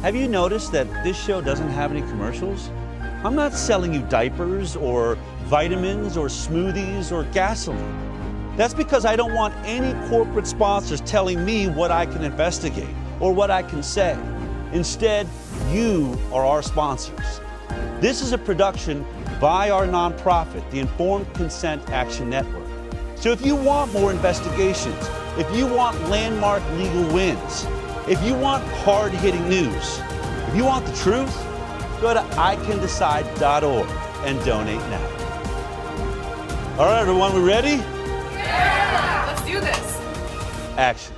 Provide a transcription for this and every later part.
Have you noticed that this show doesn't have any commercials? I'm not selling you diapers or vitamins or smoothies or gasoline. That's because I don't want any corporate sponsors telling me what I can investigate or what I can say. Instead, you are our sponsors. This is a production by our nonprofit, the Informed Consent Action Network. So if you want more investigations, if you want landmark legal wins, if you want hard-hitting news, if you want the truth, go to ICanDecide.org and donate now. All right, everyone, we ready? Yeah! Let's do this. Action.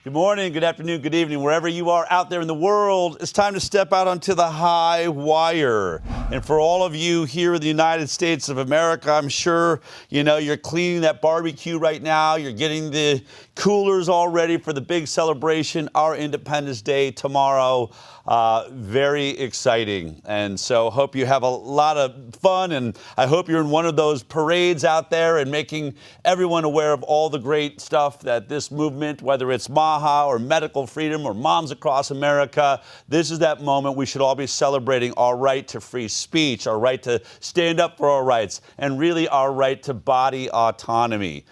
Good morning, good afternoon, good evening, wherever you are out there in the world. It's time to step out onto the high wire. And for all of you here in the United States of America, I'm sure, you're cleaning that barbecue right now. You're getting the coolers all ready for the big celebration, our Independence Day tomorrow. Very exciting. And so hope you have a lot of fun. And I hope you're in one of those parades out there and making everyone aware of all the great stuff that this movement, whether it's MAHA or medical freedom or Moms Across America, this is that moment we should all be celebrating our right to free speech, our right to stand up for our rights, and really our right to body autonomy.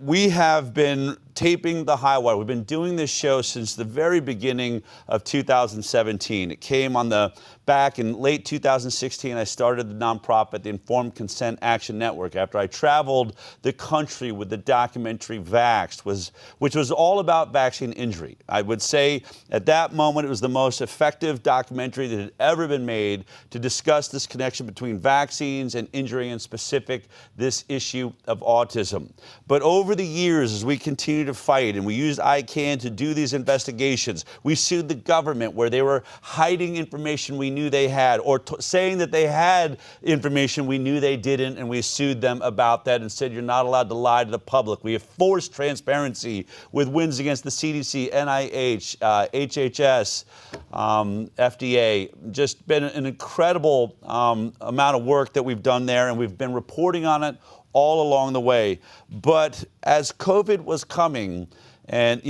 We have been taping the HighWire. We've been doing this show since the very beginning of 2017. It came on back in late 2016. I started the nonprofit, the Informed Consent Action Network, after I traveled the country with the documentary Vaxxed, which was all about vaccine injury. I would say at that moment it was the most effective documentary that had ever been made to discuss this connection between vaccines and injury, and specific this issue of autism. But over the years, as we continue to fight, and we used ICANN to do these investigations, we sued the government where they were hiding information we knew they had, or saying that they had information we knew they didn't, and we sued them about that and said you're not allowed to lie to the public. We have forced transparency with wins against the CDC, NIH, HHS, FDA. Just been an incredible amount of work that we've done there, and we've been reporting on it all along the way. But as COVID was coming, and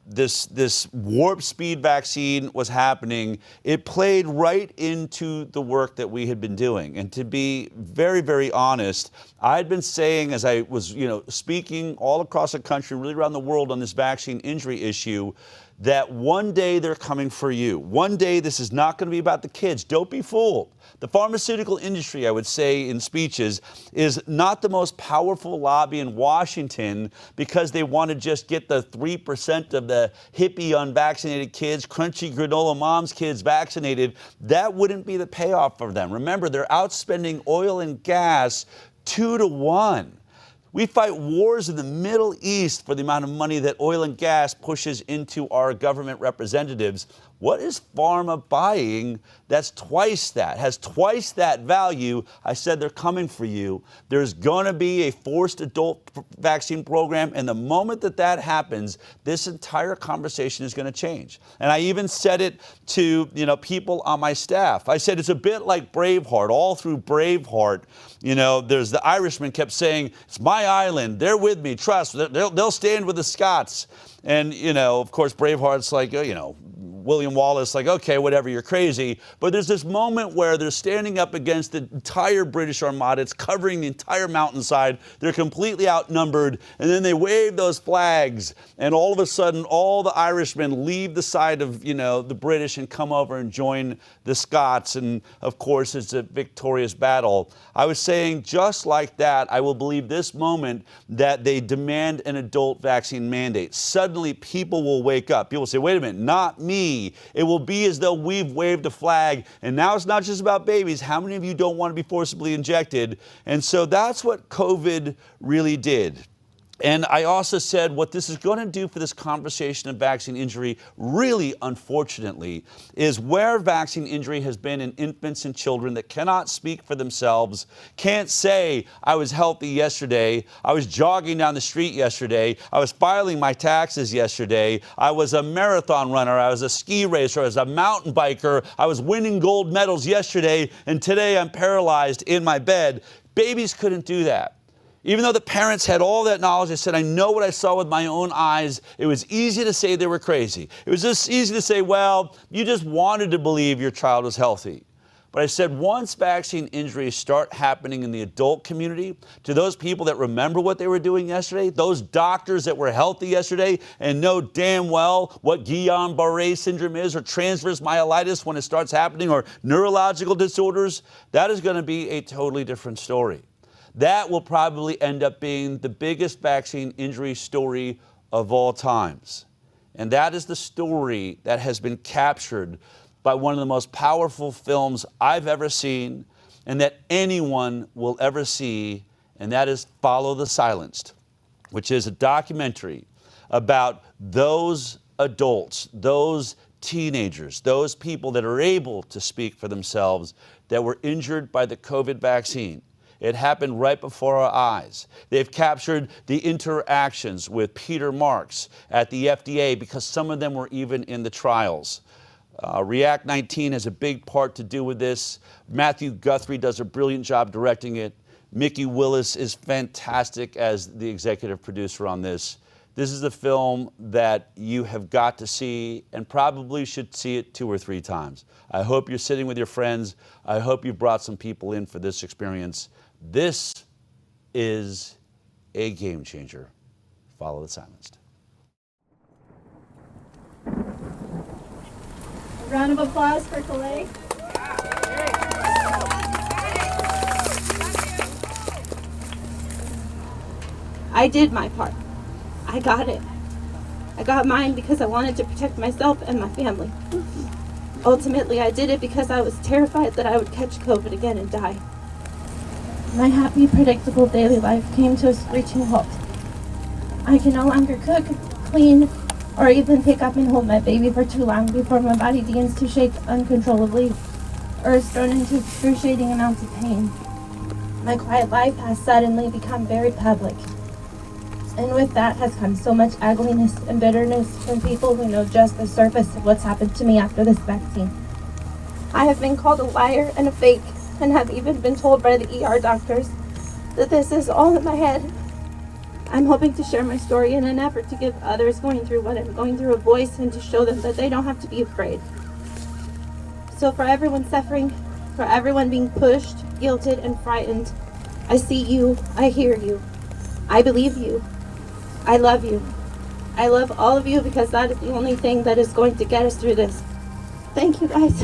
this warp speed vaccine was happening, it played right into the work that we had been doing. And to be very, very honest, I had been saying, as I was speaking all across the country, really around the world on this vaccine injury issue, that one day they're coming for you. One day this is not going to be about the kids. Don't be fooled. The pharmaceutical industry, I would say in speeches, is not the most powerful lobby in Washington because they want to just get the 3% of the hippie unvaccinated kids, crunchy granola moms kids vaccinated. That wouldn't be the payoff for them. Remember, they're outspending oil and gas 2 to 1. We fight wars in the Middle East for the amount of money that oil and gas pushes into our government representatives. What is pharma buying that's twice that, has twice that value? I said they're coming for you. There's going to be a forced adult vaccine program, and the moment that happens, this entire conversation is going to change. And I even said it to people on my staff. I said it's a bit like Braveheart. All through Braveheart, there's the Irishman kept saying, "It's my island. They're with me. Trust. They'll stand with the Scots." And of course, Braveheart's like, William Wallace, like, okay, whatever, you're crazy. But there's this moment where they're standing up against the entire British Armada. It's covering the entire mountainside. They're completely outnumbered. And then they wave those flags. And all of a sudden, all the Irishmen leave the side of, the British and come over and join the Scots. And of course, it's a victorious battle. I was saying, just like that, I will believe this moment that they demand an adult vaccine mandate. Suddenly, people will wake up. People will say, wait a minute, not me. It will be as though we've waved a flag. And now it's not just about babies. How many of you don't want to be forcibly injected? And so that's what COVID really did. And I also said what this is going to do for this conversation of vaccine injury, really, unfortunately, is where vaccine injury has been in infants and children that cannot speak for themselves, can't say, I was healthy yesterday, I was jogging down the street yesterday, I was filing my taxes yesterday, I was a marathon runner, I was a ski racer, I was a mountain biker, I was winning gold medals yesterday, and today I'm paralyzed in my bed. Babies couldn't do that. Even though the parents had all that knowledge, they said, I know what I saw with my own eyes. It was easy to say they were crazy. It was just easy to say, well, you just wanted to believe your child was healthy. But I said, once vaccine injuries start happening in the adult community, to those people that remember what they were doing yesterday, those doctors that were healthy yesterday and know damn well what Guillain-Barré syndrome is, or transverse myelitis when it starts happening, or neurological disorders, that is going to be a totally different story. That will probably end up being the biggest vaccine injury story of all times. And that is the story that has been captured by one of the most powerful films I've ever seen and that anyone will ever see, and that is Follow the Silenced, which is a documentary about those adults, those teenagers, those people that are able to speak for themselves that were injured by the COVID vaccine. It happened right before our eyes. They've captured the interactions with Peter Marks at the FDA because some of them were even in the trials. React 19 has a big part to do with this. Matthew Guthrie does a brilliant job directing it. Mickey Willis is fantastic as the executive producer on this. This is a film that you have got to see and probably should see it 2 or 3 times. I hope you're sitting with your friends. I hope you brought some people in for this experience. This is a game changer. Follow the Silenced. A round of applause for Calais. I did my part. I got it. I got mine because I wanted to protect myself and my family. Ultimately, I did it because I was terrified that I would catch COVID again and die. My happy, predictable daily life came to a screeching halt. I can no longer cook, clean, or even pick up and hold my baby for too long before my body begins to shake uncontrollably or is thrown into excruciating amounts of pain. My quiet life has suddenly become very public. And with that has come so much ugliness and bitterness from people who know just the surface of what's happened to me after this vaccine. I have been called a liar and a fake, and have even been told by the ER doctors that this is all in my head. I'm hoping to share my story in an effort to give others going through what I'm going through a voice and to show them that they don't have to be afraid. So for everyone suffering, for everyone being pushed, guilted, and frightened, I see you, I hear you, I believe you, I love you. I love all of you because that is the only thing that is going to get us through this. Thank you, guys.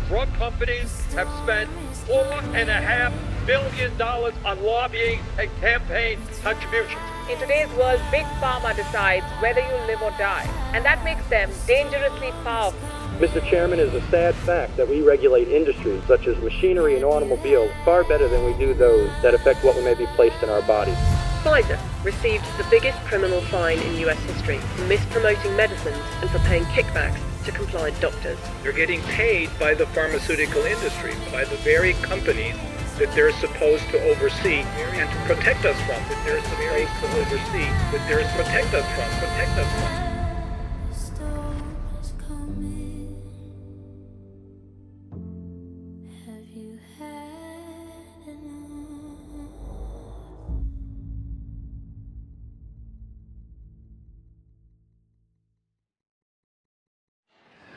Drug companies have spent $4.5 billion on lobbying and campaign contributions. In today's world, Big Pharma decides whether you live or die, and that makes them dangerously powerful. Mr. Chairman, it is a sad fact that we regulate industries such as machinery and automobiles far better than we do those that affect what may be placed in our bodies. Pfizer received the biggest criminal fine in US history for mispromoting medicines and for paying kickbacks to compliant doctors. They're getting paid by the pharmaceutical industry, by the very companies that they're supposed to oversee and to protect us from, that they're supposed to oversee, that they're protect us from.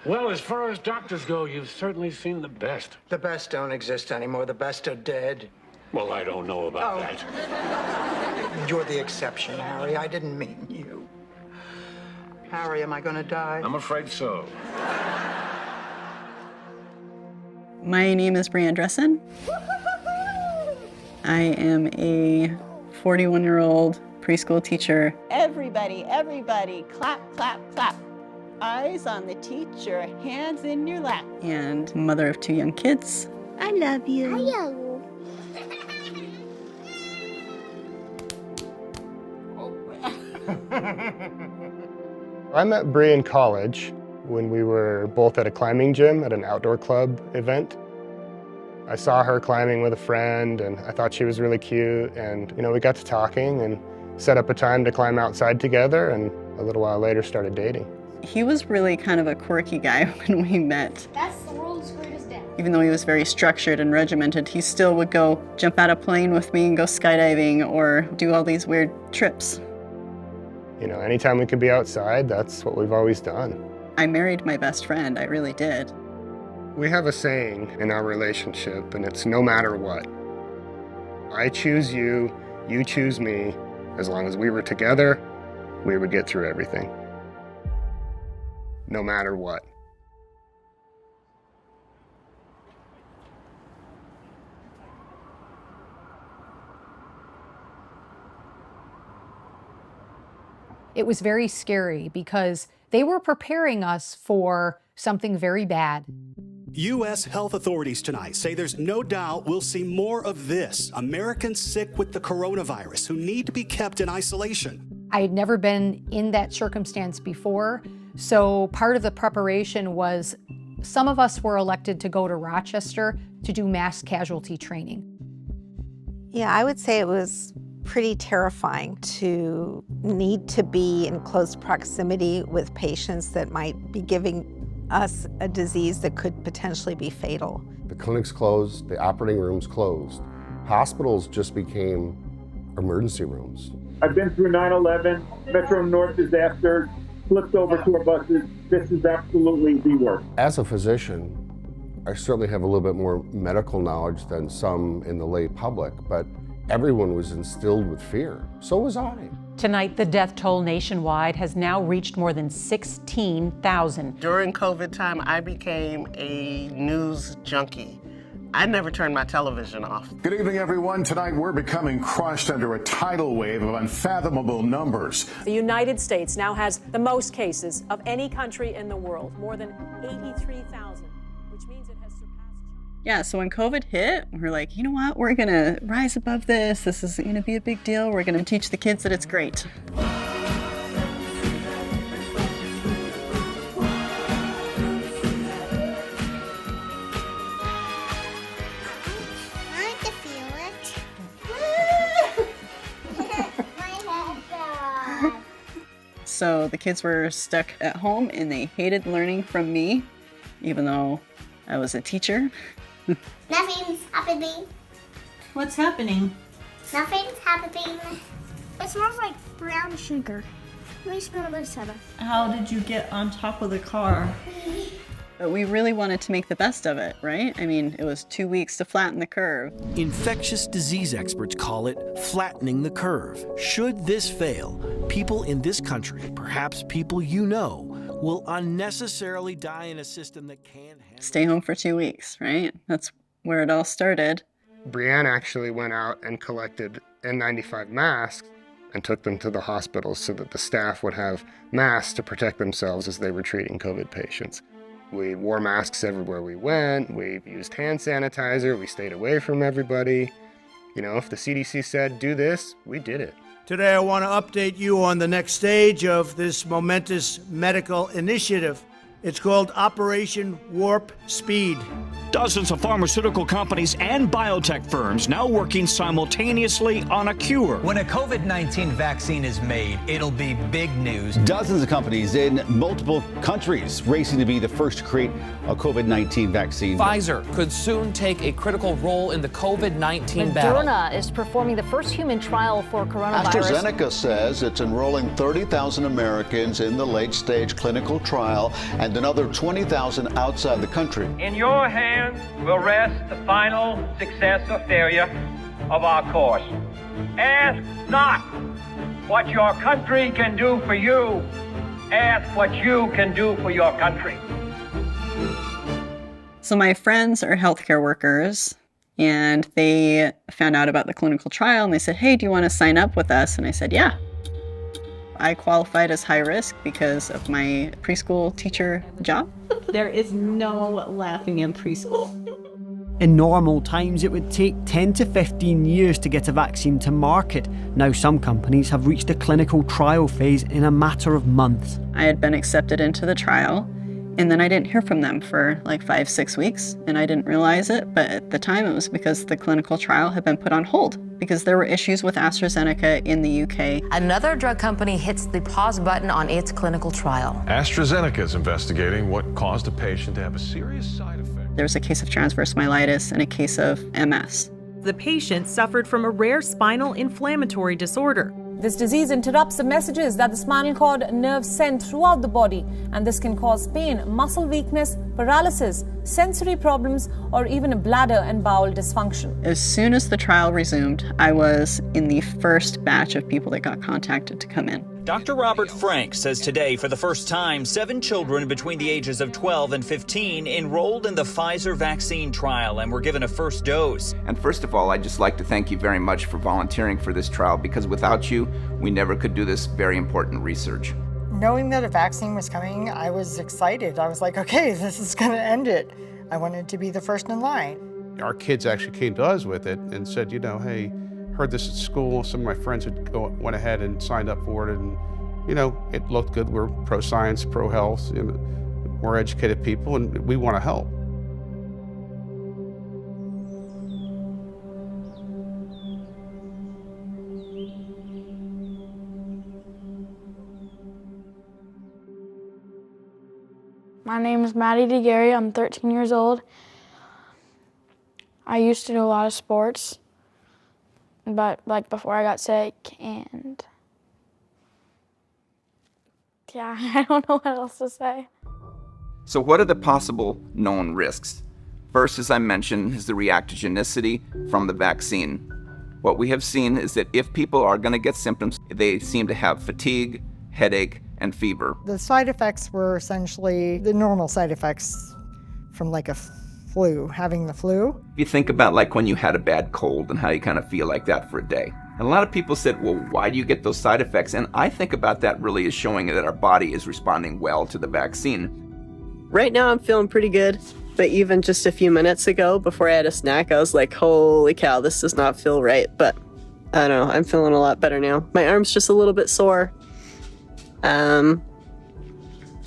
Well, as far as doctors go, you've certainly seen the best. The best don't exist anymore. The best are dead. Well, I don't know about that. You're the exception, Harry. I didn't mean you. Harry, am I going to die? I'm afraid so. My name is Brianne Dressen. I am a 41-year-old preschool teacher. Everybody, clap, clap, clap. Eyes on the teacher, hands in your lap. And mother of 2 young kids. I love you. I love you. I met Bree in college when we were both at a climbing gym at an outdoor club event. I saw her climbing with a friend and I thought she was really cute, and we got to talking and set up a time to climb outside together, and a little while later started dating. He was really kind of a quirky guy when we met. That's the world's greatest dad. Even though he was very structured and regimented, he still would go jump out a plane with me and go skydiving or do all these weird trips. Anytime we could be outside, that's what we've always done. I married my best friend, I really did. We have a saying in our relationship, and it's no matter what. I choose you, you choose me. As long as we were together, we would get through everything. No matter what. It was very scary because they were preparing us for something very bad. U.S. health authorities tonight say there's no doubt we'll see more of this. Americans sick with the coronavirus who need to be kept in isolation. I had never been in that circumstance before, so part of the preparation was some of us were elected to go to Rochester to do mass casualty training. Yeah, I would say it was pretty terrifying to need to be in close proximity with patients that might be giving us a disease that could potentially be fatal. The clinics closed, the operating rooms closed. Hospitals just became emergency rooms. I've been through 9/11, Metro North disaster, flipped over tour buses. This is absolutely the worst. As a physician, I certainly have a little bit more medical knowledge than some in the lay public, but everyone was instilled with fear. So was I. Tonight, the death toll nationwide has now reached more than 16,000. During COVID time, I became a news junkie. I never turned my television off. Good evening, everyone. Tonight, we're becoming crushed under a tidal wave of unfathomable numbers. The United States now has the most cases of any country in the world, more than 83,000, which means it has surpassed. Yeah, so when COVID hit, we're like, you know what? We're going to rise above this. This is going to be a big deal. We're going to teach the kids that it's great. So the kids were stuck at home and they hated learning from me, even though I was a teacher. Nothing's happening. What's happening? Nothing's happening. It smells like brown sugar. Let me smell this other. How did you get on top of the car? But we really wanted to make the best of it, right? I mean, it was 2 weeks to flatten the curve. Infectious disease experts call it flattening the curve. Should this fail, people in this country, perhaps people you know, will unnecessarily die in a system that can't handle. Stay home for 2 weeks, right? That's where it all started. Brianne actually went out and collected N95 masks and took them to the hospitals so that the staff would have masks to protect themselves as they were treating COVID patients. We wore masks everywhere we went, we used hand sanitizer, we stayed away from everybody. You know, if the CDC said do this, we did it. Today I want to update you on the next stage of this momentous medical initiative. It's called Operation Warp Speed. Dozens of pharmaceutical companies and biotech firms now working simultaneously on a cure. When a COVID-19 vaccine is made, it'll be big news. Dozens of companies in multiple countries racing to be the first to create a COVID-19 vaccine. Pfizer could soon take a critical role in the COVID-19 battle. Moderna is performing the first human trial for coronavirus. AstraZeneca says it's enrolling 30,000 Americans in the late-stage clinical trial and another 20,000 outside the country. In your hands will rest the final success or failure of our course. Ask not what your country can do for you. Ask what you can do for your country. So my friends are healthcare workers, and they found out about the clinical trial, and they said, hey, do you want to sign up with us? And I said, yeah. I qualified as high risk because of my preschool teacher job. There is no laughing in preschool. In normal times, it would take 10 to 15 years to get a vaccine to market. Now some companies have reached the clinical trial phase in a matter of months. I had been accepted into the trial, and then I didn't hear from them for like 5-6 weeks, and I didn't realize it, but at the time it was because the clinical trial had been put on hold because there were issues with AstraZeneca in the UK. Another drug company hits the pause button on its clinical trial. AstraZeneca is investigating what caused a patient to have a serious side effect. There was a case of transverse myelitis and a case of MS. The patient suffered from a rare spinal inflammatory disorder. This disease interrupts the messages that the spinal cord nerves send throughout the body, and this can cause pain, muscle weakness, paralysis, sensory problems, or even a bladder and bowel dysfunction. As soon as the trial resumed, I was in the first batch of people that got contacted to come in. Dr. Robert Frank says today, for the first time, 7 children between the ages of 12 and 15 enrolled in the Pfizer vaccine trial and were given a first dose. And first of all, I'd just like to thank you very much for volunteering for this trial, because without you, we never could do this very important research. Knowing that a vaccine was coming, I was excited. I was like, okay, this is going to end it. I wanted to be the first in line. Our kids actually came to us with it and said, you know, hey, heard this at school. Some of my friends went ahead and signed up for it, and you know, it looked good. We're pro-science, pro-health, you know, we're educated people, and we want to help. My name is Maddie DeGarry. I'm 13 years old. I used to do a lot of sports, but like before I got sick, and yeah, I don't know what else to say. So what are the possible known risks? First, as I mentioned, is the reactogenicity from the vaccine. What we have seen is that if people are going to get symptoms, they seem to have fatigue, headache, and fever. The side effects were essentially the normal side effects from like a flu, having the flu. If you think about like when you had a bad cold and how you kind of feel like that for a day. And a lot of people said, well, why do you get those side effects? And I think about that really as showing that our body is responding well to the vaccine. Right now I'm feeling pretty good, but even just a few minutes ago before I had a snack, I was like, holy cow, this does not feel right. But I don't know, I'm feeling a lot better now. My arm's just a little bit sore.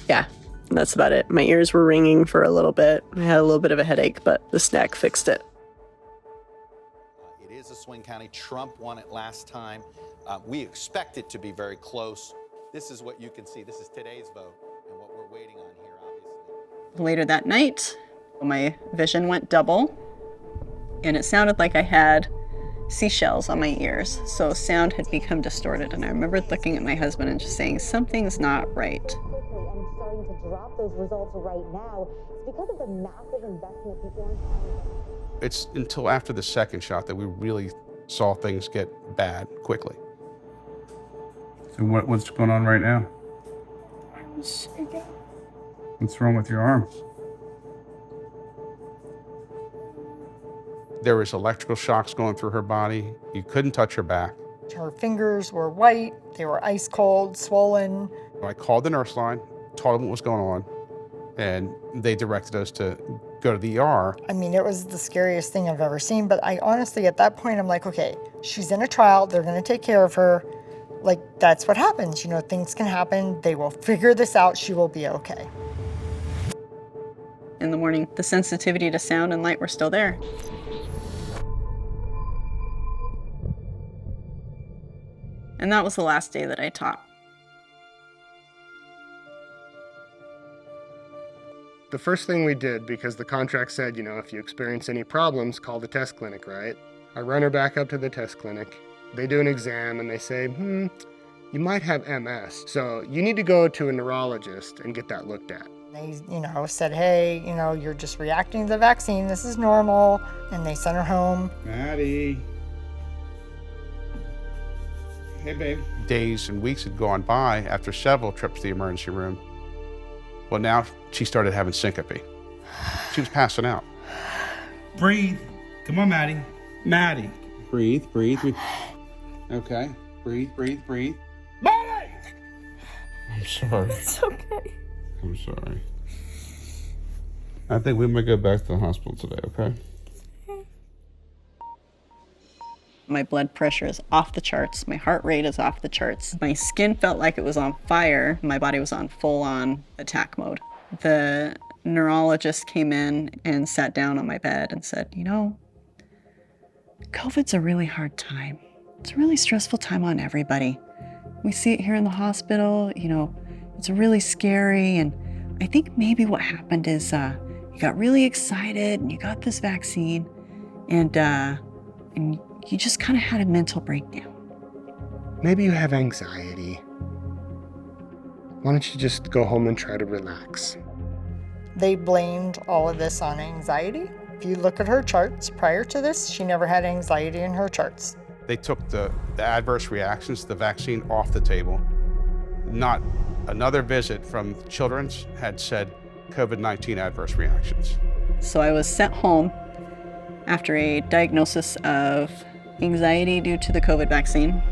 Yeah, that's about it. My ears were ringing for a little bit. I had a little bit of a headache, but the snack fixed it. It is a swing county. Trump won it last time. We expect it to be very close. This is what you can see. This is today's vote and what we're waiting on here, obviously. Later that night, my vision went double, and it sounded like I had seashells on my ears, so sound had become distorted. And I remember looking at my husband and just saying, something's not right. And starting to drop those results right now. It's because of the massive investment people are. It's until after the second shot that we really saw things get bad quickly. So what's going on right now? I'm shaking. What's wrong with your arm? There was electrical shocks going through her body. You couldn't touch her back. Her fingers were white, they were ice cold, swollen. I called the nurse line, told them what was going on, and they directed us to go to the ER. I mean, it was the scariest thing I've ever seen, but I honestly, at that point, I'm like, okay, she's in a trial, they're gonna take care of her. Like, that's what happens, you know, things can happen, they will figure this out, she will be okay. in the morning. The sensitivity to sound and light were still there. And that was the last day that I taught. The first thing we did, because the contract said, if you experience any problems, call the test clinic, right? I run her back up to the test clinic. They do an exam and they say, you might have MS. So you need to go to a neurologist and get that looked at. They, said, hey, you're just reacting to the vaccine. This is normal. And they sent her home. Maddie. Hey, babe. Days and weeks had gone by after several trips to the emergency room. Well, now she started having syncope. She was passing out. Breathe. Come on, Maddie. Maddie. Breathe. Okay. Breathe. Maddie! I'm sorry. It's okay. I'm sorry. I think we might go back to the hospital today, okay? My blood pressure is off the charts. My heart rate is off the charts. My skin felt like it was on fire. My body was on full-on attack mode. The neurologist came in and sat down on my bed and said, COVID's a really hard time. It's a really stressful time on everybody. We see it here in the hospital, it's really scary. And I think maybe what happened is you got really excited and you got this vaccine and you just kind of had a mental breakdown. Maybe you have anxiety. Why don't you just go home and try to relax? They blamed all of this on anxiety. If you look at her charts prior to this, she never had anxiety in her charts. They took the adverse reactions to the vaccine off the table. Not another visit from Children's had said COVID-19 adverse reactions. So I was sent home after a diagnosis of anxiety due to the COVID vaccine.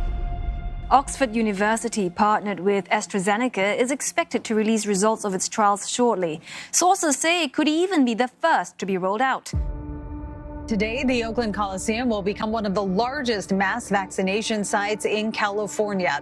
Oxford University, partnered with AstraZeneca, is expected to release results of its trials shortly. Sources say it could even be the first to be rolled out. Today, the Oakland Coliseum will become one of the largest mass vaccination sites in California.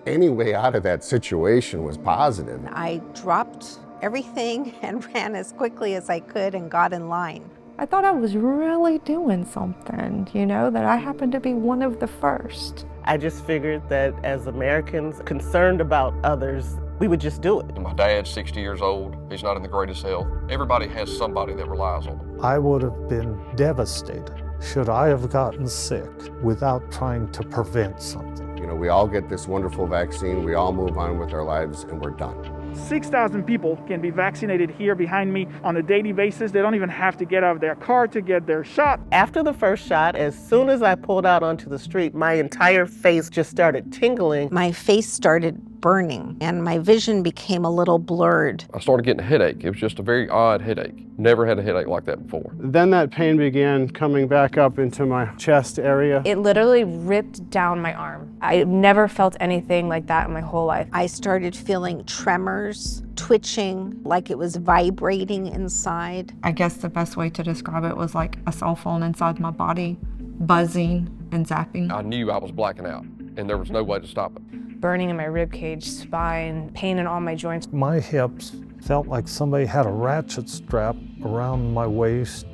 Any way out of that situation was positive. I dropped everything and ran as quickly as I could and got in line. I thought I was really doing something, that I happened to be one of the first. I just figured that as Americans concerned about others, we would just do it. My dad's 60 years old. He's not in the greatest health. Everybody has somebody that relies on them. I would have been devastated should I have gotten sick without trying to prevent something. We all get this wonderful vaccine, we all move on with our lives, and we're done. 6,000 people can be vaccinated here behind me on a daily basis. They don't even have to get out of their car to get their shot. After the first shot, as soon as I pulled out onto the street, my entire face just started tingling. My face started burning and my vision became a little blurred. I started getting a headache. It was just a very odd headache. Never had a headache like that before. Then that pain began coming back up into my chest area. It literally ripped down my arm. I never felt anything like that in my whole life. I started feeling tremors, twitching, like it was vibrating inside. I guess the best way to describe it was like a cell phone inside my body, buzzing and zapping. I knew I was blacking out, and there was no way to stop it. Burning in my ribcage, spine, pain in all my joints. My hips felt like somebody had a ratchet strap around my waist,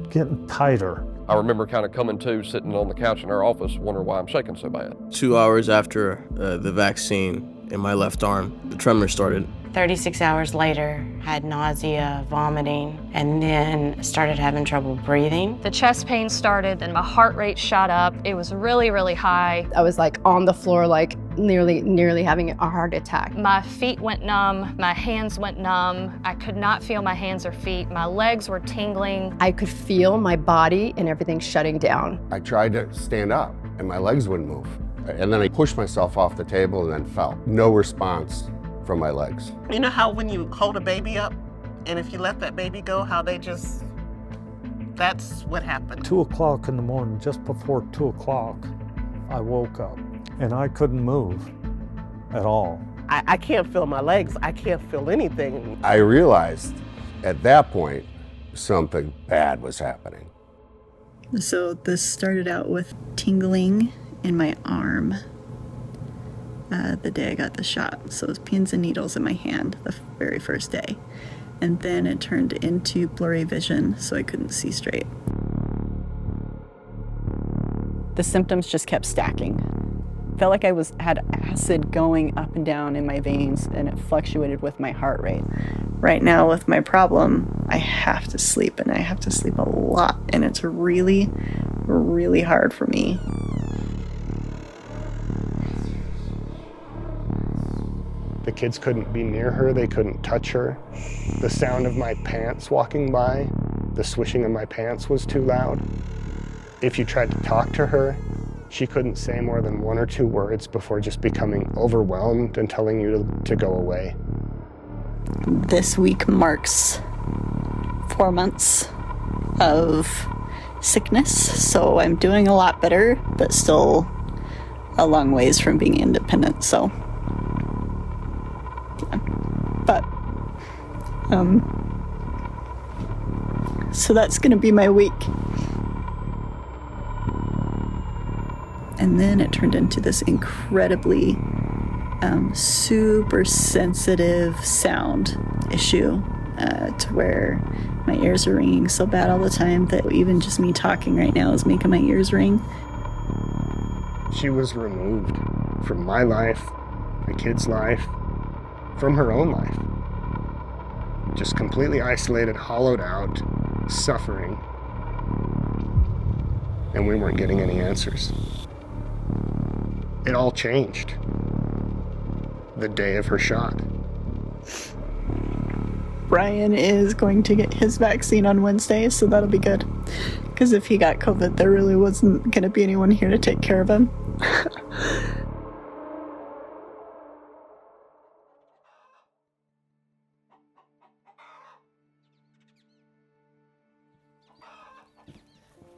getting tighter. I remember kind of coming to, sitting on the couch in our office, wondering why I'm shaking so bad. 2 hours after the vaccine in my left arm, the tremors started. 36 hours later, had nausea, vomiting, and then started having trouble breathing. The chest pain started and my heart rate shot up. It was really, really high. I was like on the floor, like nearly having a heart attack. My feet went numb, my hands went numb. I could not feel my hands or feet. My legs were tingling. I could feel my body and everything shutting down. I tried to stand up and my legs wouldn't move. And then I pushed myself off the table and then fell. No response from my legs. You know how when you hold a baby up and if you let that baby go, how they just, that's what happened. 2 o'clock in the morning, just before 2 o'clock, I woke up and I couldn't move at all. I can't feel my legs. I can't feel anything. I realized at that point something bad was happening. So this started out with tingling in my arm the day I got the shot. So it was pins and needles in my hand the very first day. and then it turned into blurry vision, so I couldn't see straight. The symptoms just kept stacking. Felt like I had acid going up and down in my veins, and it fluctuated with my heart rate. Right now with my problem, I have to sleep, and I have to sleep a lot, and it's really, really hard for me. The kids couldn't be near her, they couldn't touch her. The sound of my pants walking by, the swishing of my pants was too loud. If you tried to talk to her, she couldn't say more than 1 or 2 words before just becoming overwhelmed and telling you to go away. This week marks 4 months of sickness, so I'm doing a lot better, but still a long ways from being independent, so. But, so that's gonna be my week. And then it turned into this incredibly super sensitive sound issue to where my ears are ringing so bad all the time that even just me talking right now is making my ears ring. She was removed from my life, my kid's life, from her own life. Just completely isolated, hollowed out, suffering. And we weren't getting any answers. It all changed the day of her shot. Brian is going to get his vaccine on Wednesday, so that'll be good. Because if he got COVID, there really wasn't going to be anyone here to take care of him.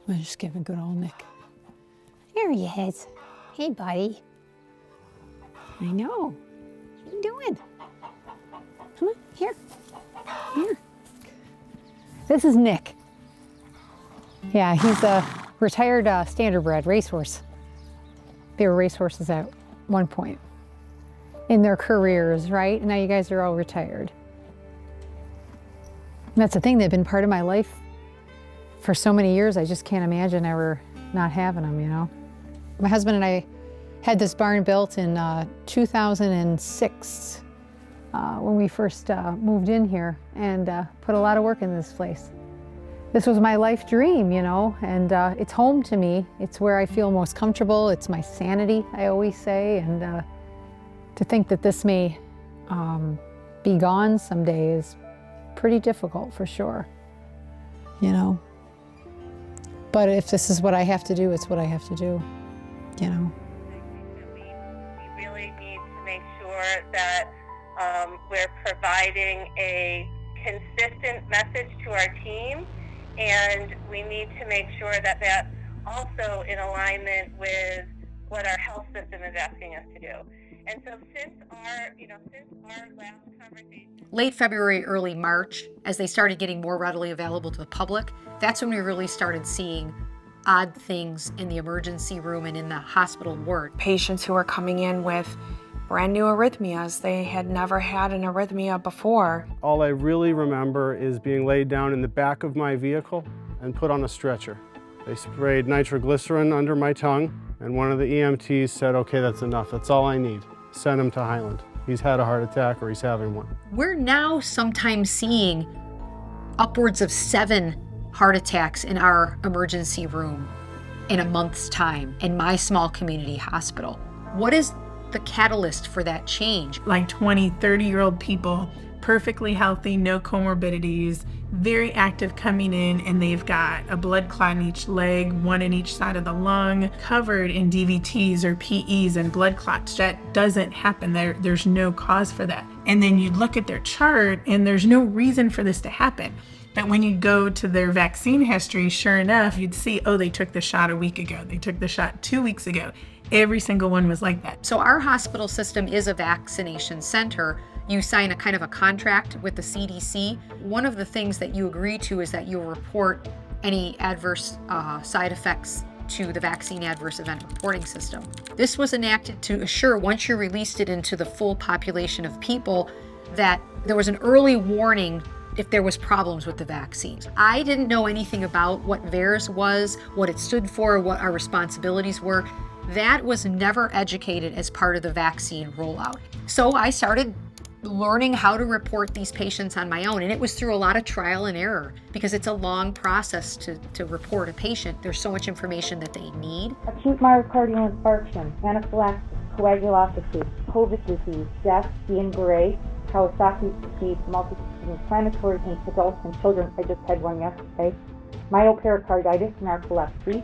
We'll just give a good old Nick. There he is. Hey, buddy. I know. What are you doing? Come on, here. Here. This is Nick. Yeah, he's a retired standardbred racehorse. They were racehorses at one point in their careers, right? And now you guys are all retired. And that's the thing, they've been part of my life for so many years. I just can't imagine ever not having them, you know? My husband and I had this barn built in 2006 when we first moved in here, and put a lot of work in this place. This was my life dream, you know, and it's home to me. It's where I feel most comfortable. It's my sanity, I always say, and to think that this may be gone someday is pretty difficult for sure, you know. But if this is what I have to do, it's what I have to do, you know. We really need to make sure that we're providing a consistent message to our team, and we need to make sure that that's also in alignment with what our health system is asking us to do. And so since our last conversation, late February, early March, as they started getting more readily available to the public, that's when we really started seeing odd things in the emergency room and in the hospital ward. Patients who are coming in with brand new arrhythmias. They had never had an arrhythmia before. All I really remember is being laid down in the back of my vehicle and put on a stretcher. They sprayed nitroglycerin under my tongue, and one of the EMTs said, okay, that's enough. That's all I need. Send him to Highland. He's had a heart attack or he's having one. We're now sometimes seeing upwards of 7 heart attacks in our emergency room in a month's time in my small community hospital. What is the catalyst for that change? Like 20, 30-year-old people, perfectly healthy, no comorbidities, very active coming in, and they've got a blood clot in each leg, one in each side of the lung, covered in DVTs or PEs and blood clots. That doesn't happen. There's no cause for that. And then you look at their chart, and there's no reason for this to happen. But when you go to their vaccine history, sure enough, you'd see, oh, they took the shot a week ago. They took the shot 2 weeks ago. Every single one was like that. So our hospital system is a vaccination center. You sign a kind of a contract with the CDC. One of the things that you agree to is that you'll report any adverse side effects to the vaccine adverse event reporting system. This was enacted to assure, once you released it into the full population of people, that there was an early warning if there was problems with the vaccines. I didn't know anything about what VAERS was, what it stood for, what our responsibilities were. That was never educated as part of the vaccine rollout. So I started learning how to report these patients on my own, and it was through a lot of trial and error because it's a long process to report a patient. There's so much information that they need. Acute myocardial infarction, anaphylaxis, coagulopathy, COVID disease, death, Guillain-Barré, Kawasaki disease, multi-system inflammatory in adults and children. I just had one yesterday. Myopericarditis, narcolepsy,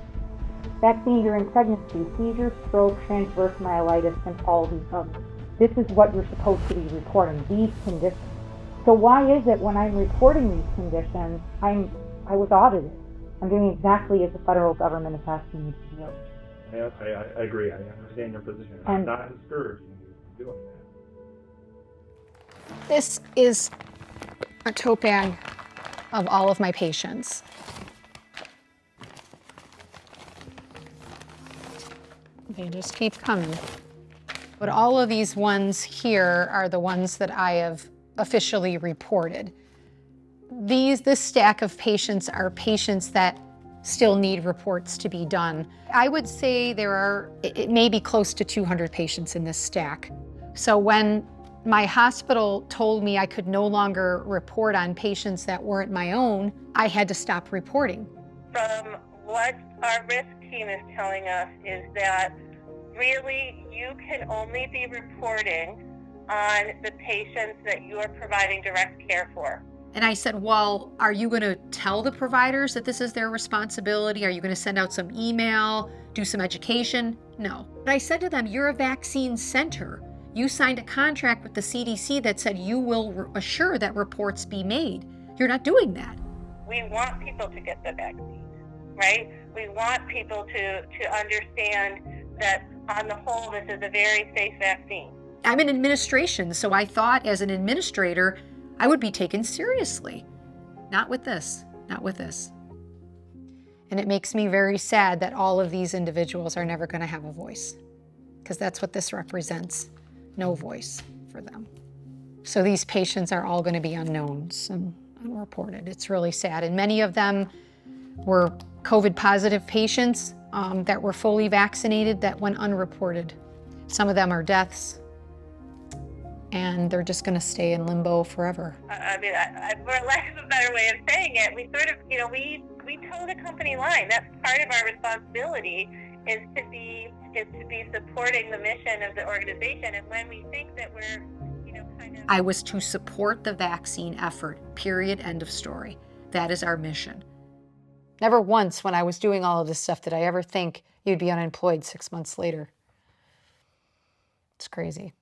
vaccine during pregnancy, seizures, stroke, transverse myelitis, and all these others. This is what you're supposed to be reporting, these conditions. So why is it when I'm reporting these conditions, I was audited? I'm doing exactly as the federal government is asking me to do. I agree. I understand your position. And I'm not discouraging you from doing that. This is a tote bag of all of my patients. They just keep coming. But all of these ones here are the ones that I have officially reported. This stack of patients are patients that still need reports to be done. I would say it may be close to 200 patients in this stack. So when my hospital told me I could no longer report on patients that weren't my own, I had to stop reporting. From what our risk team is telling us is that really you can only be reporting on the patients that you are providing direct care for. And I said, well, are you going to tell the providers that this is their responsibility? Are you going to send out some email, do some education? No. But I said to them, you're a vaccine center. You signed a contract with the CDC that said you will assure that reports be made. You're not doing that. We want people to get the vaccine, right? We want people to understand that on the whole, this is a very safe vaccine. I'm in administration, so I thought as an administrator, I would be taken seriously. Not with this, not with this. And it makes me very sad that all of these individuals are never going to have a voice, because that's what this represents, no voice for them. So these patients are all going to be unknowns and unreported. It's really sad. And many of them were COVID positive patients that were fully vaccinated that went unreported. Some of them are deaths, and they're just going to stay in limbo forever. I mean, for lack of a better way of saying it, we sort of, we toe the company line. That's part of our responsibility is to be supporting the mission of the organization. And when we think that we're, I was to support the vaccine effort, period, end of story. That is our mission. Never once when I was doing all of this stuff did I ever think you'd be unemployed 6 months later. It's crazy.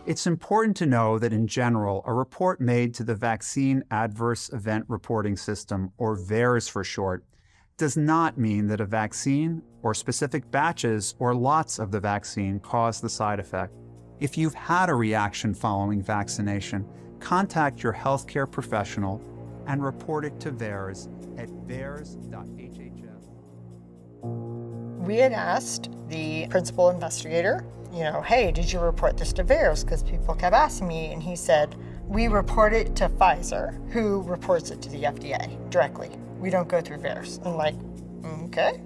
It's important to know that in general, a report made to the Vaccine Adverse Event Reporting System, or VAERS for short, does not mean that a vaccine or specific batches or lots of the vaccine cause the side effect. If you've had a reaction following vaccination, contact your healthcare professional and report it to VAERS at vaers.hhs. We had asked the principal investigator, hey, did you report this to VAERS? Because people kept asking me, and he said, we report it to Pfizer, who reports it to the FDA directly. We don't go through VAERS. I'm like, okay.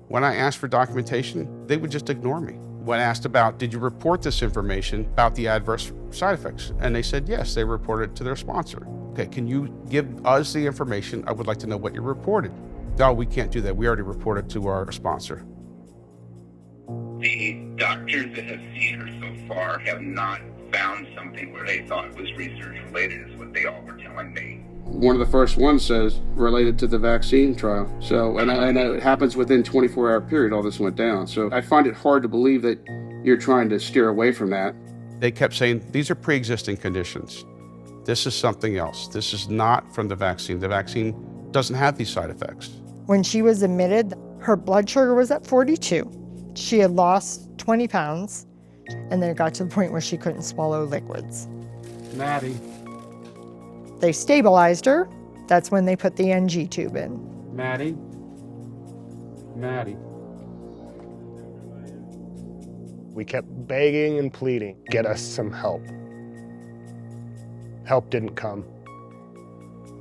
When I asked for documentation, they would just ignore me. When asked about, did you report this information about the adverse side effects? And they said, yes, they reported it to their sponsor. Okay, can you give us the information? I would like to know what you reported. No, we can't do that. We already reported to our sponsor. The doctors that have seen her so far have not found something where they thought it was research related, is what they all were telling me. One of the first ones says related to the vaccine trial. So, and I know it happens within 24-hour period, all this went down. So I find it hard to believe that you're trying to steer away from that. They kept saying, these are pre-existing conditions. This is something else. This is not from the vaccine. The vaccine doesn't have these side effects. When she was admitted, her blood sugar was at 42. She had lost 20 pounds, and then it got to the point where she couldn't swallow liquids. Maddie. They stabilized her. That's when they put the NG tube in. Maddie. We kept begging and pleading, get us some help. Help didn't come.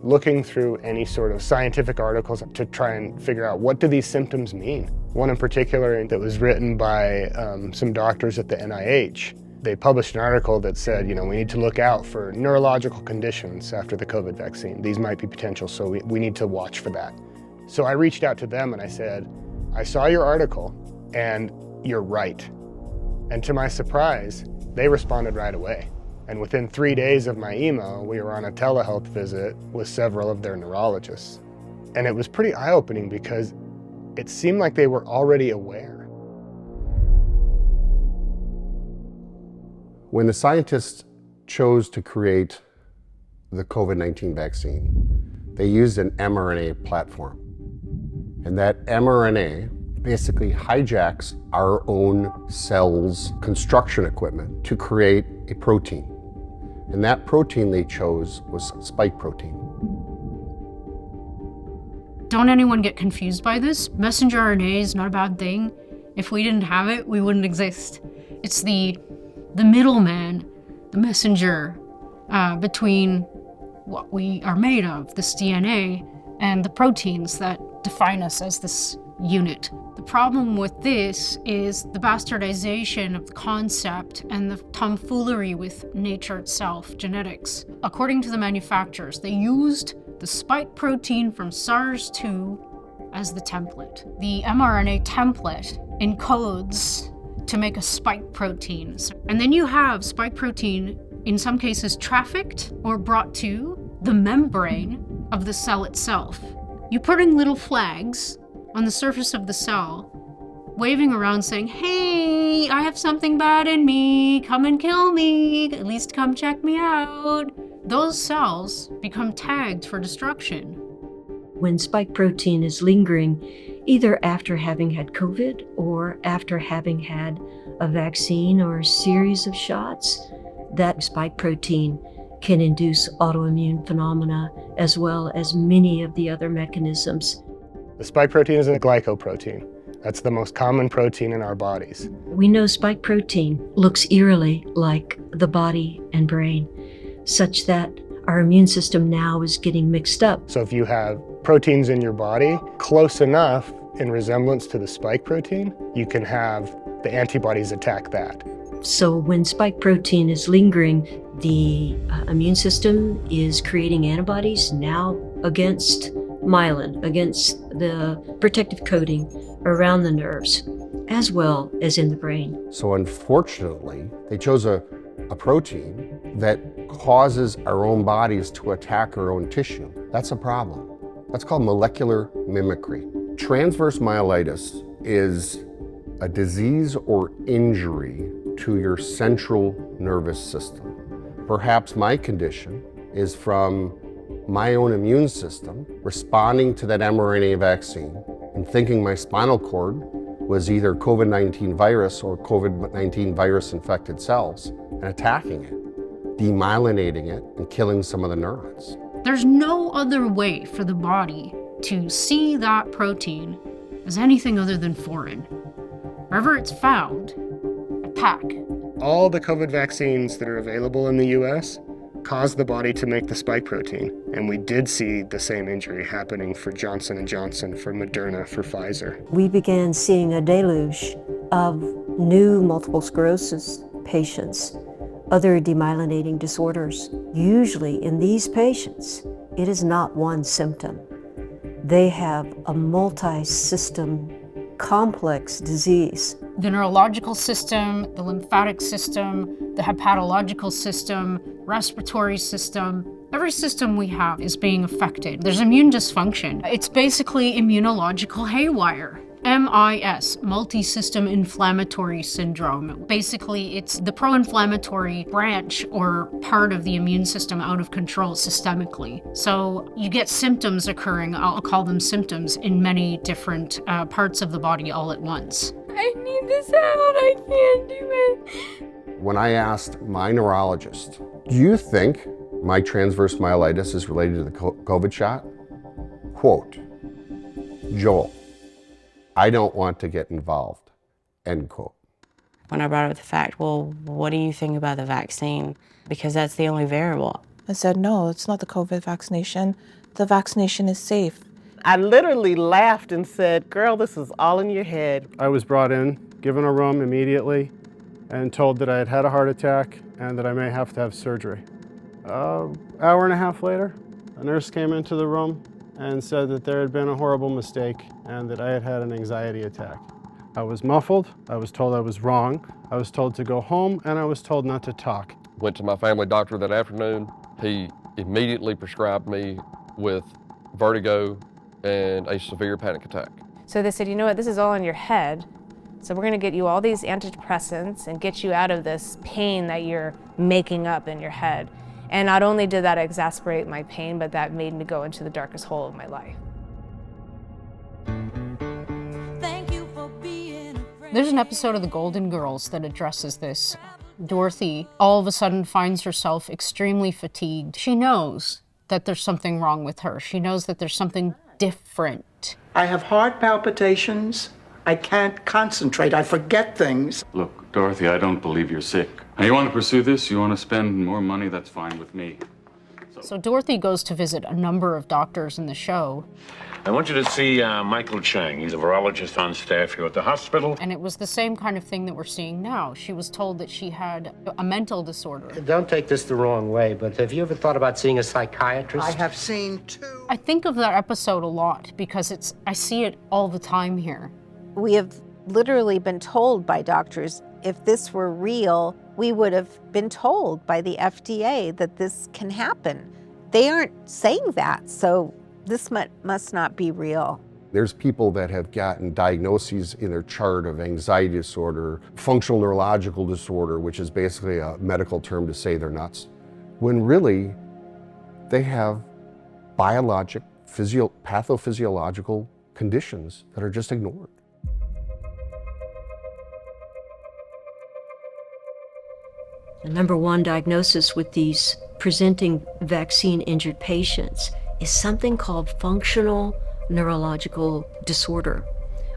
Looking through any sort of scientific articles to try and figure out what do these symptoms mean. One in particular that was written by some doctors at the NIH. They published an article that said, we need to look out for neurological conditions after the COVID vaccine. These might be potential, so we need to watch for that. So I reached out to them and I said, I saw your article and you're right. And to my surprise, they responded right away. And within 3 days of my email, we were on a telehealth visit with several of their neurologists. And it was pretty eye-opening because it seemed like they were already aware. When the scientists chose to create the COVID-19 vaccine, they used an mRNA platform. And that mRNA basically hijacks our own cells' construction equipment to create a protein. And that protein they chose was spike protein. Don't anyone get confused by this. Messenger RNA is not a bad thing. If we didn't have it, we wouldn't exist. It's the middleman, the messenger between what we are made of, this DNA, and the proteins that define us as this unit. The problem with this is the bastardization of the concept and the tomfoolery with nature itself, genetics. According to the manufacturers, they used the spike protein from SARS-2 as the template. The mRNA template encodes to make a spike protein. And then you have spike protein, in some cases, trafficked or brought to the membrane of the cell itself. You put in little flags on the surface of the cell, waving around saying, hey, I have something bad in me, come and kill me, at least come check me out. Those cells become tagged for destruction. When spike protein is lingering, either after having had COVID or after having had a vaccine or a series of shots, that spike protein can induce autoimmune phenomena as well as many of the other mechanisms. The spike protein is a glycoprotein. That's the most common protein in our bodies. We know spike protein looks eerily like the body and brain, such that our immune system now is getting mixed up. So if you have proteins in your body close enough in resemblance to the spike protein, you can have the antibodies attack that. So when spike protein is lingering, the immune system is creating antibodies now against myelin, against the protective coating around the nerves, as well as in the brain. So unfortunately, they chose a protein that causes our own bodies to attack our own tissue. That's a problem. That's called molecular mimicry. Transverse myelitis is a disease or injury to your central nervous system. Perhaps my condition is from my own immune system responding to that mRNA vaccine and thinking my spinal cord was either COVID-19 virus or COVID-19 virus infected cells and attacking it, demyelinating it, and killing some of the neurons. There's no other way for the body to see that protein as anything other than foreign. Wherever it's found, attack. All the COVID vaccines that are available in the US cause the body to make the spike protein. And we did see the same injury happening for Johnson & Johnson, for Moderna, for Pfizer. We began seeing a deluge of new multiple sclerosis patients, other demyelinating disorders. Usually in these patients, it is not one symptom. They have a multi-system complex disease. The neurological system, the lymphatic system, the hepatological system, respiratory system, every system we have is being affected. There's immune dysfunction. It's basically immunological haywire. MIS, multi-system inflammatory syndrome. Basically, it's the pro-inflammatory branch or part of the immune system out of control systemically. So you get symptoms occurring, I'll call them symptoms, in many different parts of the body all at once. I need this out, I can't do it. When I asked my neurologist, do you think my transverse myelitis is related to the COVID shot? Quote, Joel, I don't want to get involved, end quote. When I brought up the fact, well, what do you think about the vaccine? Because that's the only variable. I said, no, it's not the COVID vaccination. The vaccination is safe. I literally laughed and said, girl, this is all in your head. I was brought in, given a room immediately, and told that I had had a heart attack and that I may have to have surgery. Hour and a half later, a nurse came into the room and said that there had been a horrible mistake and that I had had an anxiety attack. I was muffled, I was told I was wrong, I was told to go home, and I was told not to talk. Went to my family doctor that afternoon. He immediately prescribed me with vertigo and a severe panic attack. So they said, you know what, this is all in your head, so we're gonna get you all these antidepressants and get you out of this pain that you're making up in your head. And not only did that exacerbate my pain, but that made me go into the darkest hole of my life. There's an episode of The Golden Girls that addresses this. Dorothy all of a sudden finds herself extremely fatigued. She knows that there's something wrong with her. She knows that there's something different. I have heart palpitations. I can't concentrate. I forget things. Look, Dorothy, I don't believe you're sick. Now, you want to pursue this? You want to spend more money? That's fine with me. So Dorothy goes to visit a number of doctors in the show. I want you to see Michael Chang. He's a virologist on staff here at the hospital. And it was the same kind of thing that we're seeing now. She was told that she had a mental disorder. Don't take this the wrong way, but have you ever thought about seeing a psychiatrist? I have seen two. I think of that episode a lot because I see it all the time here. We have literally been told by doctors, if this were real, we would have been told by the FDA that this can happen. They aren't saying that, so this must not be real. There's people that have gotten diagnoses in their chart of anxiety disorder, functional neurological disorder, which is basically a medical term to say they're nuts, when really they have biologic, pathophysiological conditions that are just ignored. The number one diagnosis with these presenting vaccine-injured patients is something called functional neurological disorder,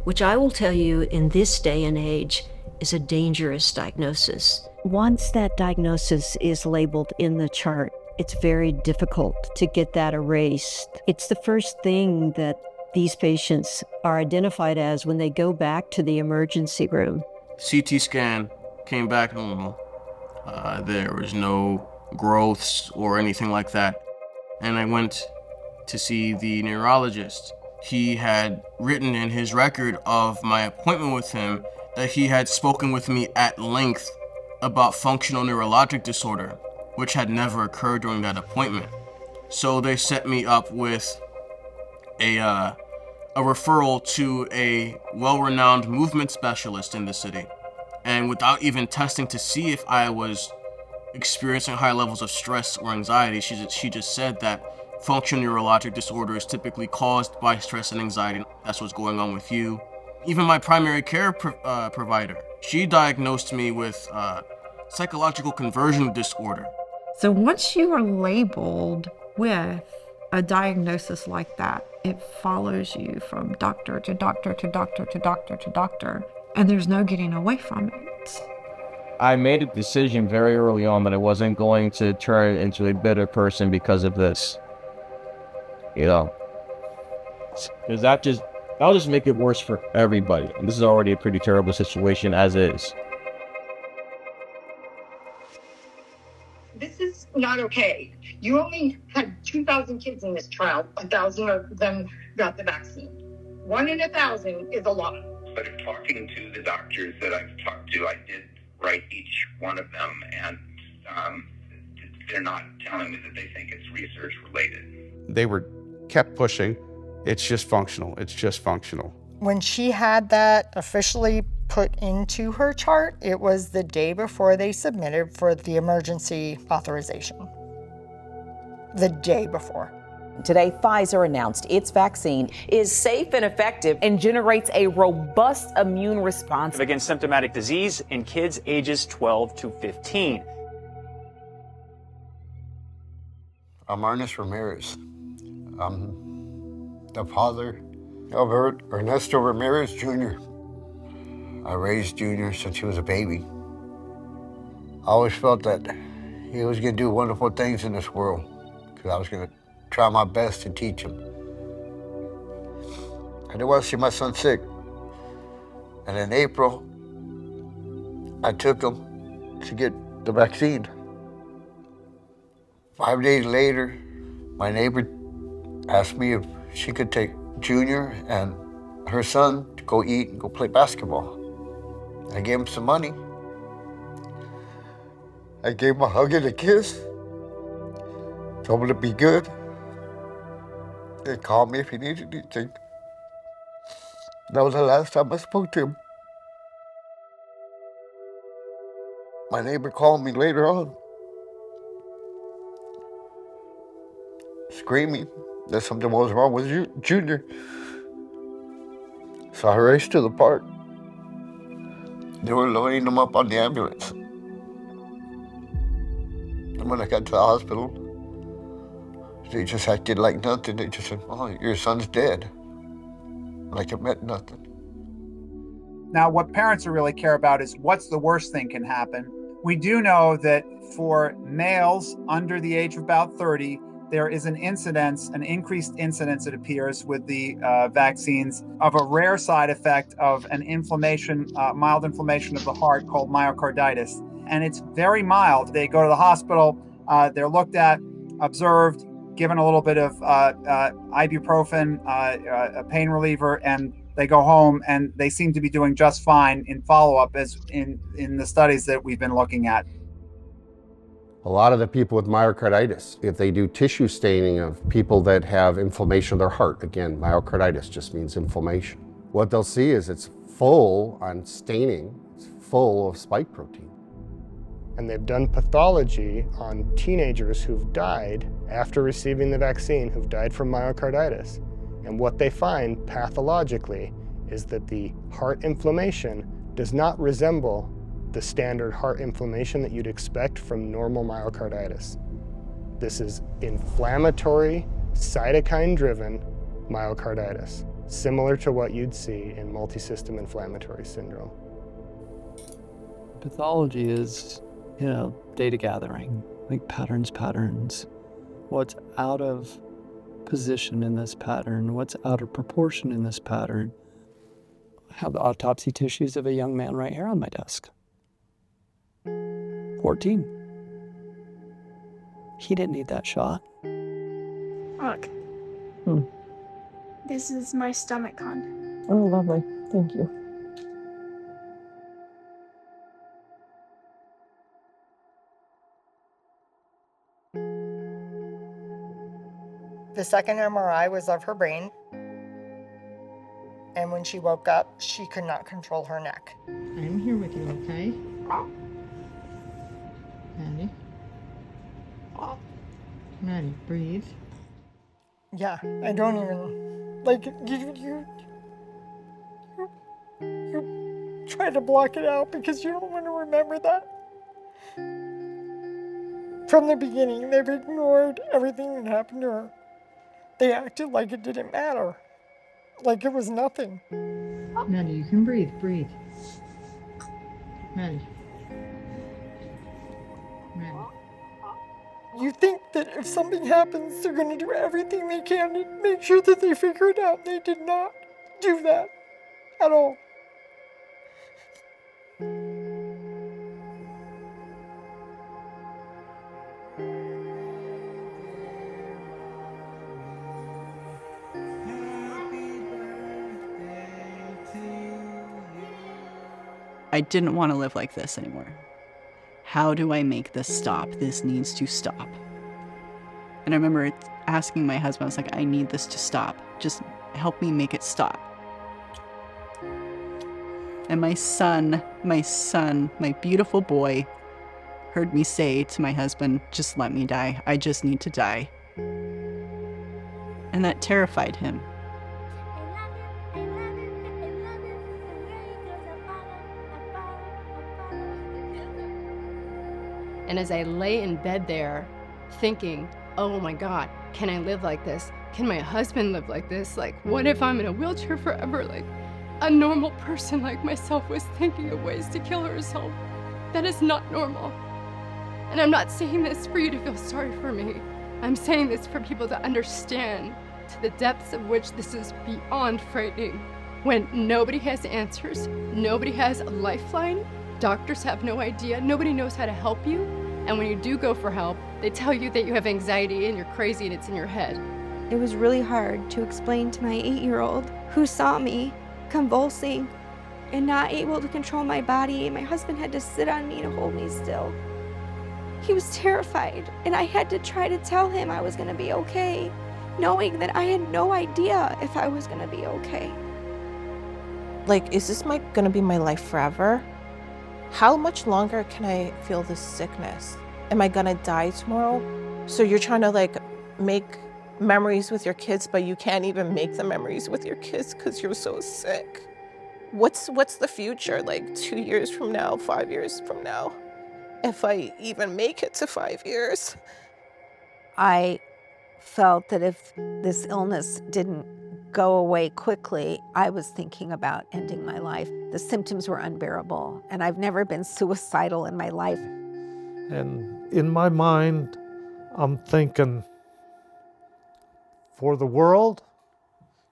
which I will tell you in this day and age is a dangerous diagnosis. Once that diagnosis is labeled in the chart, it's very difficult to get that erased. It's the first thing that these patients are identified as when they go back to the emergency room. CT scan came back normal. There was no growths or anything like that. And I went to see the neurologist. He had written in his record of my appointment with him that he had spoken with me at length about functional neurologic disorder, which had never occurred during that appointment. So they set me up with a referral to a well-renowned movement specialist in the city. And without even testing to see if I was experiencing high levels of stress or anxiety, she just said that functional neurologic disorder is typically caused by stress and anxiety. That's what's going on with you. Even my primary care provider, she diagnosed me with psychological conversion disorder. So once you are labeled with a diagnosis like that, it follows you from doctor to doctor to doctor to doctor to doctor, and there's no getting away from it. I made a decision very early on that I wasn't going to turn into a bitter person because of this. You know, because that'll just make it worse for everybody. And this is already a pretty terrible situation as is. This is not okay. You only had 2,000 kids in this trial. 1,000 of them got the vaccine. 1 in 1,000 is a lot. But talking to the doctors that I've talked to, I did write each one of them, and they're not telling me that they think it's research related. They kept pushing. It's just functional. It's just functional. When she had that officially put into her chart, it was the day before they submitted for the emergency authorization. The day before. Today, Pfizer announced its vaccine is safe and effective and generates a robust immune response against symptomatic disease in kids ages 12 to 15. I'm Ernest Ramirez. I'm the father of Ernesto Ramirez Jr. I raised Junior since he was a baby. I always felt that he was going to do wonderful things in this world because I was going to try my best to teach him. I didn't want to see my son sick. And in April, I took him to get the vaccine. 5 days later, my neighbor asked me if she could take Junior and her son to go eat and go play basketball. I gave him some money. I gave him a hug and a kiss. Told him to be good. They called me if he needed anything. That was the last time I spoke to him. My neighbor called me later on, screaming that something was wrong with Junior. So I raced to the park. They were loading him up on the ambulance. And when I got to the hospital, they just acted like nothing. They just said, "Oh, your son's dead." Like it meant nothing. Now, what parents really care about is what's the worst thing can happen. We do know that for males under the age of about 30, there is an increased incidence, it appears, with the vaccines of a rare side effect of an inflammation, mild inflammation of the heart called myocarditis. And it's very mild. They go to the hospital, they're looked at, observed, given a little bit of ibuprofen, a pain reliever, and they go home, and they seem to be doing just fine in follow-up as in the studies that we've been looking at. A lot of the people with myocarditis, if they do tissue staining of people that have inflammation of their heart, again, myocarditis just means inflammation. What they'll see is it's full on staining, it's full of spike protein. And they've done pathology on teenagers who've died after receiving the vaccine, who've died from myocarditis. And what they find pathologically is that the heart inflammation does not resemble the standard heart inflammation that you'd expect from normal myocarditis. This is inflammatory, cytokine-driven myocarditis, similar to what you'd see in multisystem inflammatory syndrome. Pathology is, data gathering, like patterns. What's out of position in this pattern? What's out of proportion in this pattern? I have the autopsy tissues of a young man right here on my desk. 14. He didn't need that shot. Look. This is my stomach con. Oh, lovely. Thank you. The second MRI was of her brain. And when she woke up, she could not control her neck. I'm here with you, okay? Maddie, breathe. Yeah, I don't even, you try to block it out because you don't want to remember that. From the beginning, they've ignored everything that happened to her. They acted like it didn't matter, like it was nothing. Maddie, you can breathe. Maddie. You think that if something happens, they're going to do everything they can to make sure that they figure it out. They did not do that at all. I didn't want to live like this anymore. How do I make this stop? This needs to stop. And I remember asking my husband, I was like, I need this to stop. Just help me make it stop. And my son, my beautiful boy, heard me say to my husband, just let me die. I just need to die. And that terrified him. And as I lay in bed there thinking, oh my God, can I live like this? Can my husband live like this? Like, what if I'm in a wheelchair forever? Like, a normal person like myself was thinking of ways to kill herself. That is not normal. And I'm not saying this for you to feel sorry for me. I'm saying this for people to understand to the depths of which this is beyond frightening. When nobody has answers, nobody has a lifeline, doctors have no idea, nobody knows how to help you, and when you do go for help, they tell you that you have anxiety and you're crazy and it's in your head. It was really hard to explain to my 8-year-old who saw me convulsing and not able to control my body. My husband had to sit on me to hold me still. He was terrified, and I had to try to tell him I was gonna be okay, knowing that I had no idea if I was gonna be okay. Like, is this gonna be my life forever? How much longer can I feel this sickness? Am I gonna die tomorrow? So you're trying to make memories with your kids, but you can't even make the memories with your kids because you're so sick. What's the future, 2 years from now, 5 years from now? If I even make it to 5 years. I felt that if this illness didn't go away quickly, I was thinking about ending my life. The symptoms were unbearable, and I've never been suicidal in my life. And in my mind, I'm thinking, for the world,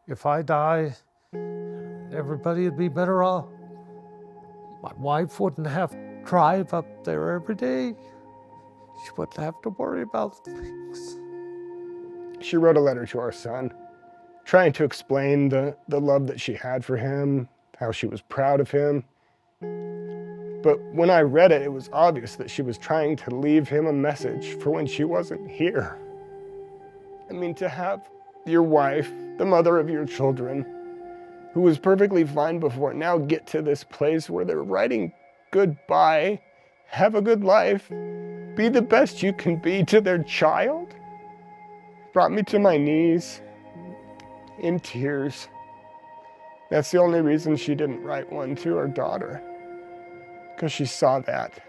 if I die, everybody would be better off. My wife wouldn't have to drive up there every day. She wouldn't have to worry about things. She wrote a letter to our son, trying to explain the love that she had for him, how she was proud of him. But when I read it, it was obvious that she was trying to leave him a message for when she wasn't here. I mean, to have your wife, the mother of your children, who was perfectly fine before, now get to this place where they're writing goodbye, have a good life, be the best you can be to their child, brought me to my knees in tears. That's the only reason she didn't write one to her daughter, because she saw that.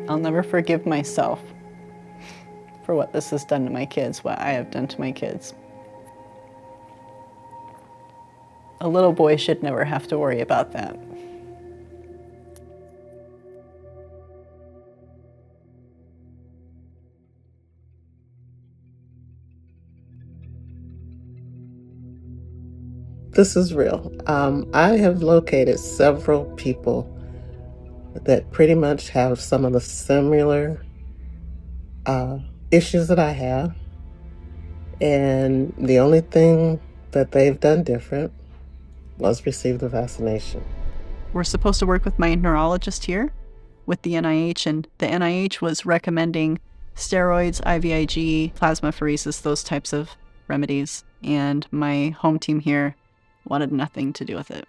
I'll never forgive myself for what this has done to my kids, what I have done to my kids. A little boy should never have to worry about that. This is real. I have located several people that pretty much have some of the similar issues that I have. And the only thing that they've done different was receive the vaccination. We're supposed to work with my neurologist here with the NIH, and the NIH was recommending steroids, IVIG, plasmapheresis, those types of remedies. And my home team here wanted nothing to do with it.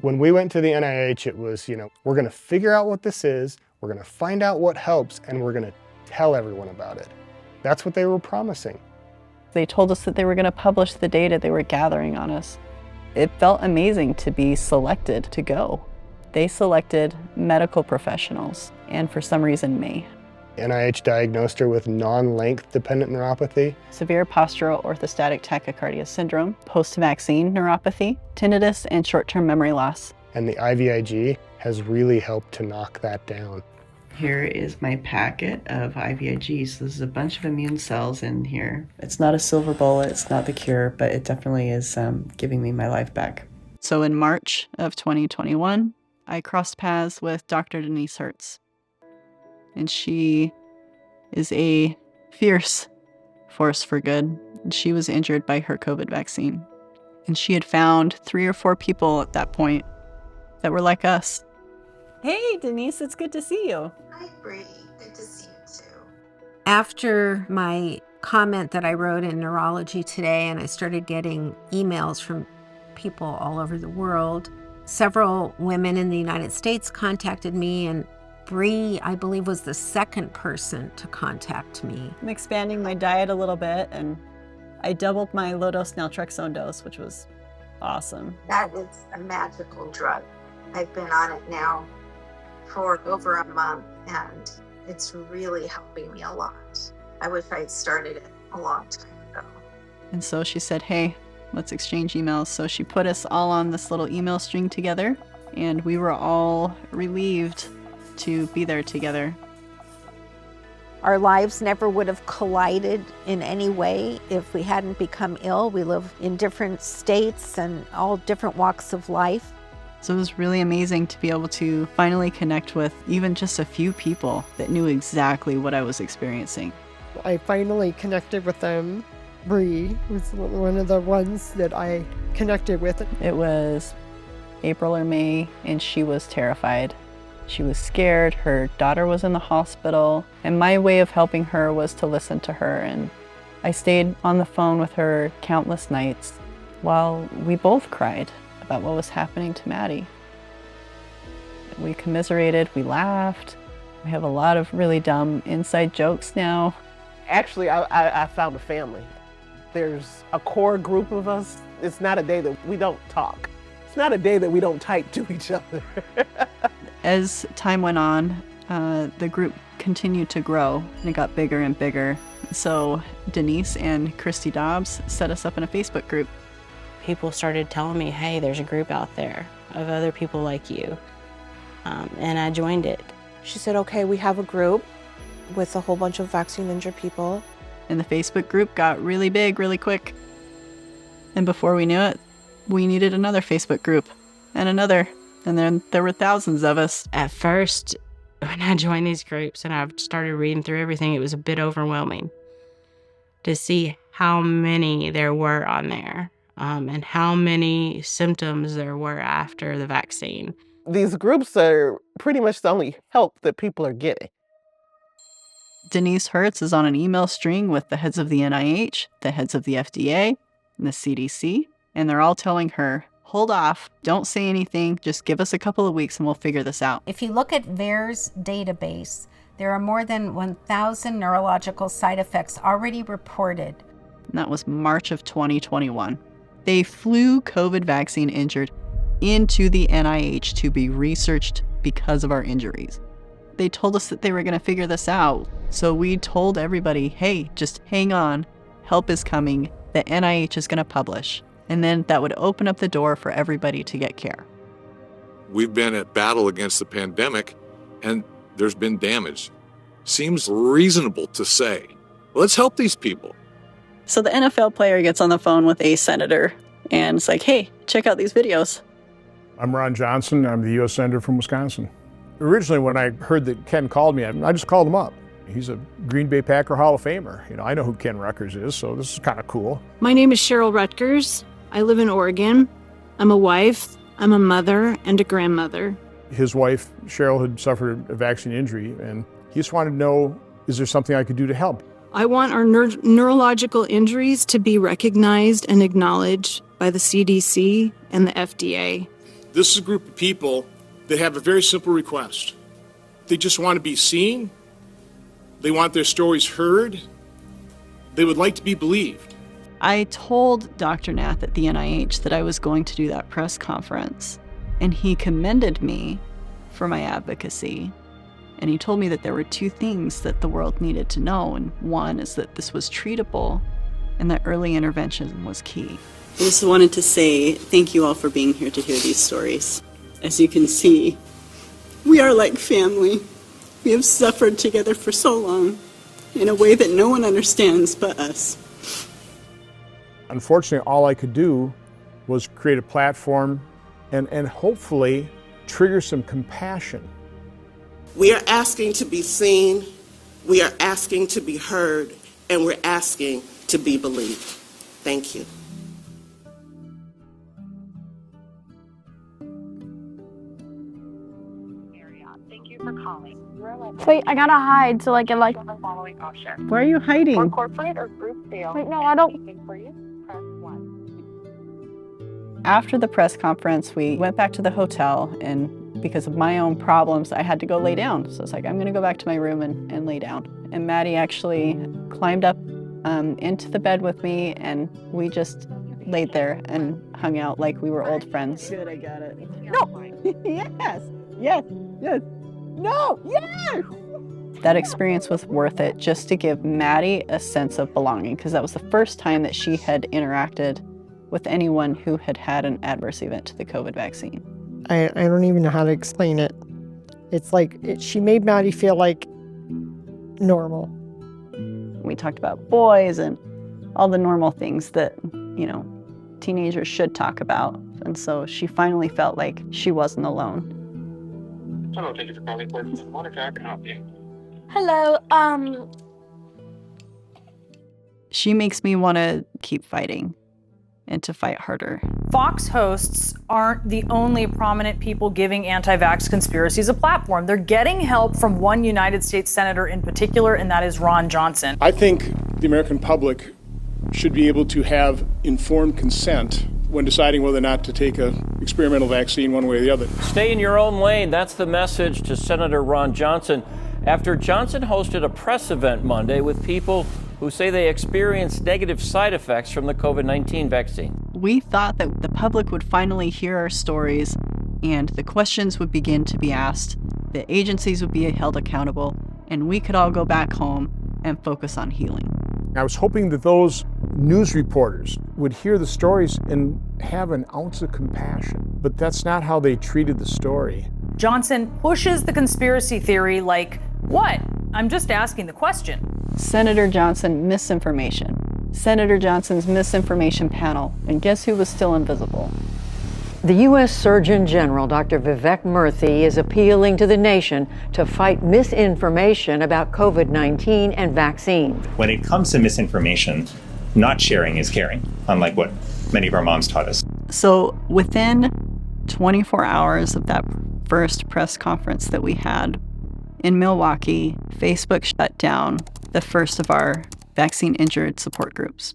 When we went to the NIH, it was, we're going to figure out what this is, we're going to find out what helps, and we're going to tell everyone about it. That's what they were promising. They told us that they were going to publish the data they were gathering on us. It felt amazing to be selected to go. They selected medical professionals, and for some reason, me. NIH diagnosed her with non-length dependent neuropathy, severe postural orthostatic tachycardia syndrome, post-vaccine neuropathy, tinnitus, and short-term memory loss. And the IVIG has really helped to knock that down. Here is my packet of IVIG. So this is a bunch of immune cells in here. It's not a silver bullet, it's not the cure, but it definitely is giving me my life back. So in March of 2021, I crossed paths with Dr. Denise Hertz. And she is a fierce force for good. And she was injured by her COVID vaccine. And she had found 3 or 4 people at that point that were like us. Hey, Denise, it's good to see you. Hi, Bree. Good to see you too. After my comment that I wrote in Neurology Today, and I started getting emails from people all over the world, several women in the United States contacted me, and Bree, I believe, was the second person to contact me. I'm expanding my diet a little bit, and I doubled my low-dose naltrexone dose, which was awesome. That is a magical drug. I've been on it now for over a month, and it's really helping me a lot. I wish I had started it a long time ago. And so she said, hey, let's exchange emails. So she put us all on this little email string together, and we were all relieved to be there together. Our lives never would have collided in any way if we hadn't become ill. We live in different states and all different walks of life. So it was really amazing to be able to finally connect with even just a few people that knew exactly what I was experiencing. I finally connected with them. Bree was one of the ones that I connected with. It was April or May, and she was terrified. She was scared, her daughter was in the hospital, and my way of helping her was to listen to her. And I stayed on the phone with her countless nights while we both cried about what was happening to Maddie. We commiserated, we laughed. We have a lot of really dumb inside jokes now. Actually, I found a family. There's a core group of us. It's not a day that we don't talk. It's not a day that we don't type to each other. As time went on, the group continued to grow, and it got bigger and bigger. So Denise and Christy Dobbs set us up in a Facebook group. People started telling me, hey, there's a group out there of other people like you. And I joined it. She said, okay, we have a group with a whole bunch of vaccine injured people. And the Facebook group got really big really quick. And before we knew it, we needed another Facebook group and another. And then there were thousands of us. At first, when I joined these groups and I started reading through everything, it was a bit overwhelming to see how many there were on there and how many symptoms there were after the vaccine. These groups are pretty much the only help that people are getting. Denise Hertz is on an email string with the heads of the NIH, the heads of the FDA, and the CDC, and they're all telling her, hold off, don't say anything, just give us a couple of weeks and we'll figure this out. If you look at VAERS database, there are more than 1,000 neurological side effects already reported. And that was March of 2021. They flew COVID vaccine injured into the NIH to be researched because of our injuries. They told us that they were going to figure this out. So we told everybody, hey, just hang on, help is coming, the NIH is going to publish. And then that would open up the door for everybody to get care. We've been at battle against the pandemic, and there's been damage. Seems reasonable to say, let's help these people. So the NFL player gets on the phone with a senator, and it's like, hey, check out these videos. I'm Ron Johnson. I'm the U.S. Senator from Wisconsin. Originally, when I heard that Ken called me, I just called him up. He's a Green Bay Packer Hall of Famer. You know, I know who Ken Ruckers is, so this is kind of cool. My name is Cheryl Rutgers. I live in Oregon. I'm a wife, I'm a mother, and a grandmother. His wife, Cheryl, had suffered a vaccine injury, and he just wanted to know, is there something I could do to help? I want our neurological injuries to be recognized and acknowledged by the CDC and the FDA. This is a group of people that have a very simple request. They just want to be seen. They want their stories heard. They would like to be believed. I told Dr. Nath at the NIH that I was going to do that press conference, and he commended me for my advocacy. And he told me that there were two things that the world needed to know, and one is that this was treatable and that early intervention was key. I just wanted to say thank you all for being here to hear these stories. As you can see, we are like family. We have suffered together for so long in a way that no one understands but us. Unfortunately, all I could do was create a platform and hopefully trigger some compassion. We are asking to be seen, we are asking to be heard, and we're asking to be believed. Thank you. Thank you for calling. Wait, I gotta hide so I can like the following option. Why are you hiding? For corporate or group sales. Wait, no, I don't. For you, press 1. After the press conference, we went back to the hotel, and because of my own problems, I had to go lay down. So it's like, I'm gonna go back to my room and lay down. And Maddie actually climbed up into the bed with me, and we just laid there and hung out like we were old friends. Good, I got it. No! Yes! Yes! Yes! No! Yes! That experience was worth it just to give Maddie a sense of belonging, because that was the first time that she had interacted with anyone who had had an adverse event to the COVID vaccine. I don't even know how to explain it. It's like she made Maddie feel like normal. We talked about boys and all the normal things that, you know, teenagers should talk about. And so she finally felt like she wasn't alone. Hello, thank you for calling. Monica, I can help you. Hello, She makes me want to keep fighting and to fight harder. Fox hosts aren't the only prominent people giving anti-vax conspiracies a platform. They're getting help from one United States senator in particular, and that is Ron Johnson. I think the American public should be able to have informed consent when deciding whether or not to take an experimental vaccine one way or the other. Stay in your own lane. That's the message to Senator Ron Johnson after Johnson hosted a press event Monday with people who say they experienced negative side effects from the COVID-19 vaccine. We thought that the public would finally hear our stories and the questions would begin to be asked, the agencies would be held accountable, and we could all go back home and focus on healing. I was hoping that those news reporters would hear the stories and have an ounce of compassion, but that's not how they treated the story. Johnson pushes the conspiracy theory like, what? I'm just asking the question. Senator Johnson, misinformation. Senator Johnson's misinformation panel. And guess who was still invisible? The U.S. Surgeon General, Dr. Vivek Murthy, is appealing to the nation to fight misinformation about COVID-19 and vaccines. When it comes to misinformation, not sharing is caring, unlike what many of our moms taught us. So within 24 hours of that first press conference that we had in Milwaukee, Facebook shut down the first of our vaccine-injured support groups.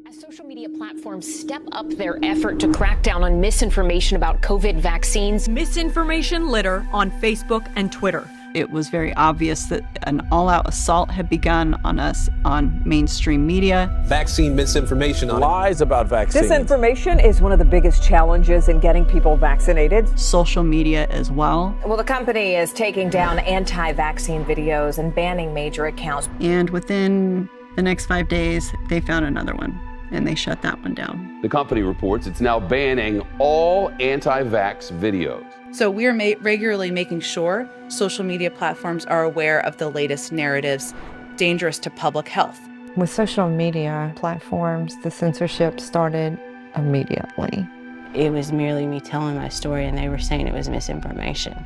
As social media platforms step up their effort to crack down on misinformation about COVID vaccines, misinformation litter on Facebook and Twitter. It was very obvious that an all-out assault had begun on us on mainstream media. Vaccine misinformation on lies about vaccines. Disinformation is one of the biggest challenges in getting people vaccinated. Social media as well. Well, the company is taking down anti-vaccine videos and banning major accounts. And within the next 5 days, they found another one, and they shut that one down. The company reports it's now banning all anti-vax videos. So we are regularly making sure social media platforms are aware of the latest narratives dangerous to public health. With social media platforms, the censorship started immediately. It was merely me telling my story, and they were saying it was misinformation.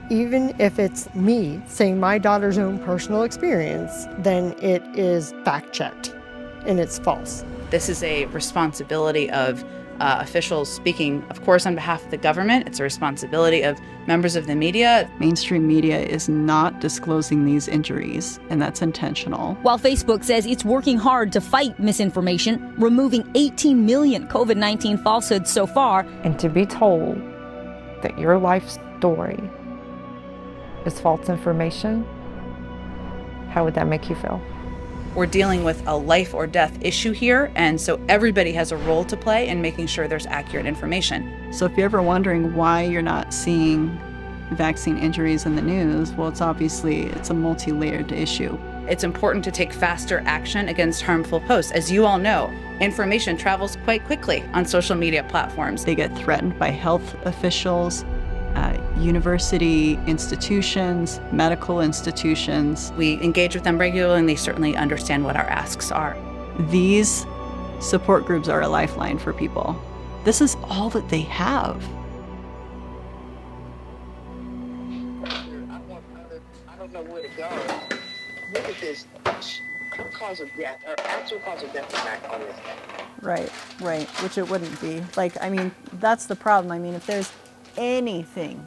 Even if it's me saying my daughter's own personal experience, then it is fact-checked and it's false. This is a responsibility of officials speaking, of course, on behalf of the government. It's a responsibility of members of the media. Mainstream media is not disclosing these injuries, and that's intentional. While Facebook says it's working hard to fight misinformation, removing 18 million COVID-19 falsehoods so far. And to be told that your life story is false information, how would that make you feel? We're dealing with a life or death issue here, and so everybody has a role to play in making sure there's accurate information. So if you're ever wondering why you're not seeing vaccine injuries in the news, well, it's a multi-layered issue. It's important to take faster action against harmful posts. As you all know, information travels quite quickly on social media platforms. They get threatened by health officials, university institutions, medical institutions. We engage with them regularly, and they certainly understand what our asks are. These support groups are a lifeline for people. This is all that they have. I don't know where to go. Look at this. Her cause of death, her actual cause of death is not on this. Right, which it wouldn't be. That's the problem. If there's anything,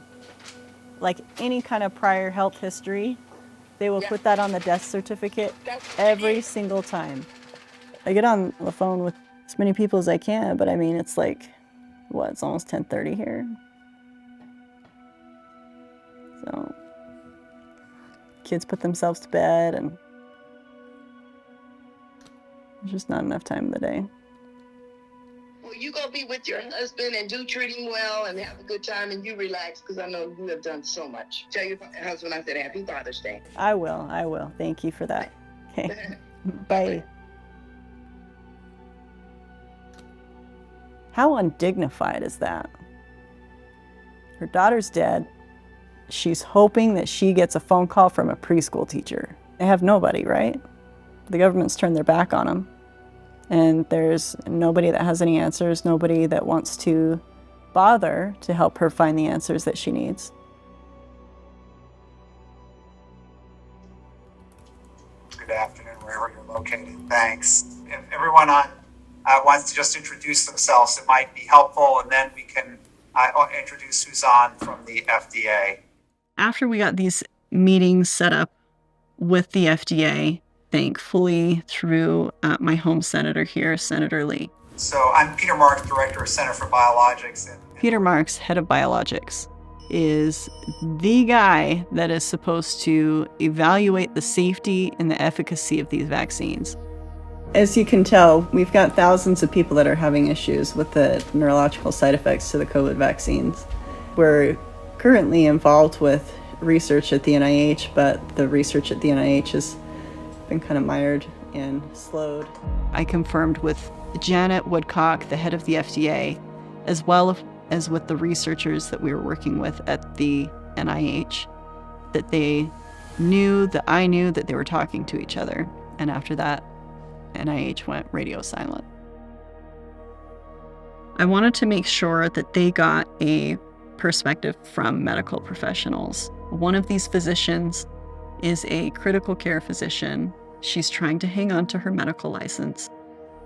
like any kind of prior health history, they will put that on the death certificate every single time. I get on the phone with as many people as I can, but it's it's almost 10:30 here. So kids put themselves to bed, and there's just not enough time in the day. Well, you go be with your husband and do treat him well and have a good time and you relax because I know you have done so much. Tell your husband I said Happy Father's Day. I will. Thank you for that. Okay. Bye. How undignified is that? Her daughter's dead. She's hoping that she gets a phone call from a preschool teacher. They have nobody, right? The government's turned their back on them. And there's nobody that has any answers, nobody that wants to bother to help her find the answers that she needs. Good afternoon, wherever you're located. Thanks. If everyone on wants to just introduce themselves, it might be helpful, and then we can introduce who's on from the FDA. After we got these meetings set up with the FDA, thankfully through my home senator here, Senator Lee. So I'm Peter Marks, Director of Center for Biologics. Peter Marks, head of biologics, is the guy that is supposed to evaluate the safety and the efficacy of these vaccines. As you can tell, we've got thousands of people that are having issues with the neurological side effects to the COVID vaccines. We're currently involved with research at the NIH, but the research at the NIH has been kind of mired and slowed. I confirmed with Janet Woodcock, the head of the FDA, as well as with the researchers that we were working with at the NIH, that I knew that they were talking to each other. And after that, NIH went radio silent. I wanted to make sure that they got a perspective from medical professionals. One of these physicians is a critical care physician. She's trying to hang on to her medical license.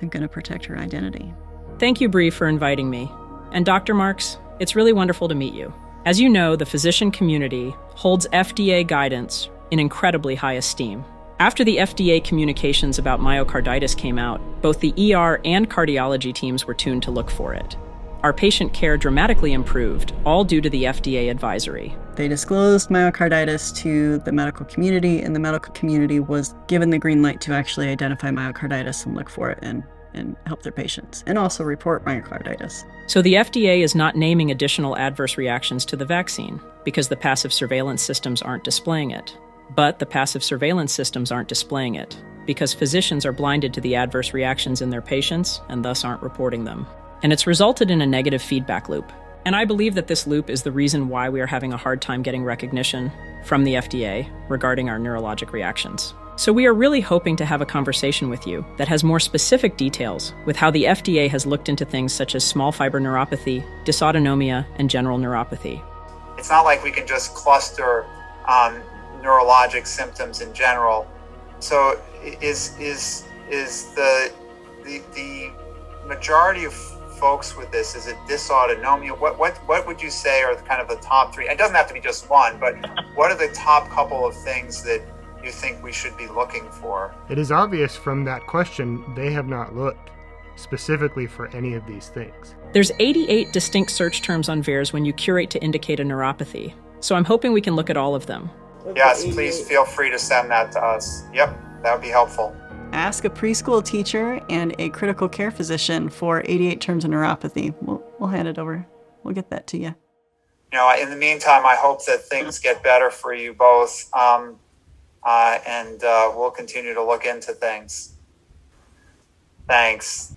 I'm going to protect her identity. Thank you, Bree, for inviting me. And Dr. Marks, it's really wonderful to meet you. As you know, the physician community holds FDA guidance in incredibly high esteem. After the FDA communications about myocarditis came out, both the ER and cardiology teams were tuned to look for it. Our patient care dramatically improved, all due to the FDA advisory. They disclosed myocarditis to the medical community, and the medical community was given the green light to actually identify myocarditis and look for it and help their patients, and also report myocarditis. So the FDA is not naming additional adverse reactions to the vaccine because the passive surveillance systems aren't displaying it. But the passive surveillance systems aren't displaying it because physicians are blinded to the adverse reactions in their patients and thus aren't reporting them. And it's resulted in a negative feedback loop. And I believe that this loop is the reason why we are having a hard time getting recognition from the FDA regarding our neurologic reactions. So we are really hoping to have a conversation with you that has more specific details with how the FDA has looked into things such as small fiber neuropathy, dysautonomia, and general neuropathy. It's not like we can just cluster neurologic symptoms in general. So is the majority of folks with this, is it dysautonomia? What would you say are kind of the top three? It doesn't have to be just one, but what are the top couple of things that you think we should be looking for? It is obvious from that question they have not looked specifically for any of these things. There's 88 distinct search terms on VAERS when you curate to indicate a neuropathy. So I'm hoping we can look at all of them. Yes, please feel free to send that to us. Yep, that would be helpful. Ask a preschool teacher and a critical care physician for 88 terms of neuropathy. We'll hand it over. We'll get that to you. You know, in the meantime, I hope that things get better for you both, and we'll continue to look into things. Thanks.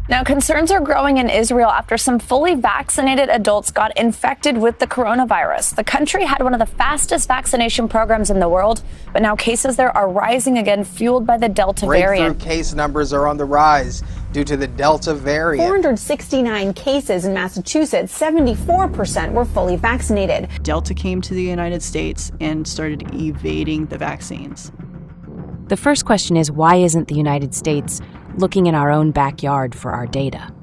Now, concerns are growing in Israel after some fully vaccinated adults got infected with the coronavirus. The country had one of the fastest vaccination programs in the world, but now cases there are rising again, fueled by the Delta variant. Breakthrough case numbers are on the rise due to the Delta variant. 469 cases in Massachusetts, 74% were fully vaccinated. Delta came to the United States and started evading the vaccines. The first question is, why isn't the United States looking in our own backyard for our data?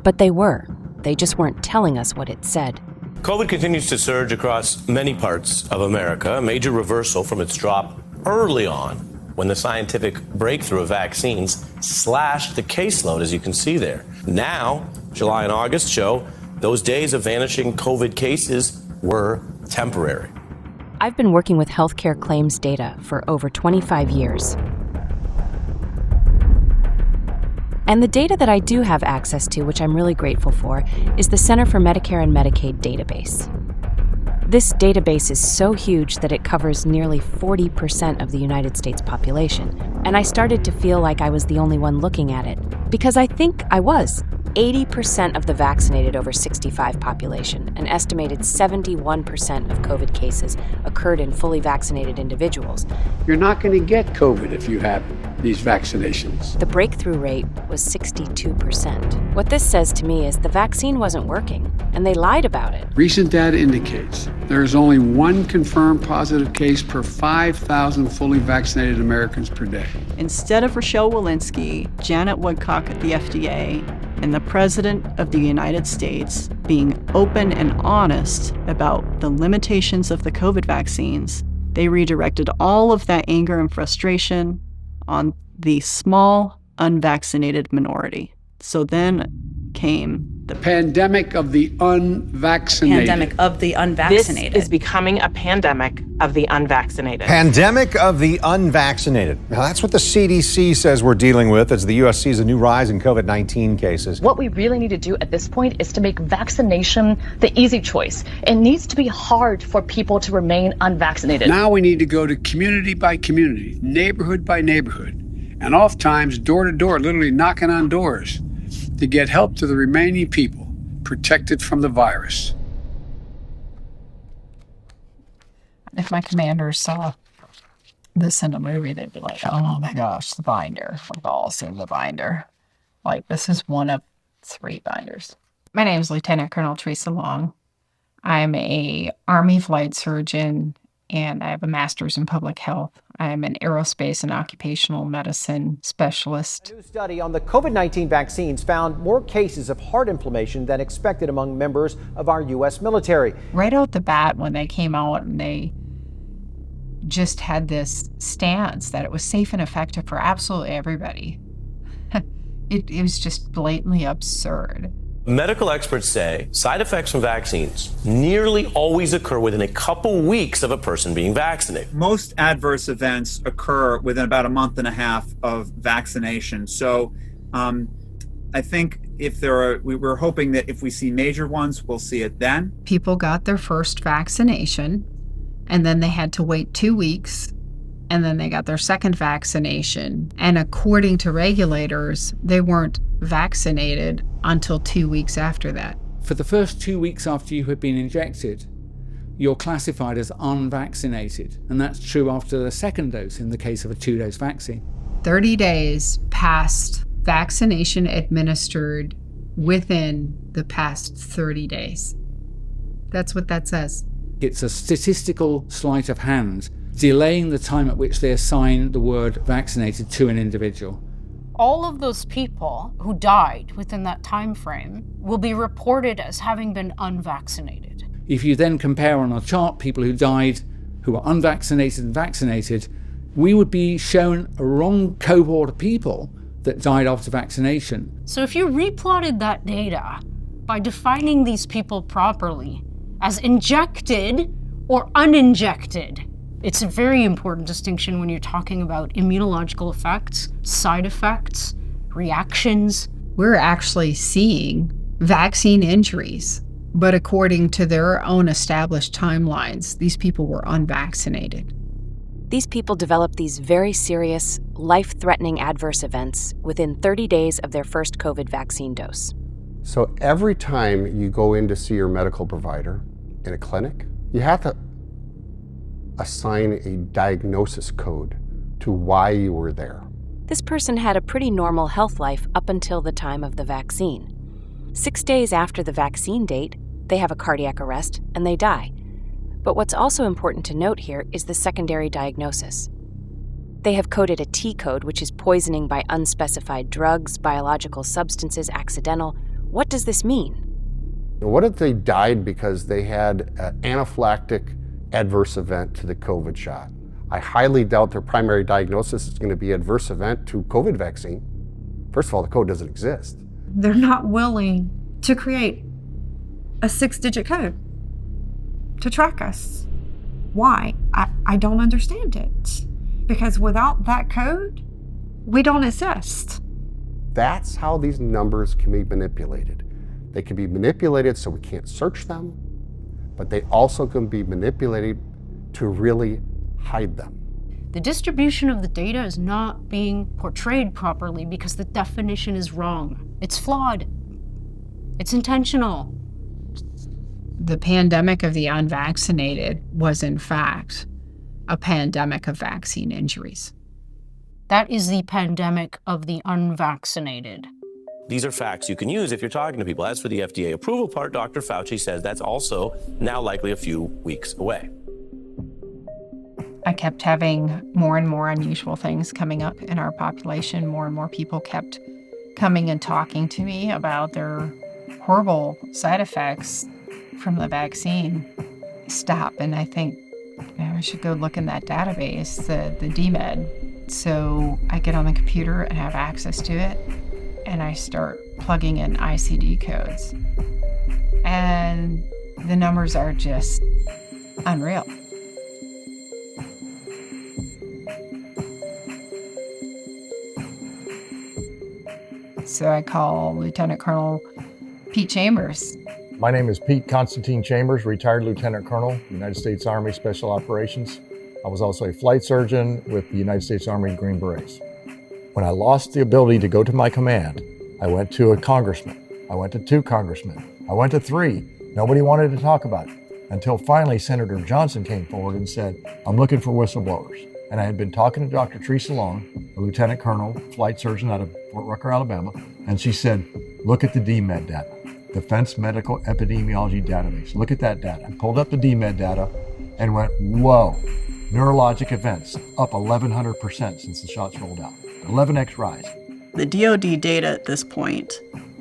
But they were. They just weren't telling us what it said. COVID continues to surge across many parts of America, a major reversal from its drop early on when the scientific breakthrough of vaccines slashed the caseload, as you can see there. Now, July and August show those days of vanishing COVID cases were temporary. I've been working with healthcare claims data for over 25 years. And the data that I do have access to, which I'm really grateful for, is the Center for Medicare and Medicaid database. This database is so huge that it covers nearly 40% of the United States population, and I started to feel like I was the only one looking at it, because I think I was. 80% of the vaccinated over 65 population, an estimated 71% of COVID cases occurred in fully vaccinated individuals. You're not going to get COVID if you have these vaccinations. The breakthrough rate was 62%. What this says to me is the vaccine wasn't working, and they lied about it. Recent data indicates there is only one confirmed positive case per 5,000 fully vaccinated Americans per day. Instead of Rochelle Walensky, Janet Woodcock at the FDA, and the President of the United States being open and honest about the limitations of the COVID vaccines, they redirected all of that anger and frustration on the small, unvaccinated minority. So then came the pandemic of the unvaccinated. Pandemic of the unvaccinated. This is becoming a pandemic of the unvaccinated. Pandemic of the unvaccinated. Now, that's what the CDC says we're dealing with as the U.S. sees a new rise in COVID-19 cases. What we really need to do at this point is to make vaccination the easy choice. It needs to be hard for people to remain unvaccinated. Now we need to go to community by community, neighborhood by neighborhood, and oftentimes door to door, literally knocking on doors, to get help to the remaining people protected from the virus. If my commanders saw this in a movie, they'd be like, oh my gosh, the binder. We've all seen the binder. Like, this is one of 3 binders. My name is Lieutenant Colonel Teresa Long. I'm a Army flight surgeon, and I have a master's in public health. I'm an aerospace and occupational medicine specialist. A new study on the COVID-19 vaccines found more cases of heart inflammation than expected among members of our U.S. military. Right out the bat, when they came out and they just had this stance that it was safe and effective for absolutely everybody, it was just blatantly absurd. Medical experts say side effects from vaccines nearly always occur within a couple weeks of a person being vaccinated. Most adverse events occur within about a month and a half of vaccination. So I think we're hoping that if we see major ones, we'll see it then. People got their first vaccination, and then they had to wait 2 weeks, and then they got their second vaccination. And according to regulators, they weren't vaccinated until 2 weeks after that. For the first 2 weeks after you had been injected, you're classified as unvaccinated. And that's true after the second dose in the case of a 2-dose vaccine. 30 days past vaccination administered within the past 30 days. That's what that says. It's a statistical sleight of hand, delaying the time at which they assign the word vaccinated to an individual. All of those people who died within that time frame will be reported as having been unvaccinated. If you then compare on a chart people who died who were unvaccinated and vaccinated, we would be shown a wrong cohort of people that died after vaccination. So if you replotted that data by defining these people properly as injected or uninjected, it's a very important distinction when you're talking about immunological effects, side effects, reactions. We're actually seeing vaccine injuries, but according to their own established timelines, these people were unvaccinated. These people developed these very serious, life-threatening adverse events within 30 days of their first COVID vaccine dose. So every time you go in to see your medical provider in a clinic, you have to assign a diagnosis code to why you were there. This person had a pretty normal health life up until the time of the vaccine. 6 days after the vaccine date, they have a cardiac arrest and they die. But what's also important to note here is the secondary diagnosis. They have coded a T code, which is poisoning by unspecified drugs, biological substances, accidental. What does this mean? What if they died because they had an anaphylactic adverse event to the COVID shot? I highly doubt their primary diagnosis is going to be adverse event to COVID vaccine. First of all, the code doesn't exist. They're not willing to create a 6-digit code to track us. Why? I don't understand it. Because without that code, we don't exist. That's how these numbers can be manipulated. They can be manipulated so we can't search them, but they also can be manipulated to really hide them. The distribution of the data is not being portrayed properly because the definition is wrong. It's flawed. It's intentional. The pandemic of the unvaccinated was, in fact, a pandemic of vaccine injuries. That is the pandemic of the unvaccinated. These are facts you can use if you're talking to people. As for the FDA approval part, Dr. Fauci says that's also now likely a few weeks away. I kept having more and more unusual things coming up in our population. More and more people kept coming and talking to me about their horrible side effects from the vaccine. Stop, and I think I should go look in that database, the DMED. So I get on the computer and have access to it, and I start plugging in ICD codes. And the numbers are just unreal. So I call Lieutenant Colonel Pete Chambers. My name is Pete Constantine Chambers, retired Lieutenant Colonel, United States Army Special Operations. I was also a flight surgeon with the United States Army Green Berets. When I lost the ability to go to my command, I went to a congressman. I went to 2 congressmen. I went to 3. Nobody wanted to talk about it until finally Senator Johnson came forward and said, I'm looking for whistleblowers. And I had been talking to Dr. Teresa Long, a lieutenant colonel, flight surgeon out of Fort Rucker, Alabama, and she said, look at the DMED data, Defense Medical Epidemiology Database. Look at that data. I pulled up the DMED data and went, whoa, neurologic events up 1,100% since the shots rolled out. 11x rise. The DoD data at this point,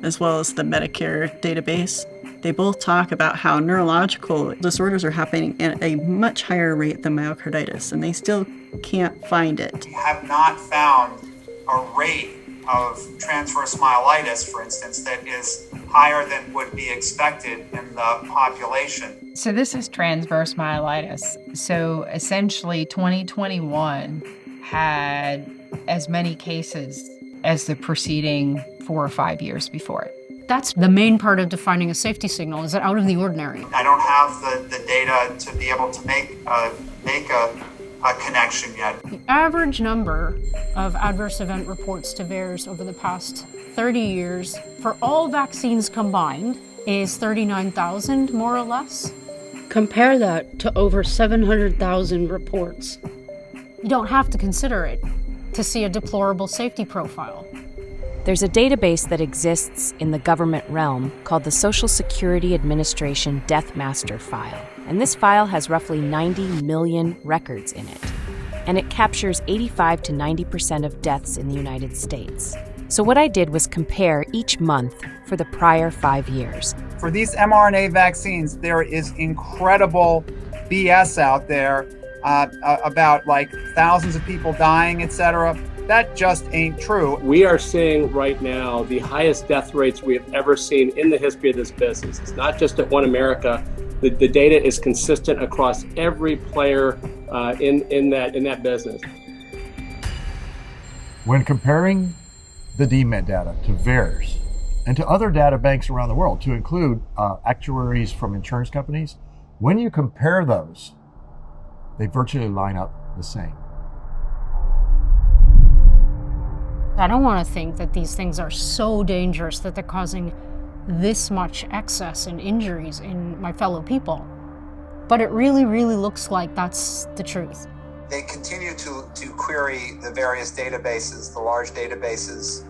as well as the Medicare database, they both talk about how neurological disorders are happening at a much higher rate than myocarditis, and they still can't find it. We have not found a rate of transverse myelitis, for instance, that is higher than would be expected in the population. So this is transverse myelitis. So essentially 2021 had as many cases as the preceding 4 or 5 years before it. That's the main part of defining a safety signal. Is it out of the ordinary? I don't have the data to be able to make a connection yet. The average number of adverse event reports to VAERS over the past 30 years for all vaccines combined is 39,000, more or less. Compare that to over 700,000 reports. You don't have to consider it to see a deplorable safety profile. There's a database that exists in the government realm called the Social Security Administration Death Master File. And this file has roughly 90 million records in it. And it captures 85 to 90% of deaths in the United States. So what I did was compare each month for the prior 5 years. For these mRNA vaccines, there is incredible BS out there about like thousands of people dying, etc. That just ain't true. We are seeing right now the highest death rates we have ever seen in the history of this business. It's not just at One America. The data is consistent across every player in that business. When comparing the DMED data to VAERS and to other data banks around the world, to include actuaries from insurance companies, when you compare those, they virtually line up the same. I don't want to think that these things are so dangerous that they're causing this much excess and injuries in my fellow people. But it really, really looks like that's the truth. They continue to query the various databases, the large databases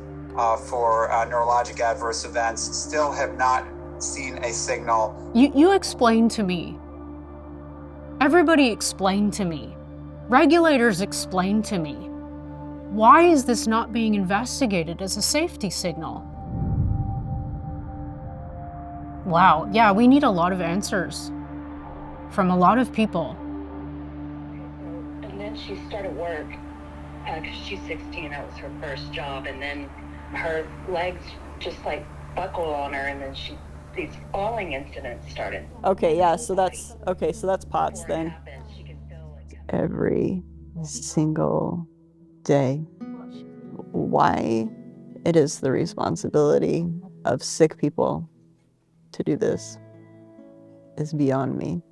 for neurologic adverse events, still have not seen a signal. You explain to me. Everybody explain to me. Regulators explain to me. Why is this not being investigated as a safety signal? Wow, yeah, we need a lot of answers from a lot of people. And then she started work, because she's 16, that was her first job, and then her legs just like buckled on her, and then these falling incidents started. Okay, yeah, so that's POTS then. Every single day. Why It is the responsibility of sick people to do this. It's beyond me.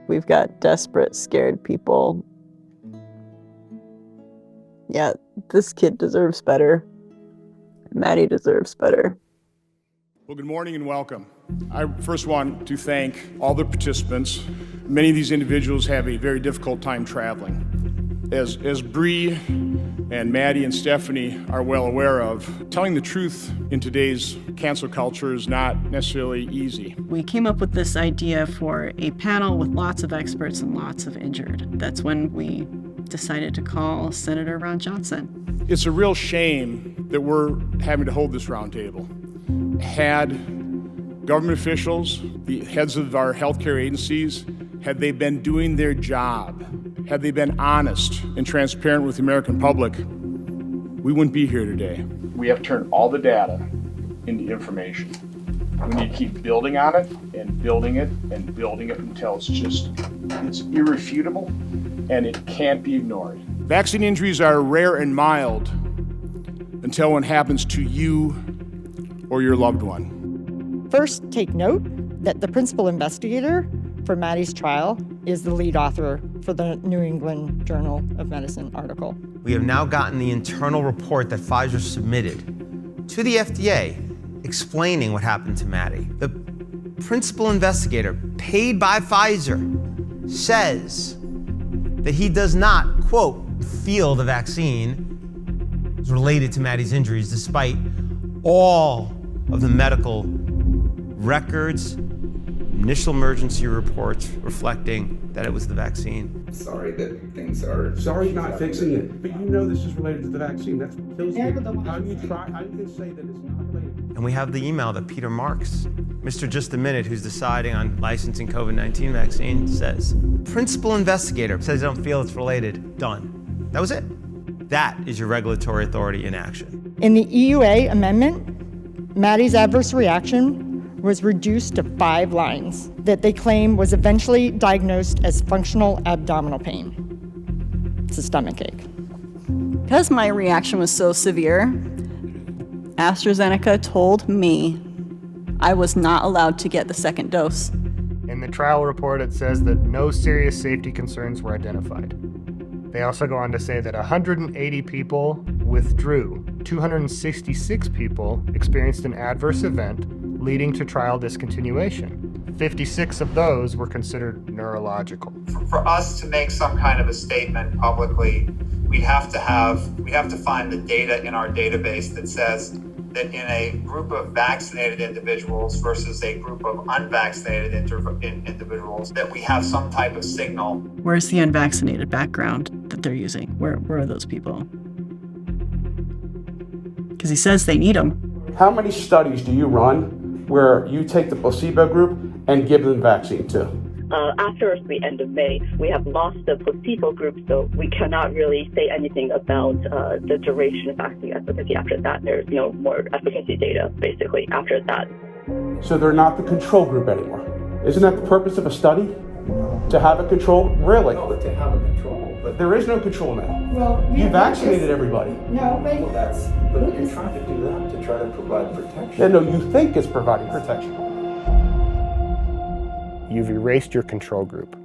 We've got desperate, scared people. Yeah, this kid deserves better. Maddie deserves better. Well, good morning and welcome. I first want to thank all the participants. Many of these individuals have a very difficult time traveling. As Bree and Maddie and Stephanie are well aware of, telling the truth in today's cancel culture is not necessarily easy. We came up with this idea for a panel with lots of experts and lots of injured. That's when we decided to call Senator Ron Johnson. It's a real shame that we're having to hold this roundtable. Had government officials, the heads of our healthcare agencies, had they been doing their job, had they been honest and transparent with the American public, we wouldn't be here today. We have turned all the data into information. We need to keep building on it and building it and building it until it's irrefutable and it can't be ignored. Vaccine injuries are rare and mild until one happens to you or your loved one. First, take note that the principal investigator for Maddie's trial is the lead author for the New England Journal of Medicine article. We have now gotten the internal report that Pfizer submitted to the FDA explaining what happened to Maddie. The principal investigator paid by Pfizer says that he does not, quote, feel the vaccine is related to Maddie's injuries despite all of the medical records, initial emergency reports reflecting that it was the vaccine. Sorry that things are... Sorry not fixing it, but you know this is related to the vaccine. That's what kills me. How do you say that it's not related? And we have the email that Peter Marks, Mr. Just a Minute, who's deciding on licensing COVID-19 vaccine, says. Principal investigator says I don't feel it's related. Done. That was it. That is your regulatory authority in action. In the EUA amendment, Maddie's adverse reaction was reduced to 5 lines that they claim was eventually diagnosed as functional abdominal pain. It's a stomach ache. Because my reaction was so severe, AstraZeneca told me I was not allowed to get the second dose. In the trial report, it says that no serious safety concerns were identified. They also go on to say that 180 people withdrew. 266 people experienced an adverse event leading to trial discontinuation. 56 of those were considered neurological. For us to make some kind of a statement publicly, we have to find the data in our database that says that in a group of vaccinated individuals versus a group of unvaccinated individuals, that we have some type of signal. Where's the unvaccinated background that they're using? Where are those people? Because he says they need them. How many studies do you run where you take the placebo group and give them vaccine too? After the end of May, we have lost the placebo group, so we cannot really say anything about the duration of vaccine efficacy after that. There's no more efficacy data, basically, after that. So they're not the control group anymore. Isn't that the purpose of a study? To have a control? Really? No, to have a control. But there is no control now. Well, you vaccinated everybody. No, but you're trying to do that to try to provide protection. Yeah, no, you think it's providing protection. You've erased your control group.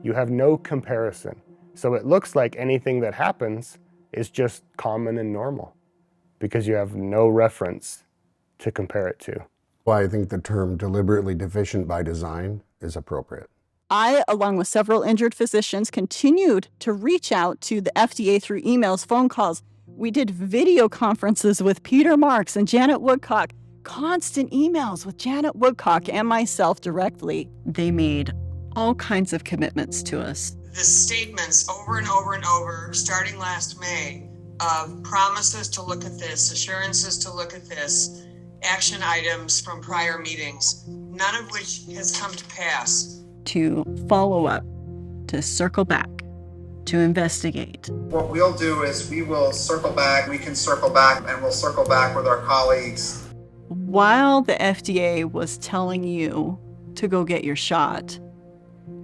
You have no comparison. So it looks like anything that happens is just common and normal because you have no reference to compare it to. Well, I think the term deliberately deficient by design is appropriate. I, along with several injured physicians, continued to reach out to the FDA through emails, phone calls. We did video conferences with Peter Marks and Janet Woodcock, constant emails with Janet Woodcock and myself directly. They made all kinds of commitments to us. The statements over and over and over, starting last May, of promises to look at this, assurances to look at this, action items from prior meetings, none of which has come to pass. To follow up, to circle back, to investigate. What we'll do is we will circle back, we can circle back, and we'll circle back with our colleagues. While the FDA was telling you to go get your shot,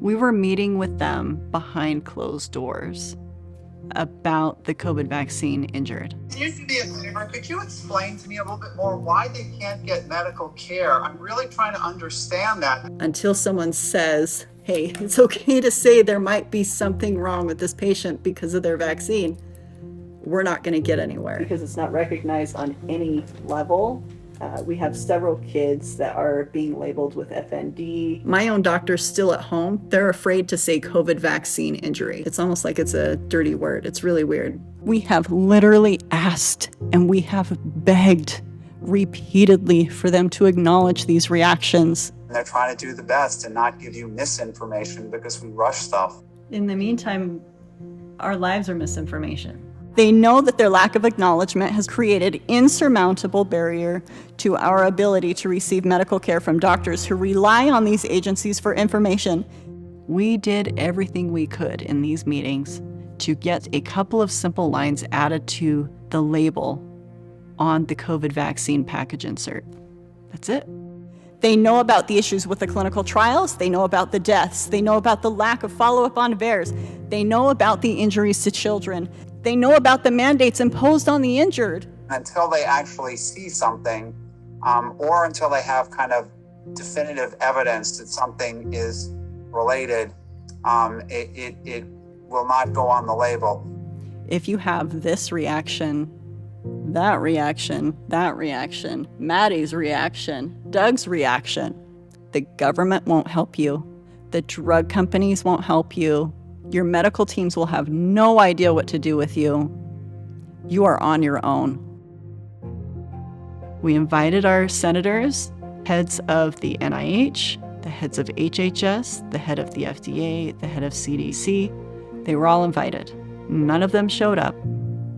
We were meeting with them behind closed doors about the COVID vaccine injured. Can you do me a favor? Could you explain to me a little bit more why they can't get medical care? I'm really trying to understand that. Until someone says, hey, it's okay to say there might be something wrong with this patient because of their vaccine, we're not going to get anywhere. Because it's not recognized on any level. We have several kids that are being labeled with FND. My own doctor's still at home. They're afraid to say COVID vaccine injury. It's almost like it's a dirty word. It's really weird. We have literally asked and we have begged repeatedly for them to acknowledge these reactions. They're trying to do the best and not give you misinformation because we rush stuff. In the meantime, our lives are misinformation. They know that their lack of acknowledgement has created insurmountable barrier to our ability to receive medical care from doctors who rely on these agencies for information. We did everything we could in these meetings to get a couple of simple lines added to the label on the COVID vaccine package insert. That's it. They know about the issues with the clinical trials. They know about the deaths. They know about the lack of follow-up on VAERS. They know about the injuries to children. They know about the mandates imposed on the injured. Until they actually see something, or until they have kind of definitive evidence that something is related, it will not go on the label. If you have this reaction, that reaction, that reaction, Maddie's reaction, Doug's reaction, the government won't help you. The drug companies won't help you. Your medical teams will have no idea what to do with you. You are on your own. We invited our senators, heads of the NIH, the heads of HHS, the head of the FDA, the head of CDC. They were all invited. None of them showed up.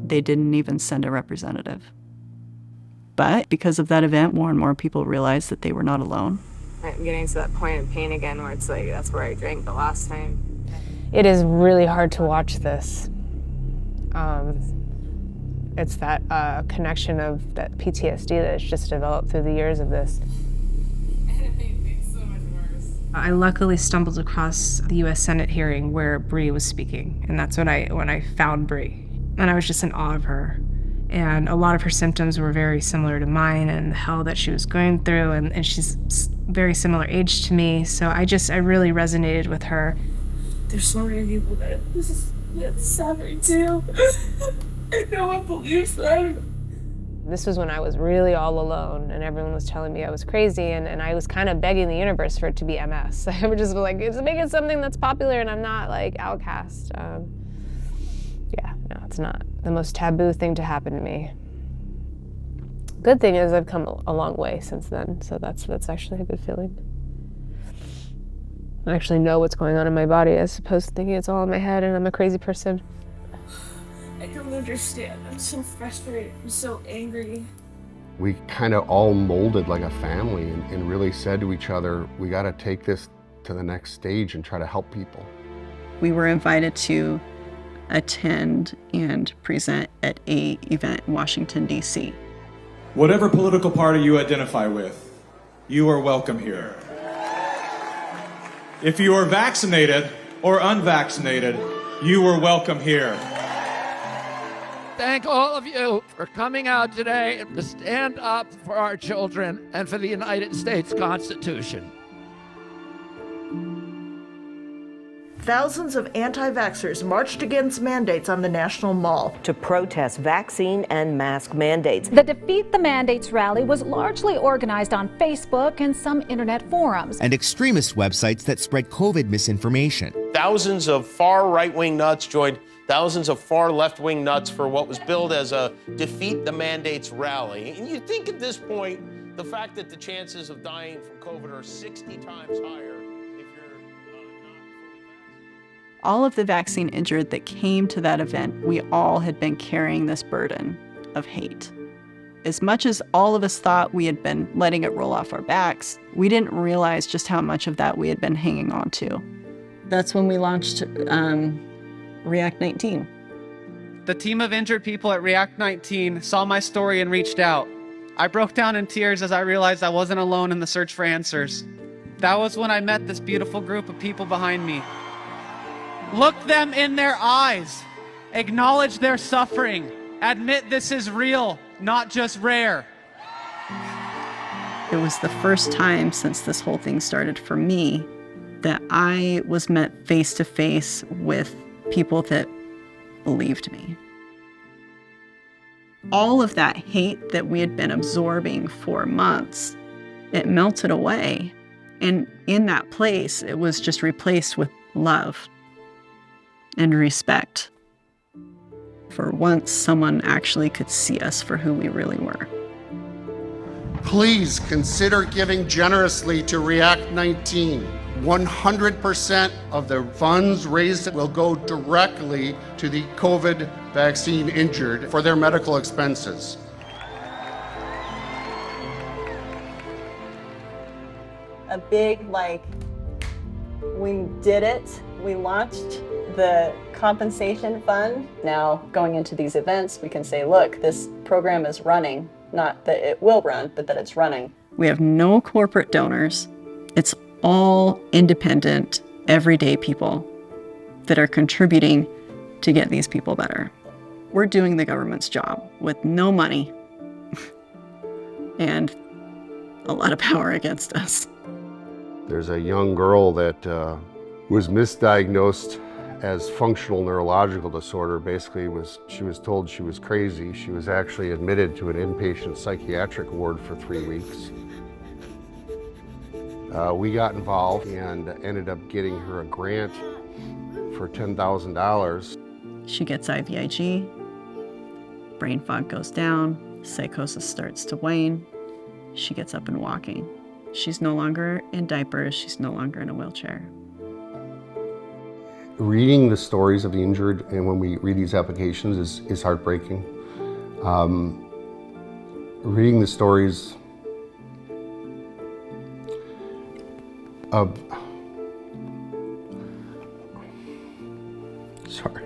They didn't even send a representative. But because of that event, more and more people realized that they were not alone. I'm getting to that point of pain again where it's like, that's where I drank the last time. It is really hard to watch this. It's that connection of that PTSD that's just developed through the years of this. I luckily stumbled across the U.S. Senate hearing where Bree was speaking, and that's when I found Bree. And I was just in awe of her. And a lot of her symptoms were very similar to mine and the hell that she was going through, and she's very similar age to me, so I really resonated with her. There's so many people that this is suffering too. And no one believes them. This was when I was really all alone and everyone was telling me I was crazy, and I was kind of begging the universe for it to be MS. I would just be like, just make it something that's popular and I'm not like outcast. Yeah, no, it's not the most taboo thing to happen to me. Good thing is I've come a long way since then, so that's actually a good feeling. I actually know what's going on in my body as opposed to thinking it's all in my head and I'm a crazy person. I don't understand. I'm so frustrated. I'm so angry. We kind of all molded like a family and really said to each other, we got to take this to the next stage and try to help people. We were invited to attend and present at an event in Washington, D.C. Whatever political party you identify with, you are welcome here. If you are vaccinated or unvaccinated, you are welcome here. Thank all of you for coming out today to stand up for our children and for the United States Constitution. Thousands of anti-vaxxers marched against mandates on the National Mall to protest vaccine and mask mandates. The Defeat the Mandates rally was largely organized on Facebook and some internet forums. And extremist websites that spread COVID misinformation. Thousands of far right-wing nuts joined thousands of far left-wing nuts for what was billed as a Defeat the Mandates rally. And you'd think at this point, the fact that the chances of dying from COVID are 60 times higher. All of the vaccine injured that came to that event, we all had been carrying this burden of hate. As much as all of us thought we had been letting it roll off our backs, we didn't realize just how much of that we had been hanging on to. That's when we launched React 19. The team of injured people at React 19 saw my story and reached out. I broke down in tears as I realized I wasn't alone in the search for answers. That was when I met this beautiful group of people behind me. Look them in their eyes. Acknowledge their suffering. Admit this is real, not just rare. It was the first time since this whole thing started for me that I was met face to face with people that believed me. All of that hate that we had been absorbing for months, it melted away. And in that place, it was just replaced with love and respect. For once, someone actually could see us for who we really were. Please consider giving generously to React 19. 100% of the funds raised will go directly to the COVID vaccine injured for their medical expenses. A big, we did it. We launched the compensation fund. Now, going into these events, we can say, look, this program is running. Not that it will run, but that it's running. We have no corporate donors. It's all independent, everyday people that are contributing to get these people better. We're doing the government's job with no money and a lot of power against us. There's a young girl that was misdiagnosed as functional neurological disorder. Basically, she was told she was crazy. She was actually admitted to an inpatient psychiatric ward for 3 weeks. We got involved and ended up getting her a grant for $10,000. She gets IVIG, brain fog goes down, psychosis starts to wane, she gets up and walking. She's no longer in diapers, she's no longer in a wheelchair. Reading the stories of the injured, and when we read these applications, is heartbreaking. Reading the stories of, sorry.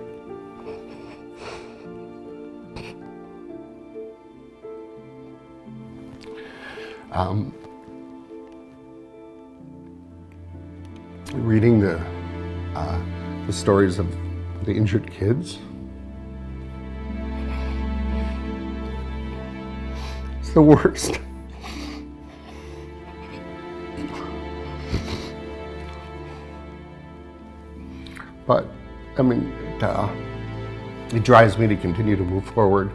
Reading the stories of the injured kids. It's the worst. But, I mean, it drives me to continue to move forward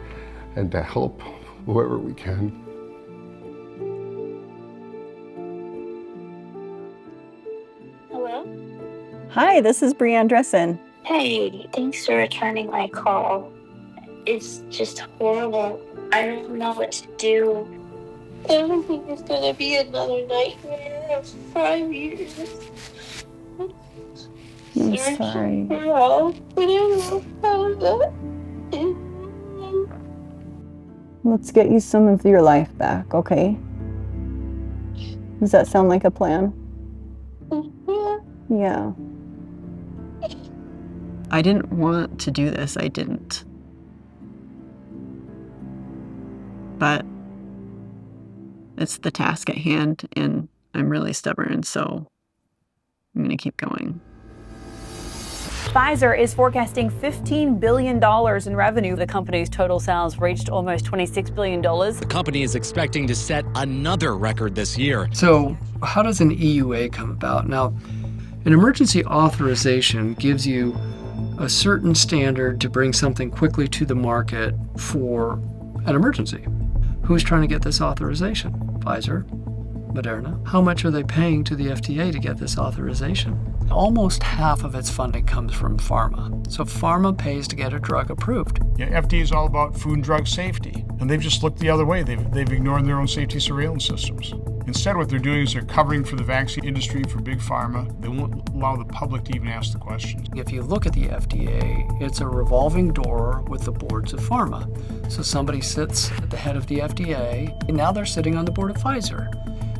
and to help whoever we can. Hello? Hi, this is Brianne Dressen. Hey, thanks for returning my call. It's just horrible. I don't know what to do. Everything is gonna be another nightmare of 5 years. I'm sorry. Let's get you some of your life back, okay? Does that sound like a plan? Yeah. I didn't want to do this, I didn't. But it's the task at hand, and I'm really stubborn, so I'm gonna keep going. Pfizer is forecasting $15 billion in revenue. The company's total sales reached almost $26 billion. The company is expecting to set another record this year. So, how does an EUA come about? Now, an emergency authorization gives you a certain standard to bring something quickly to the market for an emergency. Who's trying to get this authorization? Pfizer? Moderna? How much are they paying to the FDA to get this authorization? Almost half of its funding comes from pharma. So pharma pays to get a drug approved. Yeah, FDA is all about food and drug safety, and they've just looked the other way. They've ignored their own safety surveillance systems. Instead, what they're doing is they're covering for the vaccine industry, for big pharma. They won't allow the public to even ask the questions. If you look at the FDA, it's a revolving door with the boards of pharma. So somebody sits at the head of the FDA, and now they're sitting on the board of Pfizer.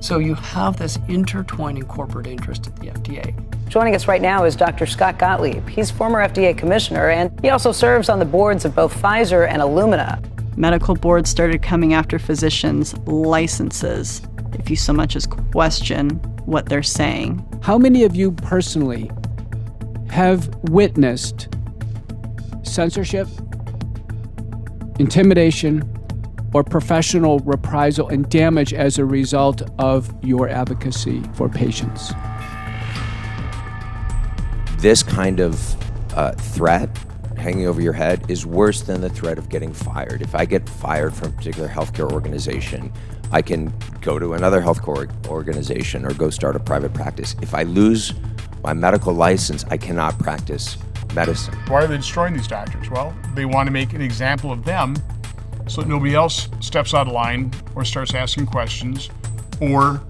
So you have this intertwining corporate interest at the FDA. Joining us right now is Dr. Scott Gottlieb. He's former FDA commissioner, and he also serves on the boards of both Pfizer and Illumina. Medical boards started coming after physicians' licenses if you so much as question what they're saying. How many of you personally have witnessed censorship, intimidation, or professional reprisal and damage as a result of your advocacy for patients? This kind of threat hanging over your head is worse than the threat of getting fired. If I get fired from a particular healthcare organization, I can go to another healthcare organization or go start a private practice. If I lose my medical license, I cannot practice medicine. Why are they destroying these doctors? Well, they want to make an example of them so that nobody else steps out of line or starts asking questions or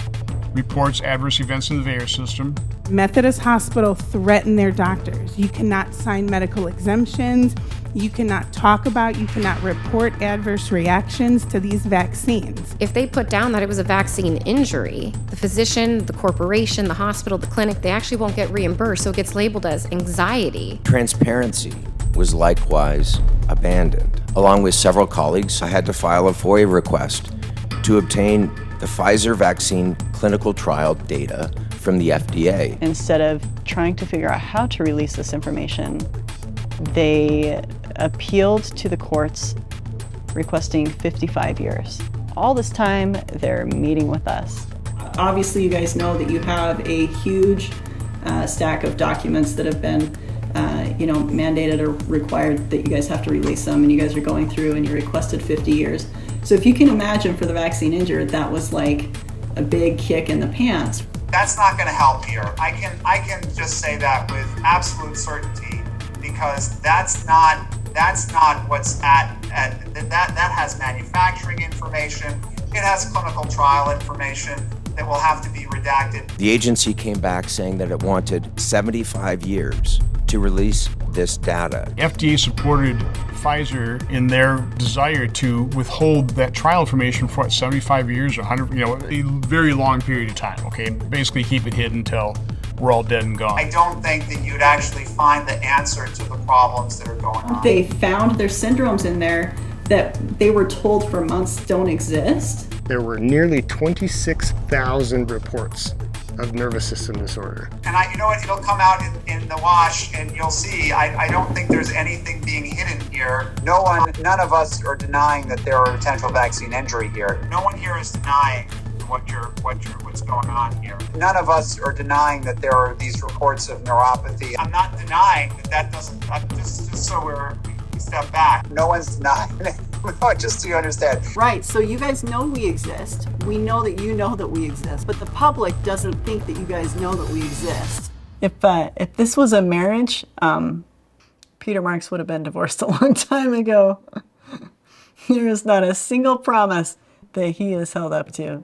reports adverse events in the VAERS system. Methodist Hospital threatened their doctors. You cannot sign medical exemptions. You cannot talk about, you cannot report adverse reactions to these vaccines. If they put down that it was a vaccine injury, the physician, the corporation, the hospital, the clinic, they actually won't get reimbursed, so it gets labeled as anxiety. Transparency was likewise abandoned. Along with several colleagues, I had to file a FOIA request to obtain the Pfizer vaccine clinical trial data from the FDA. Instead of trying to figure out how to release this information, they appealed to the courts requesting 55 years. All this time, they're meeting with us. Obviously, you guys know that you have a huge stack of documents that have been mandated or required that you guys have to release them, and you guys are going through and you requested 50 years. So if you can imagine for the vaccine injured, that was like a big kick in the pants. That's not going to help here. I can just say that with absolute certainty, because that's not what's at that has manufacturing information. It has clinical trial information that will have to be redacted. The agency came back saying that it wanted 75 years to release this data. FDA supported Pfizer in their desire to withhold that trial information for 75 years or 100, a very long period of time, okay? Basically keep it hidden until we're all dead and gone. I don't think that you'd actually find the answer to the problems that are going on. They found their syndromes in there that they were told for months don't exist. There were nearly 26,000 reports of nervous system disorder. And you know what, it'll come out in the wash and you'll see, I don't think there's anything being hidden here. None of us are denying that there are potential vaccine injury here. No one here is denying what's going on here. None of us are denying that there are these reports of neuropathy. I'm not denying that doesn't, just so we step back. No one's denying it. Just so you understand. Right, so you guys know we exist. We know that you know that we exist, but the public doesn't think that you guys know that we exist. If this was a marriage, Peter Marks would have been divorced a long time ago. There is not a single promise that he is held up to.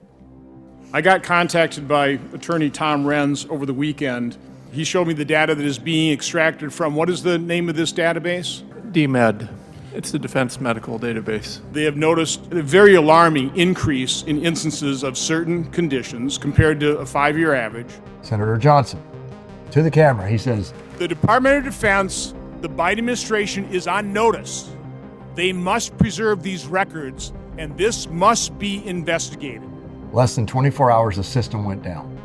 I got contacted by attorney Tom Renz over the weekend. He showed me the data that is being extracted from, what is the name of this database? DMED. It's the Defense Medical Database. They have noticed a very alarming increase in instances of certain conditions compared to a 5-year average. Senator Johnson, to the camera, he says, the Department of Defense, the Biden administration is on notice. They must preserve these records, and this must be investigated. Less than 24 hours, the system went down.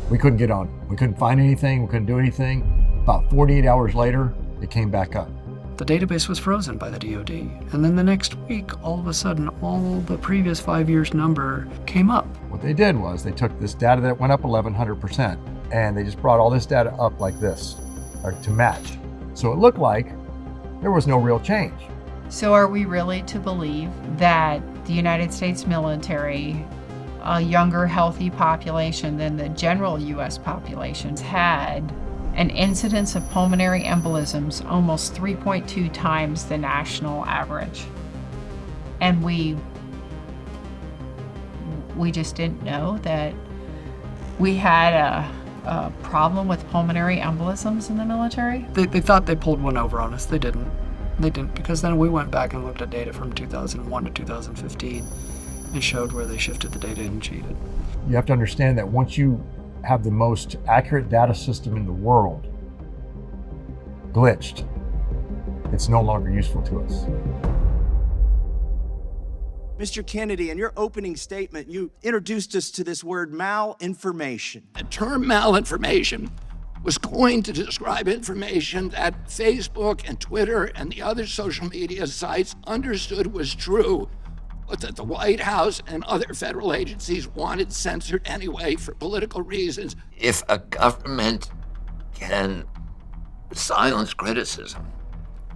We couldn't get on. We couldn't find anything. We couldn't do anything. About 48 hours later, it came back up. The database was frozen by the DoD. And then the next week, all of a sudden, all the previous 5 years' number came up. What they did was they took this data that went up 1,100%, and they just brought all this data up like this, or to match. So it looked like there was no real change. So are we really to believe that the United States military, a younger, healthy population than the general U.S. populations, had an incidence of pulmonary embolisms almost 3.2 times the national average? And we just didn't know that we had a problem with pulmonary embolisms in the military? They thought they pulled one over on us. They didn't. They didn't, because then we went back and looked at data from 2001 to 2015 and showed where they shifted the data and cheated. You have to understand that once you have the most accurate data system in the world glitched, it's no longer useful to us. Mr. Kennedy, in your opening statement, you introduced us to this word malinformation. The term malinformation was coined to describe information that Facebook and Twitter and the other social media sites understood was true, but that the White House and other federal agencies wanted censored anyway for political reasons. If a government can silence criticism,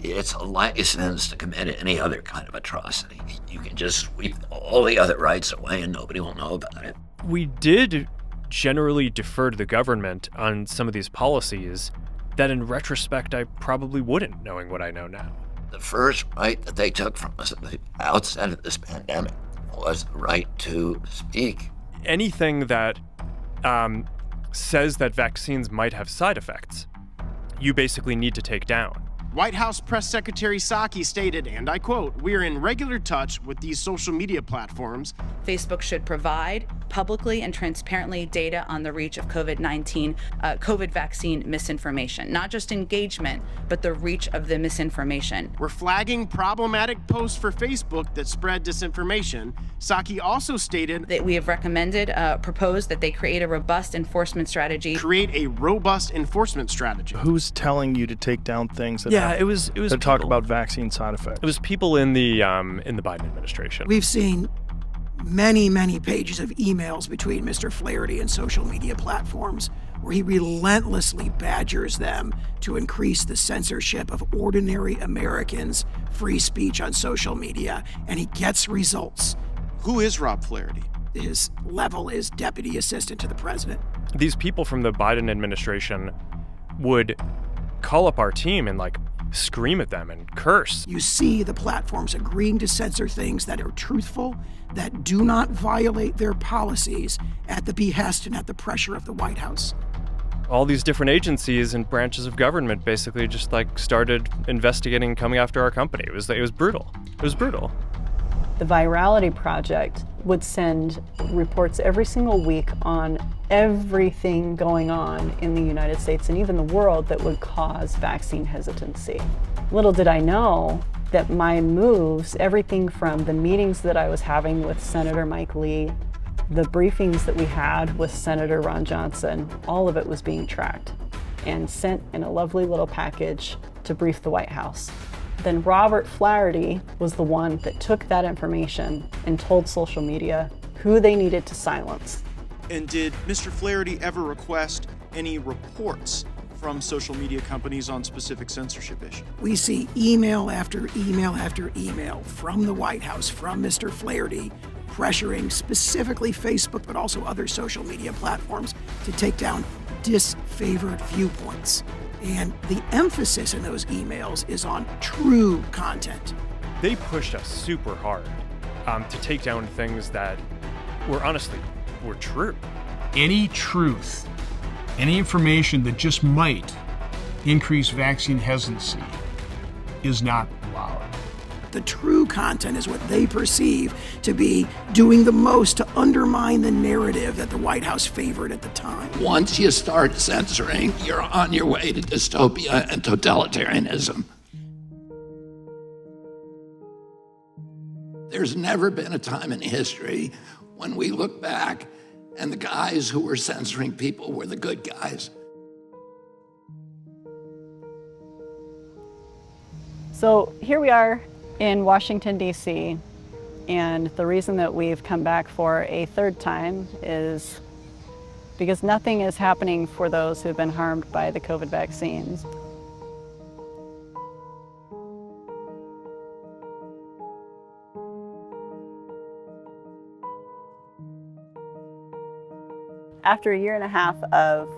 it's a license to commit any other kind of atrocity. You can just sweep all the other rights away and nobody will know about it. We did generally defer to the government on some of these policies that in retrospect I probably wouldn't, knowing what I know now. The first right that they took from us at the outset of this pandemic was the right to speak. Anything that says that vaccines might have side effects, you basically need to take down. White House Press Secretary Psaki stated, and I quote, "We're in regular touch with these social media platforms." Facebook should provide publicly and transparently data on the reach of COVID-19, COVID vaccine misinformation, not just engagement, but the reach of the misinformation. We're flagging problematic posts for Facebook that spread disinformation. Psaki also stated that we have recommended, proposed that they create a robust enforcement strategy. Create a robust enforcement strategy. Who's telling you to take down things that it was that talk about vaccine side effects? It was people in the Biden administration. We've seen many pages of emails between Mr. Flaherty and social media platforms where he relentlessly badgers them to increase the censorship of ordinary Americans' free speech on social media, and he gets results. Who is Rob Flaherty? His level is deputy assistant to the president. These people from the Biden administration would call up our team and scream at them and curse. You see the platforms agreeing to censor things that are truthful, that do not violate their policies at the behest and at the pressure of the White House. All these different agencies and branches of government basically just started investigating, coming after our company. It was brutal. It was brutal. The Virality Project would send reports every single week on everything going on in the United States and even the world that would cause vaccine hesitancy. Little did I know that my moves, everything from the meetings that I was having with Senator Mike Lee, the briefings that we had with Senator Ron Johnson, all of it was being tracked and sent in a lovely little package to brief the White House. Then Robert Flaherty was the one that took that information and told social media who they needed to silence. And did Mr. Flaherty ever request any reports from social media companies on specific censorship issues? We see email after email after email from the White House, from Mr. Flaherty, pressuring specifically Facebook, but also other social media platforms to take down disfavored viewpoints. And the emphasis in those emails is on true content. They pushed us super hard to take down things that were true. Any truth, any information that just might increase vaccine hesitancy is not allowed. The true content is what they perceive to be doing the most to undermine the narrative that the White House favored at the time. Once you start censoring, you're on your way to dystopia and totalitarianism. There's never been a time in history when we look back and the guys who were censoring people were the good guys. So here we are in Washington, D.C., and the reason that we've come back for a third time is because nothing is happening for those who've been harmed by the COVID vaccines. After a year and a half of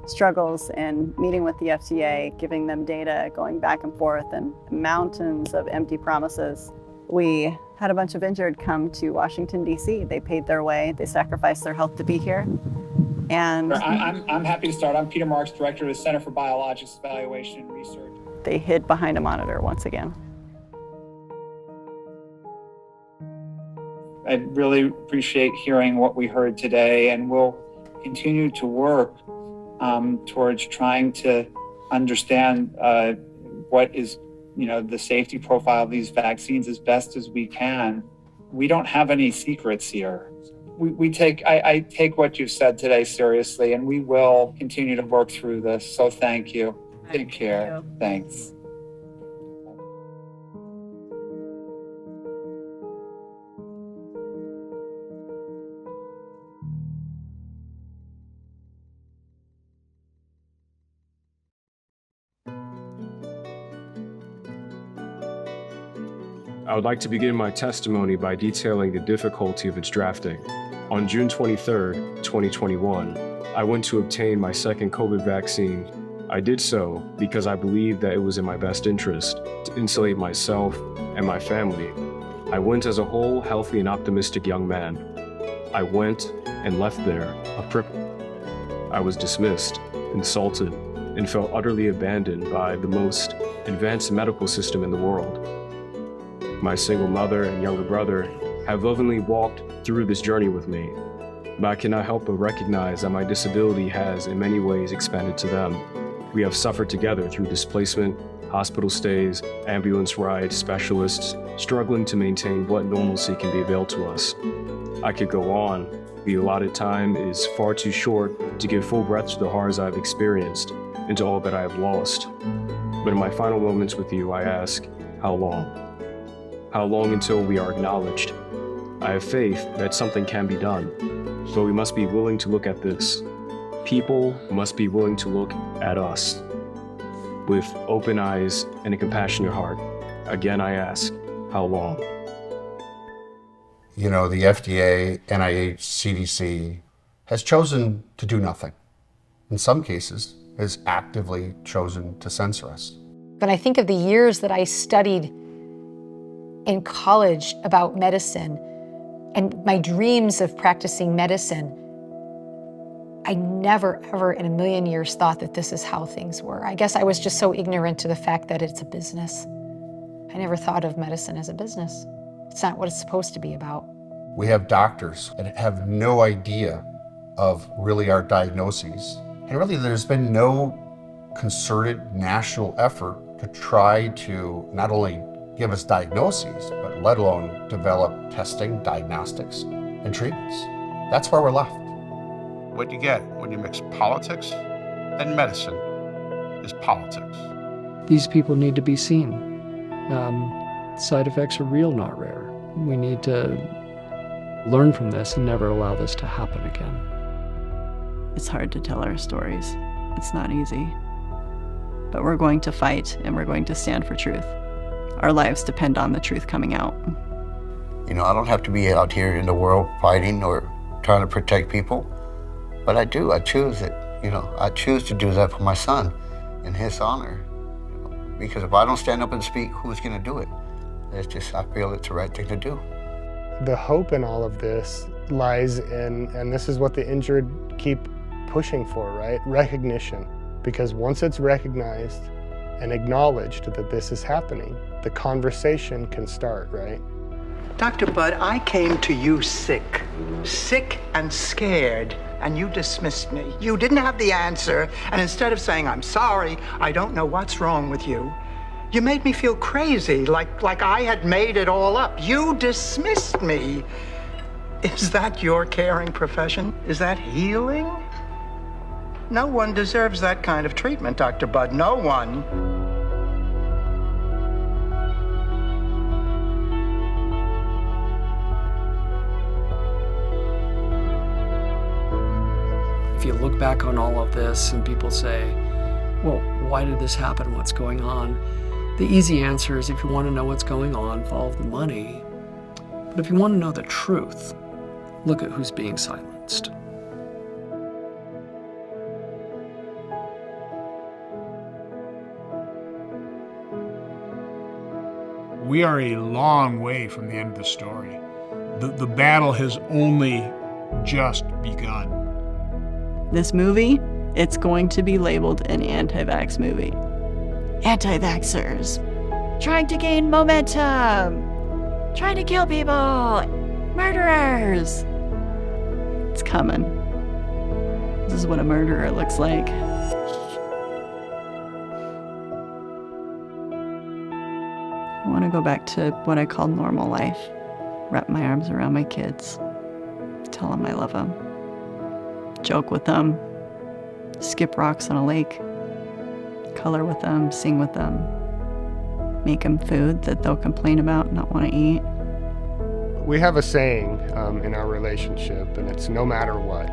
struggles and meeting with the FDA, giving them data, going back and forth, and mountains of empty promises, we had a bunch of injured come to Washington, D.C. They paid their way, they sacrificed their health to be here. And I'm happy to start. I'm Peter Marks, Director of the Center for Biologics Evaluation and Research. They hid behind a monitor once again. I really appreciate hearing what we heard today, and we'll continue to work towards trying to understand what is, the safety profile of these vaccines as best as we can. we don't have any secrets here. I take what you said today seriously, and we will continue to work through this. So thank you. Take care. Thanks. I would like to begin my testimony by detailing the difficulty of its drafting. On June 23, 2021, I went to obtain my second COVID vaccine. I did so because I believed that it was in my best interest to insulate myself and my family. I went as a whole, healthy, and optimistic young man. I went and left there a cripple. I was dismissed, insulted, and felt utterly abandoned by the most advanced medical system in the world. My single mother and younger brother have lovingly walked through this journey with me, but I cannot help but recognize that my disability has in many ways expanded to them. We have suffered together through displacement, hospital stays, ambulance rides, specialists, struggling to maintain what normalcy can be availed to us. I could go on. The allotted time is far too short to give full breath to the horrors I've experienced and to all that I have lost. But in my final moments with you, I ask, how long? How long until we are acknowledged? I have faith that something can be done, but we must be willing to look at this. People must be willing to look at us with open eyes and a compassionate heart. Again, I ask, how long? You know, the FDA, NIH, CDC has chosen to do nothing. In some cases, has actively chosen to censor us. When I think of the years that I studied in college about medicine and my dreams of practicing medicine, I never, ever in a million years thought that this is how things were. I guess I was just so ignorant to the fact that it's a business. I never thought of medicine as a business. It's not what it's supposed to be about. We have doctors that have no idea of really our diagnoses. And really there's been no concerted national effort to try to not only give us diagnoses, but let alone develop testing, diagnostics, and treatments. That's where we're left. What you get when you mix politics and medicine is politics. These people need to be seen. Side effects are real, not rare. We need to learn from this and never allow this to happen again. It's hard to tell our stories. It's not easy. But we're going to fight and we're going to stand for truth. Our lives depend on the truth coming out. You know, I don't have to be out here in the world fighting or trying to protect people, but I do. I choose it. You know, I choose to do that for my son in his honor. You know, because if I don't stand up and speak, who's going to do it? It's just, I feel it's the right thing to do. The hope in all of this lies in, and this is what the injured keep pushing for, right? Recognition. Because once it's recognized and acknowledged that this is happening, the conversation can start, right? Dr. Budd, I came to you sick and scared, and you dismissed me. You didn't have the answer, and instead of saying, I'm sorry, I don't know what's wrong with you, you made me feel crazy, like I had made it all up. You dismissed me. Is that your caring profession? Is that healing? No one deserves that kind of treatment, Dr. Budd, no one. If you look back on all of this and people say, well, why did this happen? What's going on? The easy answer is if you want to know what's going on, follow the money. But if you want to know the truth, look at who's being silenced. We are a long way from the end of the story. The battle has only just begun. This movie, it's going to be labeled an anti-vax movie. Anti-vaxxers, trying to gain momentum, trying to kill people, murderers. It's coming. This is what a murderer looks like. I want to go back to what I call normal life. wrap my arms around my kids, tell them I love them, joke with them, skip rocks on a lake, color with them, sing with them, make them food that they'll complain about and not want to eat. We have a saying in our relationship, and it's no matter what.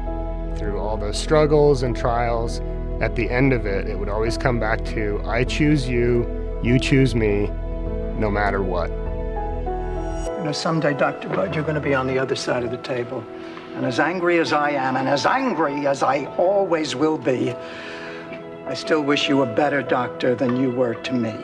Through all the struggles and trials, at the end of it, it would always come back to, I choose you, you choose me, no matter what. You know, someday, Dr. Bud, you're going to be on the other side of the table. And as angry as I am, and as angry as I always will be, I still wish you a better doctor than you were to me.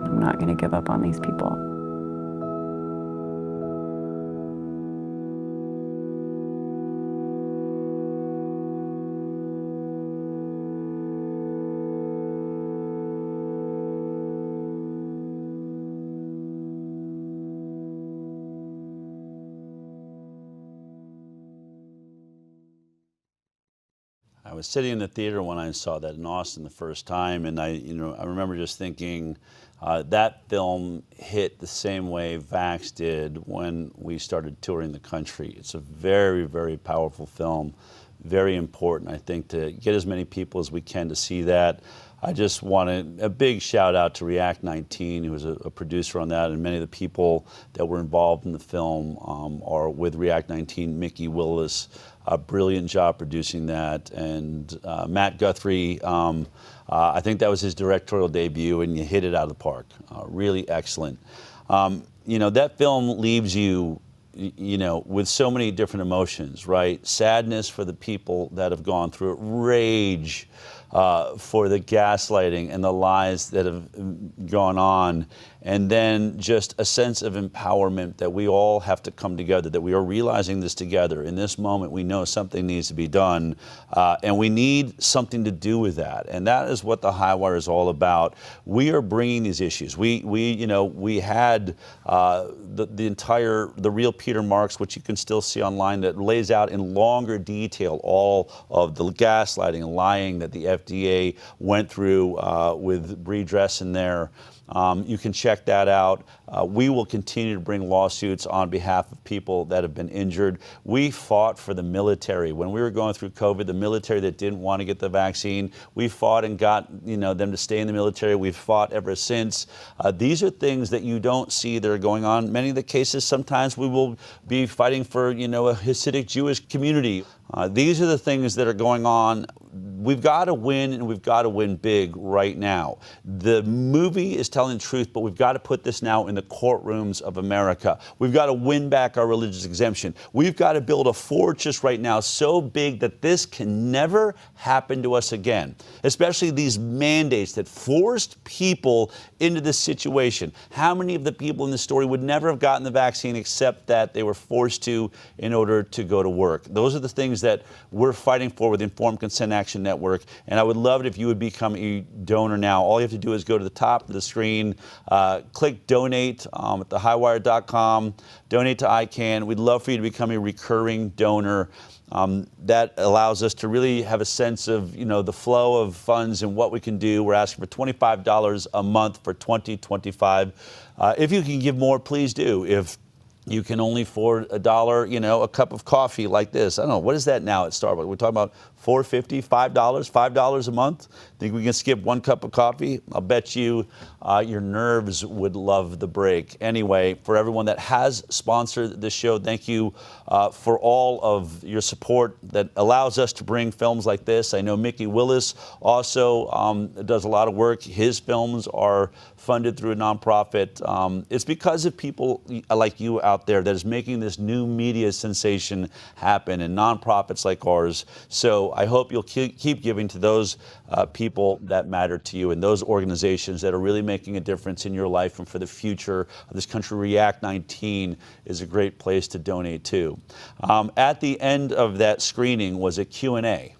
I'm not going to give up on these people. I was sitting in the theater when I saw that in Austin the first time, and I remember just thinking that film hit the same way Vax did when we started touring the country. It's a very, very powerful film, very important, I think, to get as many people as we can to see that. I just wanted a big shout out to React 19, who was a producer on that, and many of the people that were involved in the film are with React 19. Mickey Willis, a brilliant job producing that, and Matt Guthrie, I think that was his directorial debut, and you hit it out of the park. Really excellent. That film leaves you with so many different emotions, right? Sadness for the people that have gone through it, rage for the gaslighting and the lies that have gone on, and then just a sense of empowerment that we all have to come together, that we are realizing this together. In this moment, we know something needs to be done, and we need something to do with that. And that is what the HighWire is all about. We are bringing these issues. We had the real Peter Marks, which you can still see online, that lays out in longer detail all of the gaslighting and lying that the FDA went through with Bree Dressen there. You can check that out. We will continue to bring lawsuits on behalf of people that have been injured. We fought for the military. When we were going through COVID, the military that didn't want to get the vaccine, we fought and got them to stay in the military. We've fought ever since. These are things that you don't see that are going on. Many of the cases, sometimes we will be fighting for a Hasidic Jewish community. These are the things that are going on. We've got to win, and we've got to win big right now. The movie is telling the truth, but we've got to put this now in the courtrooms of America. We've got to win back our religious exemption. We've got to build a fortress right now so big that this can never happen to us again, especially these mandates that forced people into this situation. How many of the people in this story would never have gotten the vaccine except that they were forced to in order to go to work? Those are the things that we're fighting for with Informed Consent Action Network, and I would love it if you would become a donor now. All you have to do is go to the top of the screen, click donate at thehighwire.com, donate to ICANN. We'd love for you to become a recurring donor. That allows us to really have a sense of the flow of funds and what we can do. We're asking for $25 a month for 2025. If you can give more, please do. If you can only afford $1, a cup of coffee like this. I don't know, what is that now at Starbucks? We're talking about $4.50, $5 a month. Think we can skip one cup of coffee? I'll bet you your nerves would love the break. Anyway, for everyone that has sponsored this show, thank you for all of your support that allows us to bring films like this. I know Mickey Willis also does a lot of work. His films are funded through a nonprofit. It's because of people like you out out there that is making this new media sensation happen, and nonprofits like ours. So I hope you'll keep giving to those people that matter to you and those organizations that are really making a difference in your life and for the future of this country. React 19 is a great place to donate to. At the end of that screening was a Q&A.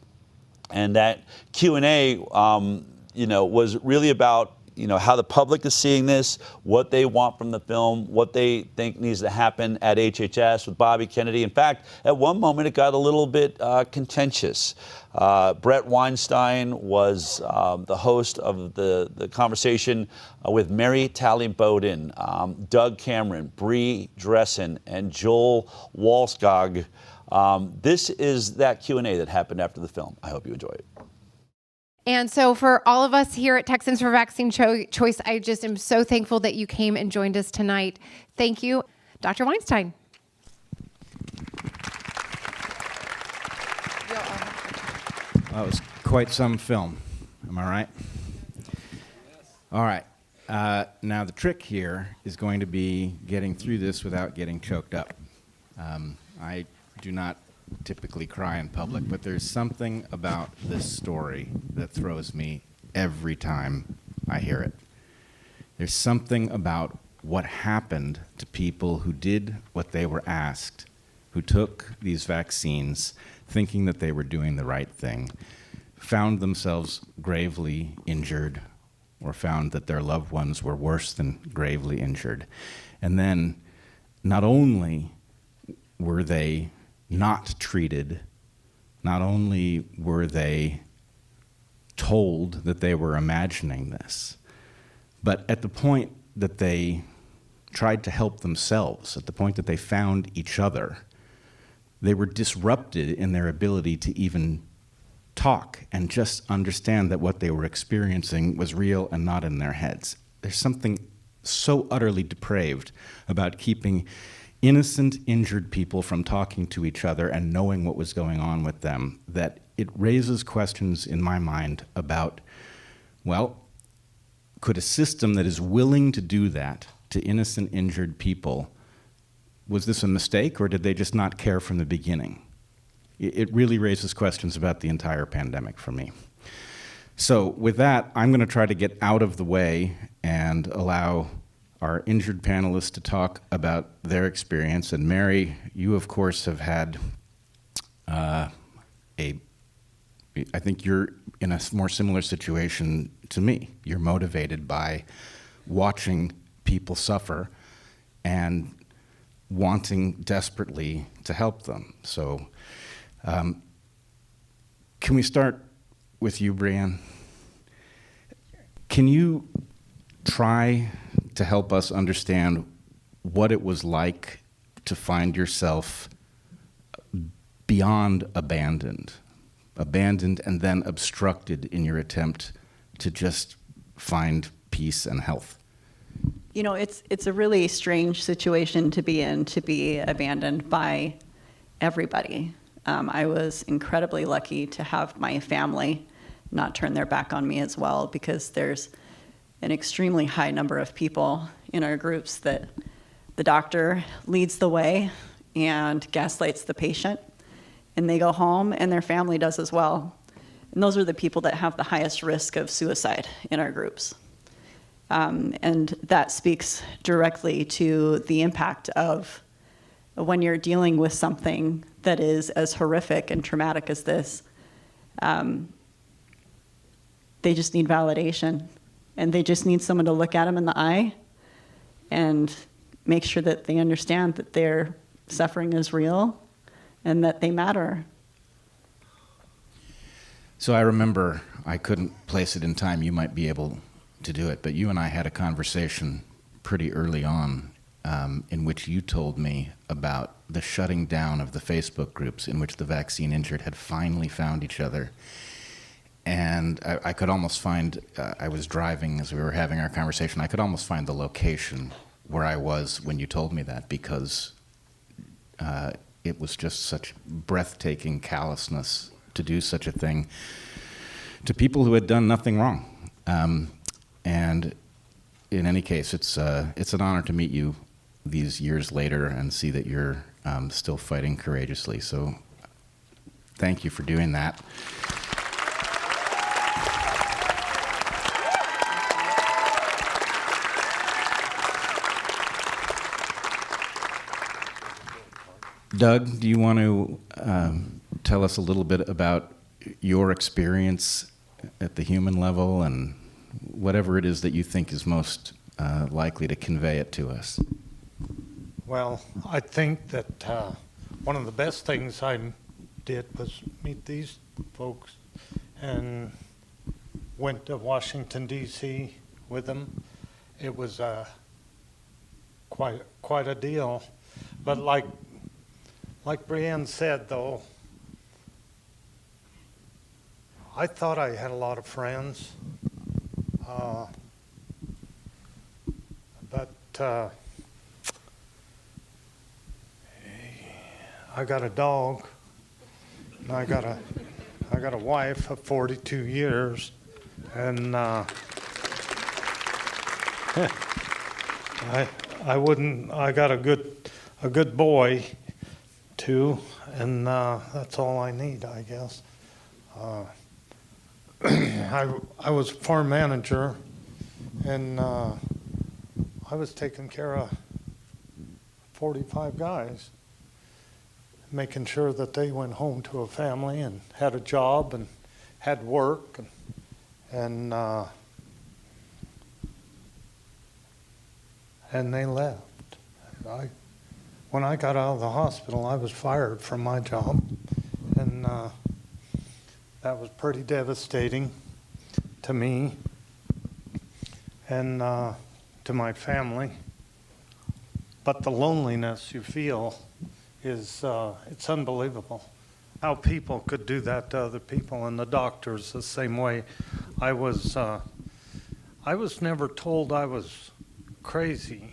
And that Q&A, was really about, how the public is seeing this, what they want from the film, what they think needs to happen at HHS with Bobby Kennedy. In fact, at one moment, it got a little bit contentious. Brett Weinstein was the host of the conversation with Mary Talley Bowden, Doug Cameron, Bree Dressen, and Joel Walskog. This is that Q&A that happened after the film. I hope you enjoy it. And so for all of us here at Texans for Vaccine Choice, I just am so thankful that you came and joined us tonight. Thank you, Dr. Weinstein. That was quite some film. Am I right? All right. Now the trick here is going to be getting through this without getting choked up. I do not typically cry in public, but there's something about this story that throws me every time I hear it. There's something about what happened to people who did what they were asked, who took these vaccines thinking that they were doing the right thing, found themselves gravely injured, or found that their loved ones were worse than gravely injured. And then not only were they not treated, not only were they told that they were imagining this, but at the point that they tried to help themselves, at the point that they found each other, they were disrupted in their ability to even talk and just understand that what they were experiencing was real and not in their heads. There's something so utterly depraved about keeping innocent, injured people from talking to each other and knowing what was going on with them, that it raises questions in my mind about, well, could a system that is willing to do that to innocent, injured people, was this a mistake, or did they just not care from the beginning? It really raises questions about the entire pandemic for me. So with that, I'm going to try to get out of the way and allow our injured panelists to talk about their experience. And Mary, you of course have had I think you're in a more similar situation to me. You're motivated by watching people suffer and wanting desperately to help them. So can we start with you, Brianne? Can you try to help us understand what it was like to find yourself beyond abandoned and then obstructed in your attempt to just find peace and health? You know, it's a really strange situation to be in, to be abandoned by everybody. I was incredibly lucky to have my family not turn their back on me as well, because there's an extremely high number of people in our groups that the doctor leads the way and gaslights the patient, and they go home and their family does as well. And those are the people that have the highest risk of suicide in our groups. And that speaks directly to the impact of when you're dealing with something that is as horrific and traumatic as this. They just need validation, and they just need someone to look at them in the eye and make sure that they understand that their suffering is real and that they matter. So I remember, I couldn't place it in time, you might be able to do it, but you and I had a conversation pretty early on in which you told me about the shutting down of the Facebook groups in which the vaccine injured had finally found each other. And I could almost find, I was driving as we were having our conversation, I could almost find the location where I was when you told me that, because it was just such breathtaking callousness to do such a thing to people who had done nothing wrong. And in any case, it's an honor to meet you these years later and see that you're still fighting courageously. So thank you for doing that. Doug, do you want to tell us a little bit about your experience at the human level and whatever it is that you think is most likely to convey it to us? Well, I think that one of the best things I did was meet these folks and went to Washington, D.C. with them. It was quite a deal. But like Brienne said, though, I thought I had a lot of friends. But I got a dog, and I got a wife of 42 years, and I got a good boy too, and that's all I need, I guess. I was a farm manager, and I was taking care of 45 guys, making sure that they went home to a family and had a job and had work, and they left. When I got out of the hospital, I was fired from my job, and that was pretty devastating to me and to my family. But the loneliness you feel is it's unbelievable. How people could do that to other people, and the doctors the same way. I was never told I was crazy.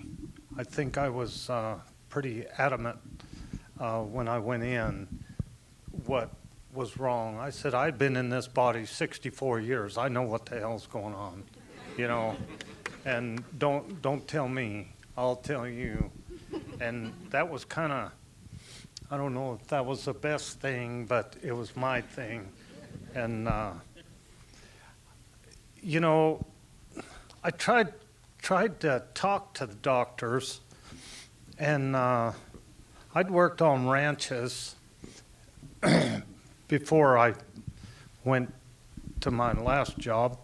I think I was pretty adamant when I went in what was wrong. I said, I've been in this body 64 years. I know what the hell's going on, you know, and don't tell me, I'll tell you. And that was kind of, I don't know if that was the best thing, but it was my thing. And, you know, I tried to talk to the doctors, and I'd worked on ranches before I went to my last job,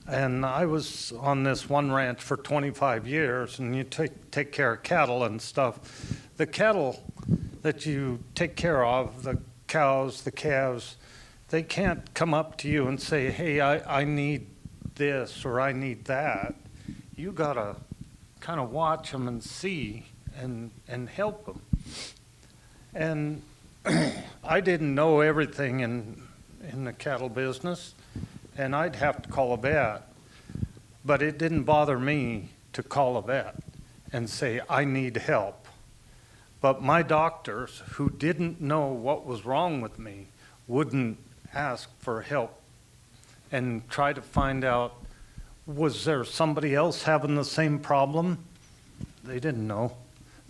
and I was on this one ranch for 25 years, and you take care of cattle and stuff. The cattle that you take care of, the cows, the calves, they can't come up to you and say, hey, I need this or I need that. You gotta kind of watch them and see and help them. And I didn't know everything in the cattle business, and I'd have to call a vet. But it didn't bother me to call a vet and say, I need help. But my doctors, who didn't know what was wrong with me, wouldn't ask for help and try to find out, was there somebody else having the same problem? They didn't know.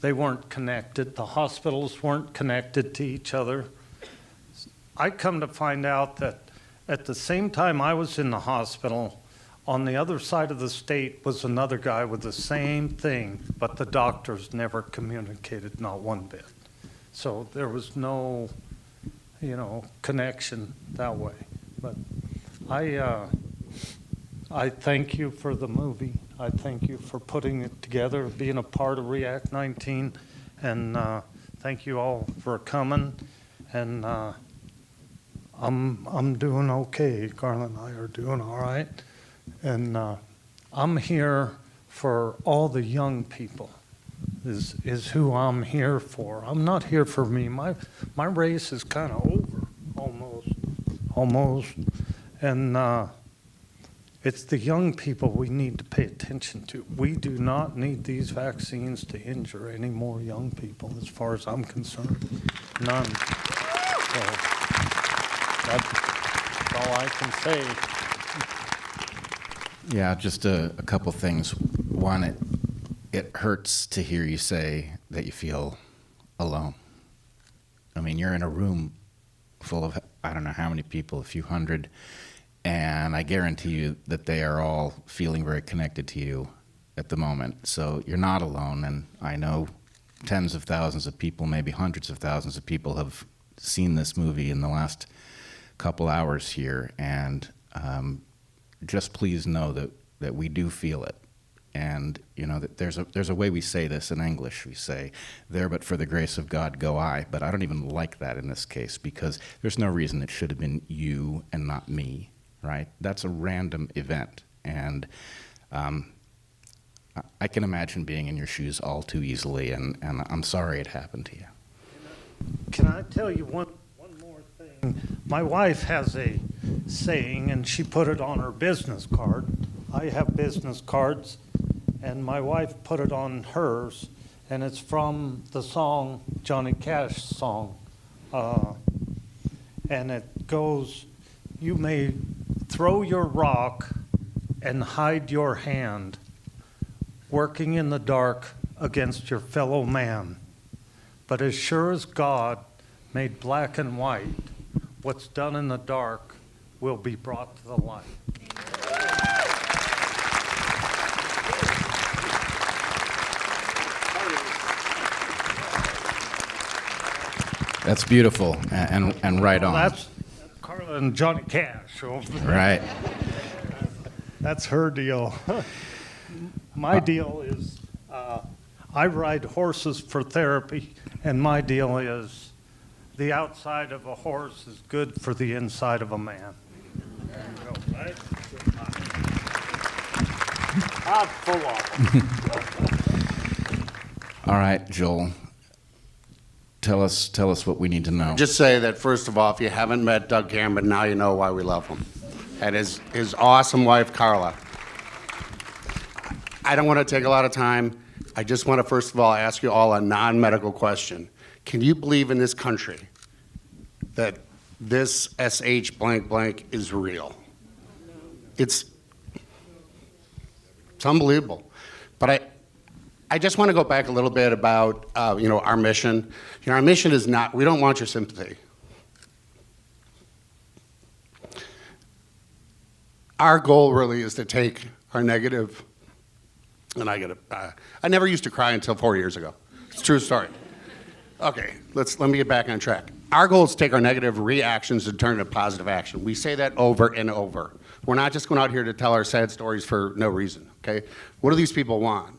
They weren't connected. The hospitals weren't connected to each other. I come to find out that at the same time I was in the hospital, on the other side of the state was another guy with the same thing, but the doctors never communicated, not one bit. So there was no, connection that way. But I thank you for the movie. I thank you for putting it together, being a part of React 19, and thank you all for coming. And I'm doing okay. Carla and I are doing all right. And I'm here for all the young people. Is who I'm here for. I'm not here for me. My race is kind of over, almost. And it's the young people we need to pay attention to. We do not need these vaccines to injure any more young people, as far as I'm concerned. None. So that's all I can say. Yeah, just a couple things. One, it hurts to hear you say that you feel alone. I mean, you're in a room full of, I don't know how many people, a few hundred, and I guarantee you that they are all feeling very connected to you at the moment. So you're not alone, and I know tens of thousands of people, maybe hundreds of thousands of people have seen this movie in the last couple hours here, and just please know that we do feel it. And you know that there's a way we say this in English. We say, "There, but for the grace of God, go I." But I don't even like that in this case, because there's no reason it should have been you and not me, right? That's a random event, and I can imagine being in your shoes all too easily. And I'm sorry it happened to you. Can I tell you one more thing? My wife has a saying, and she put it on her business card. I have business cards, and my wife put it on hers, and it's from the song, Johnny Cash song. And it goes, "You may throw your rock and hide your hand, working in the dark against your fellow man. But as sure as God made black and white, what's done in the dark will be brought to the light." That's beautiful and right on. That's Carla and Johnny Cash. Right. That's her deal. My deal is I ride horses for therapy, and my deal is the outside of a horse is good for the inside of a man. There you go, right? I'm full of. All right, Joel. Tell us what we need to know. Just say that, first of all, if you haven't met Doug Cameron, now you know why we love him. And his awesome wife, Carla. I don't want to take a lot of time. I just want to, first of all, ask you all a non-medical question. Can you believe in this country that this SH blank blank is real? It's unbelievable. But I just want to go back a little bit about, our mission. Our mission is not, we don't want your sympathy. Our goal really is to take our negative, and I never used to cry until 4 years ago. It's a true story. Okay, let me get back on track. Our goal is to take our negative reactions and turn to positive action. We say that over and over. We're not just going out here to tell our sad stories for no reason, okay? What do these people want?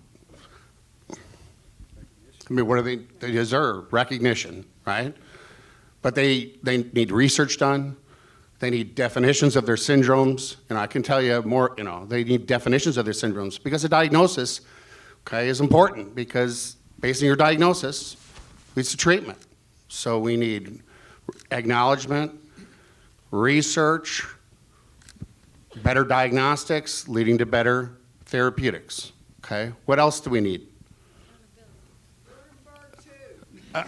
I mean, what do they deserve? Recognition, right? But they need research done. They need definitions of their syndromes. And I can tell you more, they need definitions of their syndromes, because a diagnosis, okay, is important, because based on your diagnosis leads to treatment. So we need acknowledgement, research, better diagnostics leading to better therapeutics, okay? What else do we need?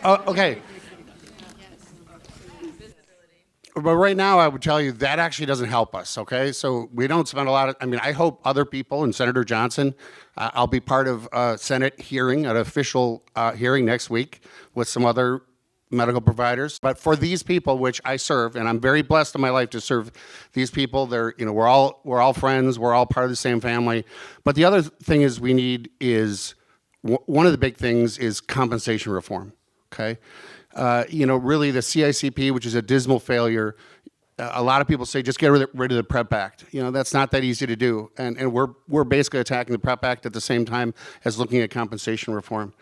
Okay. But right now, I would tell you that actually doesn't help us, okay? So we don't spend a lot of, I hope other people, and Senator Johnson, I'll be part of a Senate hearing, an official hearing next week with some other medical providers. But for these people, which I serve, and I'm very blessed in my life to serve these people, we're all friends, we're all part of the same family. But the other thing is we need is, one of the big things is compensation reform. Okay, really the CICP, which is a dismal failure. A lot of people say just get rid of the PrEP Act. That's not that easy to do, and we're basically attacking the PrEP Act at the same time as looking at compensation reform.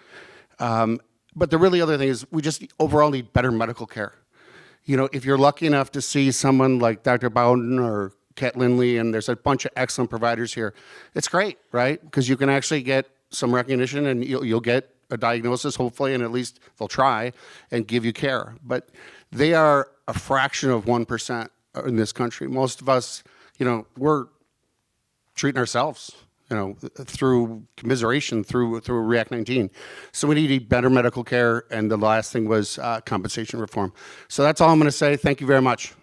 But the really other thing is we just overall need better medical care. If you're lucky enough to see someone like Dr. Bowden or Kat Lindley, and there's a bunch of excellent providers here, it's great, right? Because you can actually get some recognition, and you'll get a diagnosis, hopefully, and at least they'll try and give you care. But they are a fraction of 1% in this country. Most of us, we're treating ourselves, through commiseration, through React 19. So we need better medical care, and the last thing was compensation reform. So that's all I'm going to say. Thank you very much.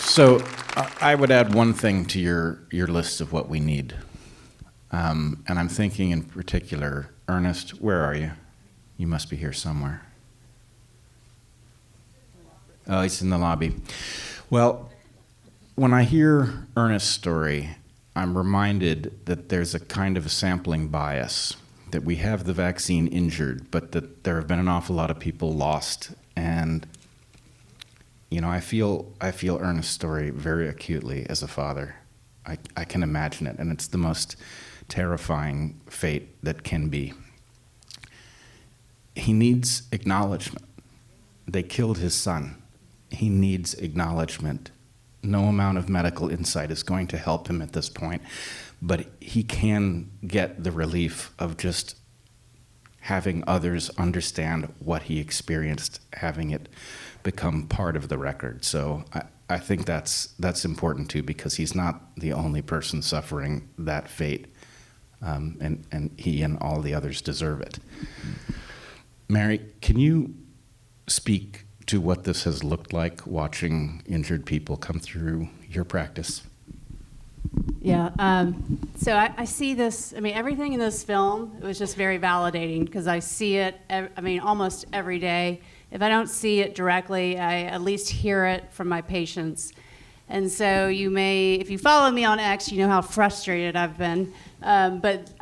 So I would add one thing to your list of what we need. And I'm thinking in particular, Ernest, where are you? You must be here somewhere. Oh, he's in the lobby. Well, when I hear Ernest's story, I'm reminded that there's a kind of a sampling bias, that we have the vaccine injured, but that there have been an awful lot of people lost. And, I feel Ernest's story very acutely as a father. I can imagine it, and it's the most terrifying fate that can be. He needs acknowledgement. They killed his son. He needs acknowledgement. No amount of medical insight is going to help him at this point, but he can get the relief of just having others understand what he experienced, having it become part of the record. So I think that's important too, because he's not the only person suffering that fate, and he and all the others deserve it. Mary, can you speak to what this has looked like, watching injured people come through your practice? Yeah, so I see this, everything in this film, it was just very validating, because I see it, almost every day. If I don't see it directly, I at least hear it from my patients. And so if you follow me on X, you know how frustrated I've been. But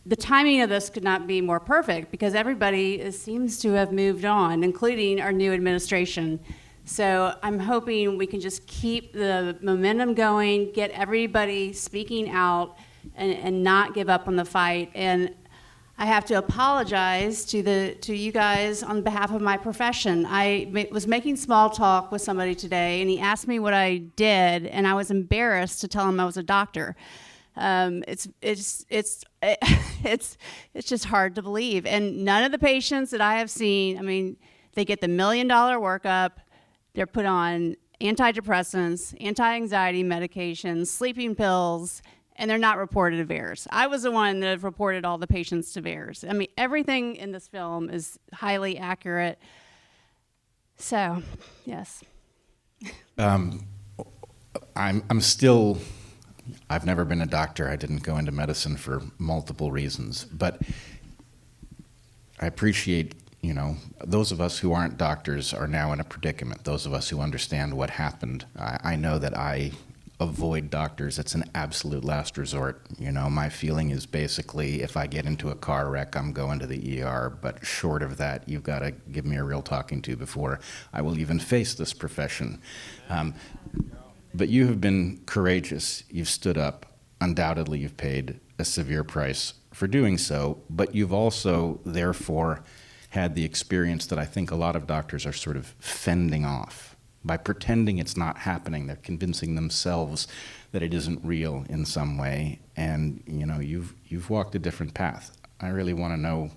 the timing of this could not be more perfect, because everybody seems to have moved on, including our new administration. So I'm hoping we can just keep the momentum going, get everybody speaking out, and not give up on the fight. And I have to apologize to you guys on behalf of my profession. I was making small talk with somebody today, and he asked me what I did, and I was embarrassed to tell him I was a doctor. It's just hard to believe. And none of the patients that I have seen, they get the $1 million workup. They're put on antidepressants, anti-anxiety medications, sleeping pills, and they're not reported to VAERS. I was the one that reported all the patients to VAERS. Everything in this film is highly accurate. So, yes. I've never been a doctor. I didn't go into medicine for multiple reasons, but I appreciate, those of us who aren't doctors are now in a predicament. Those of us who understand what happened. I know that I avoid doctors. It's an absolute last resort. My feeling is basically, if I get into a car wreck, I'm going to the ER, but short of that, you've got to give me a real talking to before I will even face this profession. But you have been courageous. You've stood up. Undoubtedly, you've paid a severe price for doing so, but you've also, therefore, had the experience that I think a lot of doctors are sort of fending off. By pretending it's not happening, they're convincing themselves that it isn't real in some way, and you've walked a different path. I really want to know,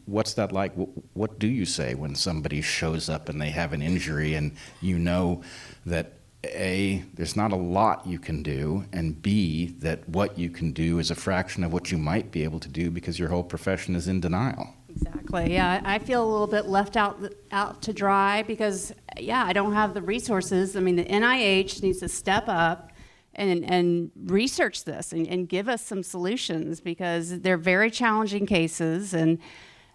what's that like? What do you say when somebody shows up and they have an injury, and you know that A, there's not a lot you can do, and B, that what you can do is a fraction of what you might be able to do because your whole profession is in denial? Exactly. Yeah, I feel a little bit left out to dry because, I don't have the resources. The NIH needs to step up and research this and give us some solutions, because they're very challenging cases. And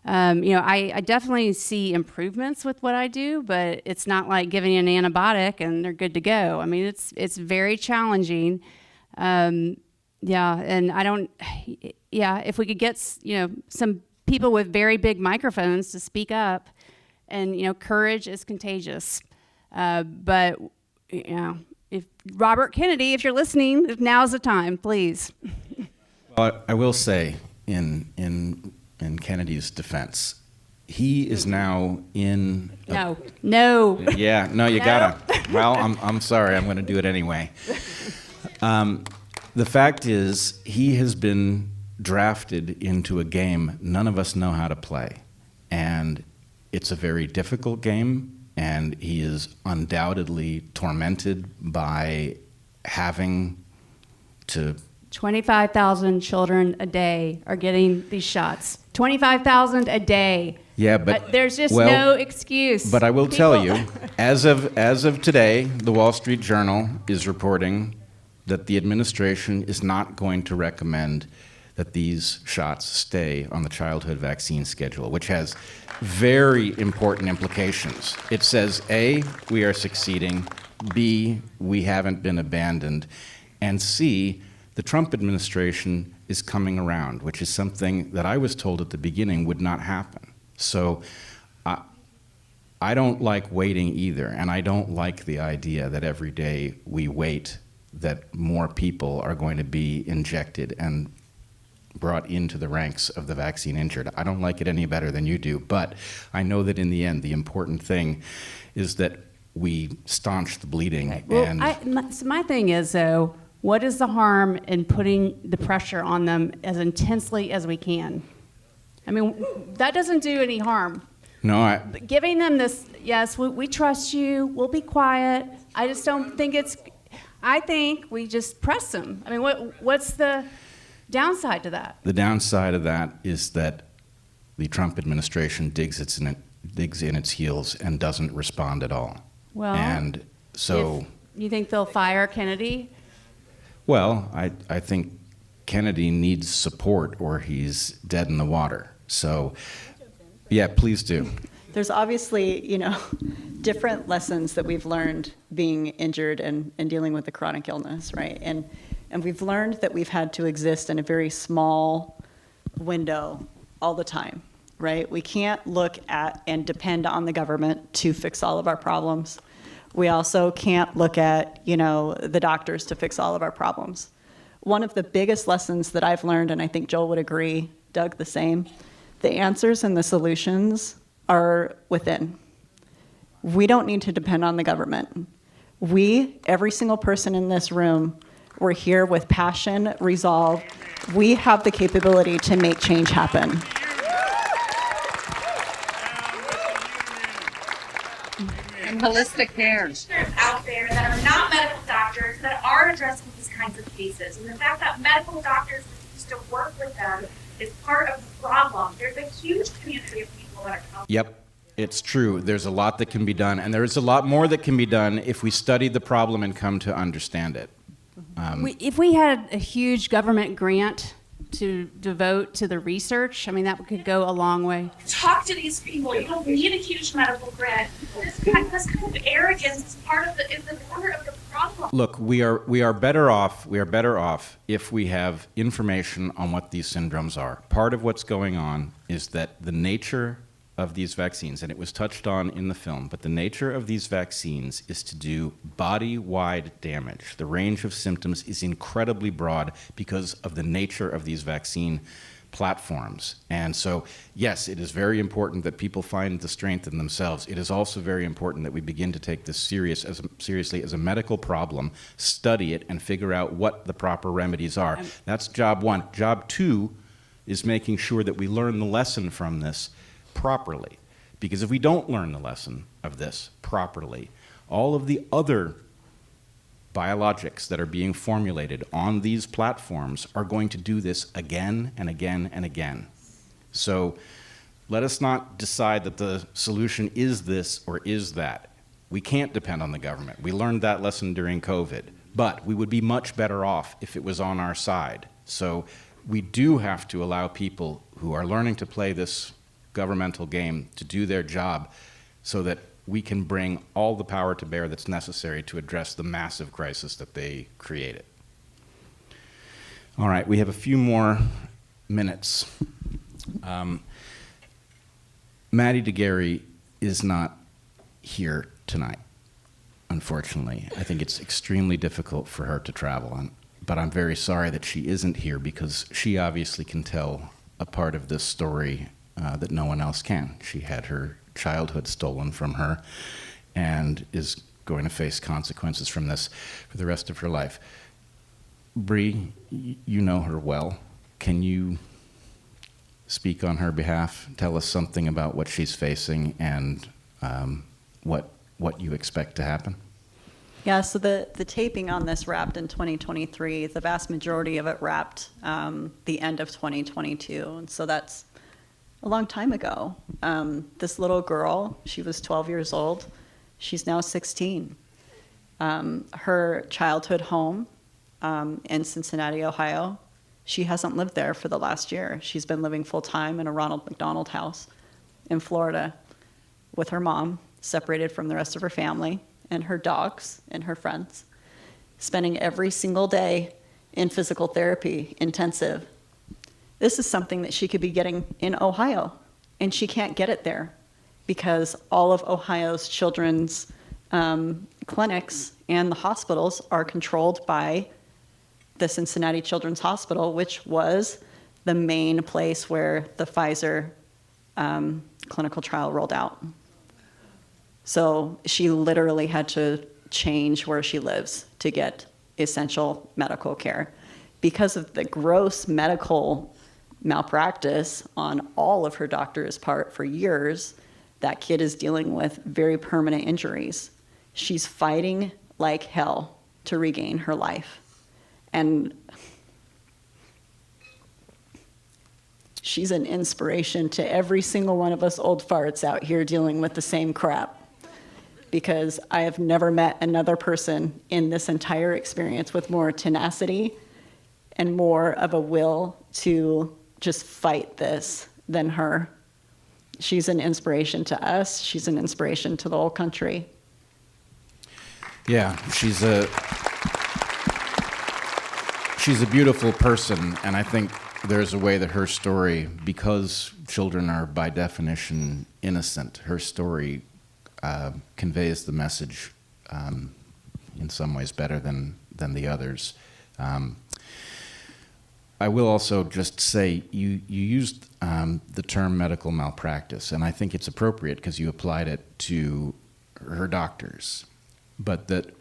I definitely see improvements with what I do, but it's not like giving an antibiotic and they're good to go. It's very challenging. And I don't. If we could get some people with very big microphones to speak up, and courage is contagious. But if Robert Kennedy, if you're listening, now's the time, please. Well, I will say, in Kennedy's defense, he is now in. No. Yeah, no, you gotta. Well, I'm sorry, I'm going to do it anyway. The fact is, he has been drafted into a game none of us know how to play. And it's a very difficult game, and he is undoubtedly tormented by having to... 25,000 children a day are getting these shots. 25,000 a day. Yeah, but there's just well, no excuse. But I will tell you, as of today, the Wall Street Journal is reporting that the administration is not going to recommend that these shots stay on the childhood vaccine schedule, which has very important implications. It says, A, we are succeeding, B, we haven't been abandoned, and C, the Trump administration is coming around, which is something that I was told at the beginning would not happen. So I don't like waiting either, and I don't like the idea that every day we wait that more people are going to be injected and brought into the ranks of the vaccine injured. I don't like it any better than you do, but I know that in the end, the important thing is that we staunch the bleeding. Well, so my thing is, though, what is the harm in putting the pressure on them as intensely as we can? I mean, that doesn't do any harm. No, Giving them this, yes, we trust you, we'll be quiet. I just don't think I think we just press them. I mean, what's the downside to that? The downside of that is that the Trump administration digs in its heels and doesn't respond at all. Well, and so you think they'll fire Kennedy? Well, I think Kennedy needs support or he's dead in the water. So, yeah, please do. There's obviously, different lessons that we've learned being injured and dealing with the chronic illness, right? And we've learned that we've had to exist in a very small window all the time, right? We can't look at and depend on the government to fix all of our problems. We also can't look at, the doctors to fix all of our problems. One of the biggest lessons that I've learned, and I think Joel would agree, Doug the same, the answers and the solutions are within. We don't need to depend on the government. We, every single person in this room, we're here with passion, resolve. We have the capability to make change happen. And holistic care. Out there that are not medical doctors that are addressing these kinds of cases. And the fact that medical doctors refuse to work with them is part of the problem. There's a huge community of people that are coming. Yep, it's true. There's a lot that can be done, and there is a lot more that can be done if we study the problem and come to understand it. If we had a huge government grant to devote to the research, I mean, that could go a long way. Talk to these people. You don't need a huge medical grant. This kind of arrogance is part of the problem. Look, we are better off if we have information on what these syndromes are. Part of what's going on is that the nature of these vaccines, and it was touched on in the film, but the nature of these vaccines is to do body-wide damage. The range of symptoms is incredibly broad because of the nature of these vaccine platforms. And so, yes, it is very important that people find the strength in themselves. It is also very important that we begin to take this seriously as a medical problem, study it, and figure out what the proper remedies are. That's job one. Job two is making sure that we learn the lesson from this properly. Because if we don't learn the lesson of this properly, all of the other biologics that are being formulated on these platforms are going to do this again and again and again. So let us not decide that the solution is this or is that. We can't depend on the government. We learned that lesson during COVID, but we would be much better off if it was on our side. So we do have to allow people who are learning to play this governmental game to do their job so that we can bring all the power to bear that's necessary to address the massive crisis that they created. All right, we have a few more minutes. Maddie DeGarry is not here tonight, unfortunately. I think it's extremely difficult for her to travel, but I'm very sorry that she isn't here because she obviously can tell a part of this story that no one else can. She had her childhood stolen from her and is going to face consequences from this for the rest of her life. Bree, you know her well. Can you speak on her behalf? Tell us something about what she's facing and what you expect to happen. Yeah, so the taping on this wrapped in 2023. The vast majority of it wrapped the end of 2022. And so that's a long time ago. This little girl, she was 12 years old. She's now 16. Her childhood home in Cincinnati, Ohio, she hasn't lived there for the last year. She's been living full-time in a Ronald McDonald house in Florida with her mom, separated from the rest of her family and her dogs and her friends, spending every single day in physical therapy, intensive. This is something that she could be getting in Ohio, and she can't get it there because all of Ohio's children's clinics and the hospitals are controlled by the Cincinnati Children's Hospital, which was the main place where the Pfizer clinical trial rolled out. So she literally had to change where she lives to get essential medical care because of the gross medical malpractice on all of her doctor's part for years. That kid is dealing with very permanent injuries. She's fighting like hell to regain her life. And she's an inspiration to every single one of us old farts out here dealing with the same crap. Because I have never met another person in this entire experience with more tenacity and more of a will to just fight this than her. She's an inspiration to us. She's an inspiration to the whole country. Yeah, she's a beautiful person, and I think there's a way that her story, because children are by definition innocent, her story conveys the message in some ways better than the others. I will also just say you used the term medical malpractice, and I think it's appropriate because you applied it to her doctors. But that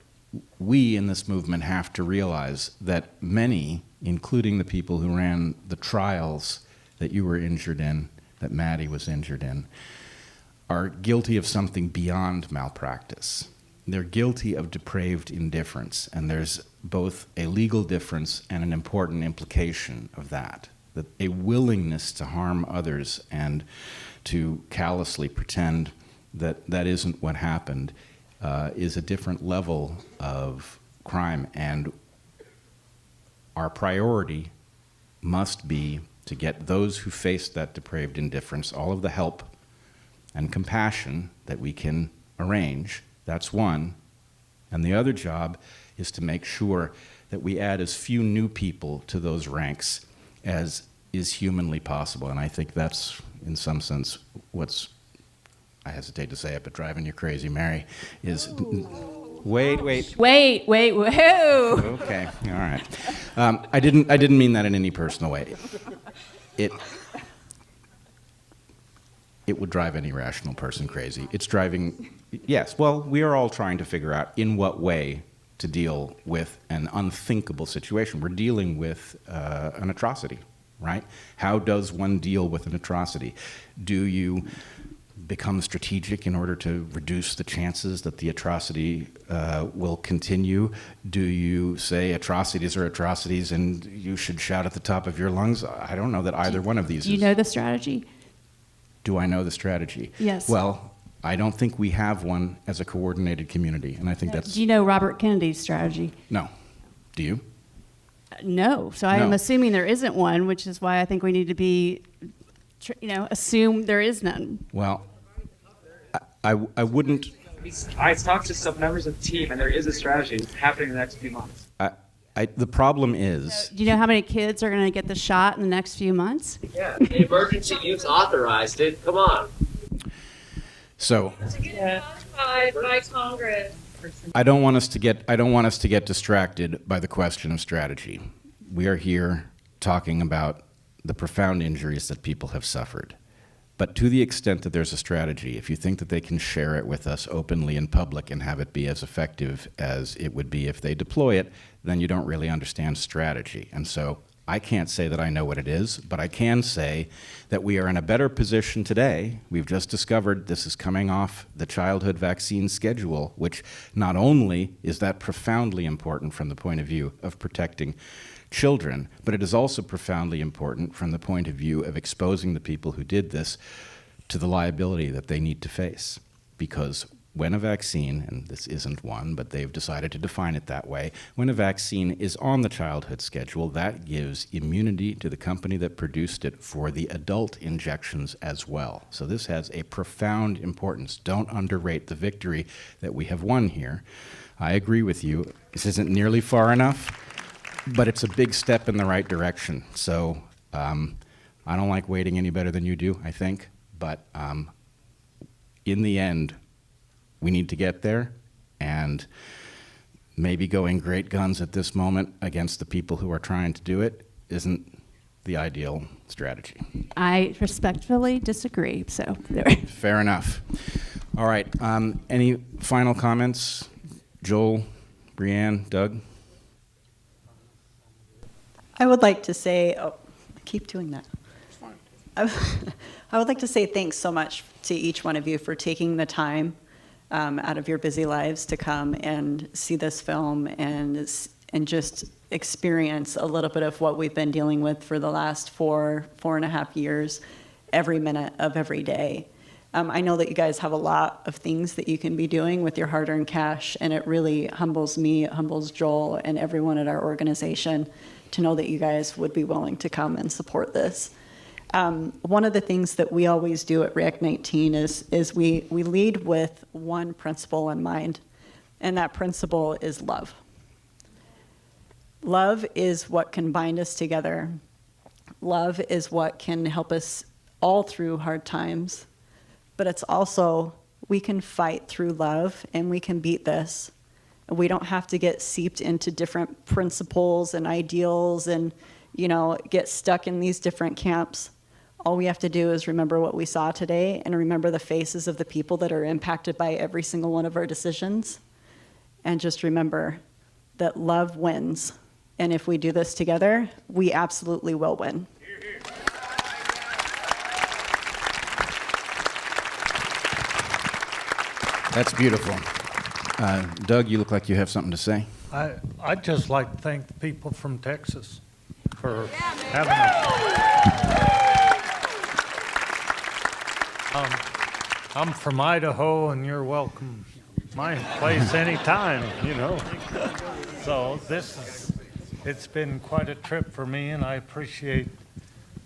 we in this movement have to realize that many, including the people who ran the trials that you were injured in, that Maddie was injured in, are guilty of something beyond malpractice. They're guilty of depraved indifference, and there's both a legal difference and an important implication of that a willingness to harm others and to callously pretend that that isn't what happened is a different level of crime, and our priority must be to get those who face that depraved indifference all of the help and compassion that we can arrange. That's one. And the other job is to make sure that we add as few new people to those ranks as is humanly possible. And I think that's, in some sense, what's, I hesitate to say it, but driving you crazy, Mary, is... Wait. Whoa. Okay, all right. I didn't mean that in any personal way. It would drive any rational person crazy. It's driving, yes, well, we are all trying to figure out in what way to deal with an unthinkable situation. We're dealing with an atrocity, right? How does one deal with an atrocity? Do you become strategic in order to reduce the chances that the atrocity will continue? Do you say atrocities are atrocities and you should shout at the top of your lungs? I don't know that either one of these Do you know the strategy? Do I know the strategy? Yes. Well, I don't think we have one as a coordinated community, and I think that's... Do you know Robert Kennedy's strategy? No. Do you? No. So I am assuming there isn't one, which is why I think we need to be, assume there is none. Well, I wouldn't... I talked to some members of the team, and there is a strategy happening in the next few months. The problem is... Do you know how many kids are going to get the shot in the next few months? Yeah, the emergency use authorized it. Come on. So... by Congress. I don't want us to get distracted by the question of strategy. We are here talking about the profound injuries that people have suffered. But to the extent that there's a strategy, if you think that they can share it with us openly in public and have it be as effective as it would be if they deploy it, then you don't really understand strategy. And so I can't say that I know what it is, but I can say that we are in a better position today. We've just discovered this is coming off the childhood vaccine schedule, which not only is that profoundly important from the point of view of protecting children, but it is also profoundly important from the point of view of exposing the people who did this to the liability that they need to face. Because when a vaccine, and this isn't one, but they've decided to define it that way, when a vaccine is on the childhood schedule, that gives immunity to the company that produced it for the adult injections as well. So this has a profound importance. Don't underrate the victory that we have won here. I agree with you. This isn't nearly far enough, but it's a big step in the right direction. So I don't like waiting any better than you do, I think, but in the end, we need to get there, and maybe going great guns at this moment against the people who are trying to do it isn't the ideal strategy. I respectfully disagree, so there. Fair enough. All right, any final comments? Joel, Brianne, Doug? I would like to say, keep doing that. I would like to say thanks so much to each one of you for taking the time out of your busy lives to come and see this film and just experience a little bit of what we've been dealing with for the last 4.5 years, every minute of every day. I know that you guys have a lot of things that you can be doing with your hard-earned cash, and it really humbles me, it humbles Joel, and everyone at our organization to know that you guys would be willing to come and support this. One of the things that we always do at React 19 is we lead with one principle in mind, and that principle is love. Love is what can bind us together. Love is what can help us all through hard times, but it's also, we can fight through love and we can beat this. We don't have to get seeped into different principles and ideals and, get stuck in these different camps. All we have to do is remember what we saw today and remember the faces of the people that are impacted by every single one of our decisions. And just remember that love wins. And if we do this together, we absolutely will win. That's beautiful. Doug, you look like you have something to say. I'd just like to thank the people from Texas for having us. I'm from Idaho, and you're welcome my place anytime, So it's been quite a trip for me, and I appreciate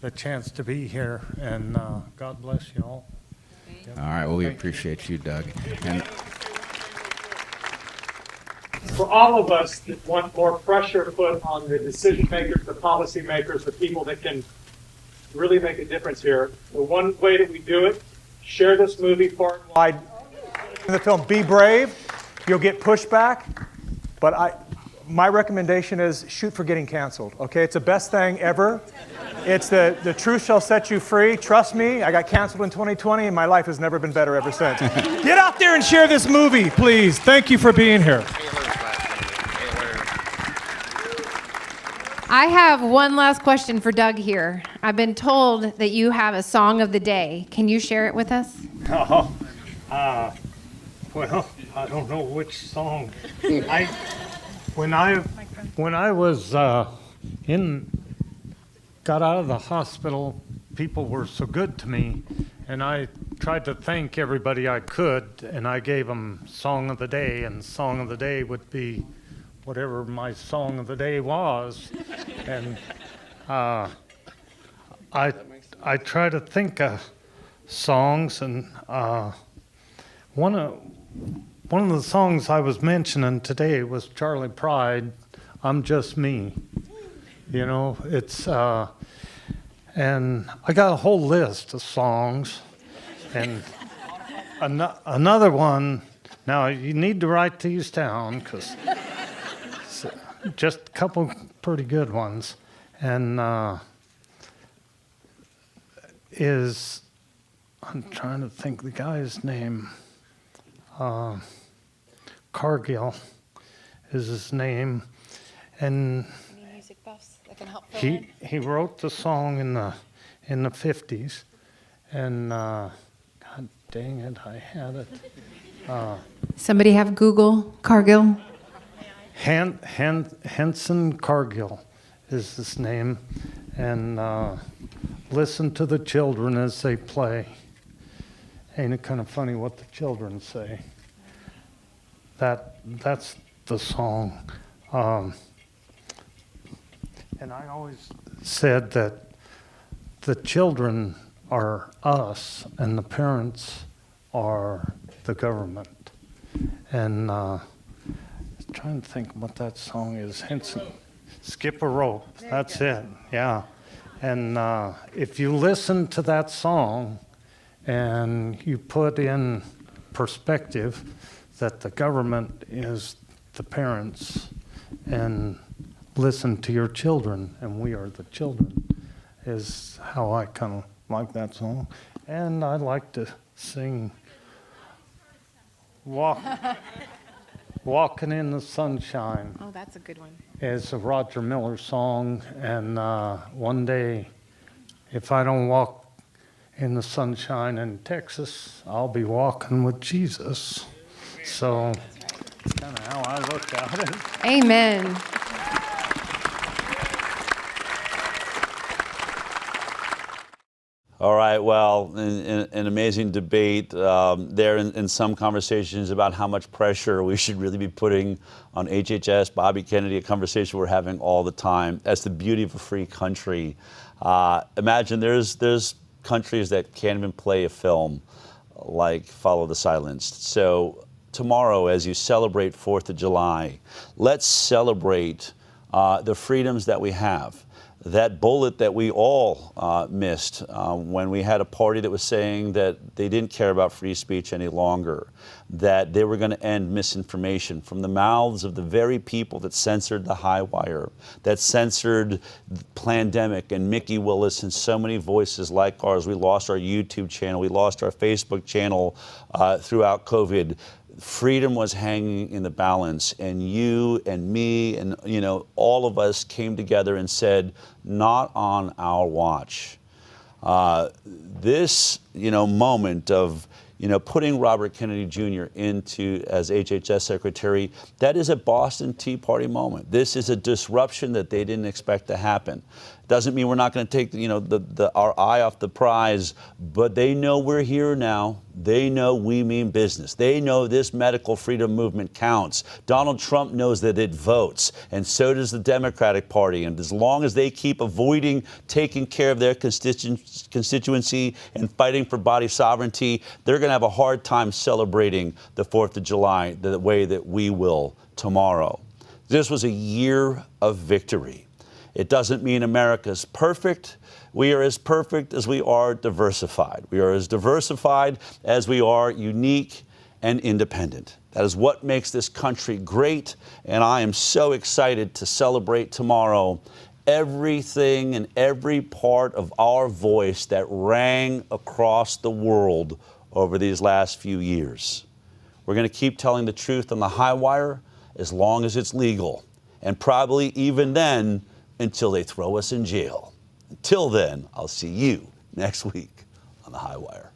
the chance to be here, and God bless you all. All right, well, we appreciate you, Doug. And for all of us that want more pressure put on the decision makers, the policy makers, the people that can really make a difference here, the one way that we do it, share this movie far and wide. In the film, be brave. You'll get pushback, but my recommendation is shoot for getting canceled. Okay, it's the best thing ever. It's the truth shall set you free. Trust me, I got canceled in 2020, and my life has never been better ever since. Get out there and share this movie, please. Thank you for being here. I have one last question for Doug here. I've been told that you have a song of the day. Can you share it with us? Well, I don't know which song. When I was got out of the hospital, people were so good to me, and I tried to thank everybody I could, and I gave them Song of the Day, and Song of the Day would be whatever my Song of the Day was. And I try to think of songs, and one of the songs I was mentioning today was Charlie Pride, I'm Just Me. It's and I got a whole list of songs, and another one. Now you need to write these down because just a couple pretty good ones, and I'm trying to think the guy's name. Cargill is his name, and Any music buffs that can help fill he wrote the song in the 50s, and God dang it, I had it. Somebody have Google Cargill? Henson Cargill is his name. And listen to the children as they play. Ain't it kind of funny what the children say? That's the song. And I always said that the children are us and the parents are the government. And I'm trying to think what that song is. Henson, Skip a Rope, that's it, yeah. And if you listen to that song and you put in perspective that the government is the parents and listen to your children and we are the children, is how I kind of like that song. And I like to sing Walking in the Sunshine. Oh, that's a good one. Is a Roger Miller song, and one day, if I don't walk in the sunshine in Texas, I'll be walking with Jesus. So that's kind of how I look at it. Amen. All right, well, an amazing debate there in some conversations about how much pressure we should really be putting on HHS, Bobby Kennedy, a conversation we're having all the time. That's the beauty of a free country. Imagine there's countries that can't even play a film like Follow the Silenced. So tomorrow, as you celebrate 4th of July, let's celebrate the freedoms that we have. That bullet that we all missed when we had a party that was saying that they didn't care about free speech any longer, that they were going to end misinformation from the mouths of the very people that censored the HighWire, that censored the Plandemic and Mickey Willis and so many voices like ours. We lost our YouTube channel. We lost our Facebook channel throughout COVID. Freedom was hanging in the balance, and you and me and all of us came together and said, not on our watch. This moment of putting Robert Kennedy Jr. into as HHS Secretary, that is a Boston Tea Party moment. This is a disruption that they didn't expect to happen. Doesn't mean we're not going to take our eye off the prize, but they know we're here now. They know we mean business. They know this medical freedom movement counts. Donald Trump knows that it votes, and so does the Democratic Party. And as long as they keep avoiding taking care of their constituency and fighting for body sovereignty, they're going to have a hard time celebrating the 4th of July the way that we will tomorrow. This was a year of victory. It doesn't mean America's perfect. We are as perfect as we are diversified. We are as diversified as we are unique and independent. That is what makes this country great, and I am so excited to celebrate tomorrow everything and every part of our voice that rang across the world over these last few years. We're going to keep telling the truth on the HighWire as long as it's legal, and probably even then, until they throw us in jail. Until then, I'll see you next week on the HighWire.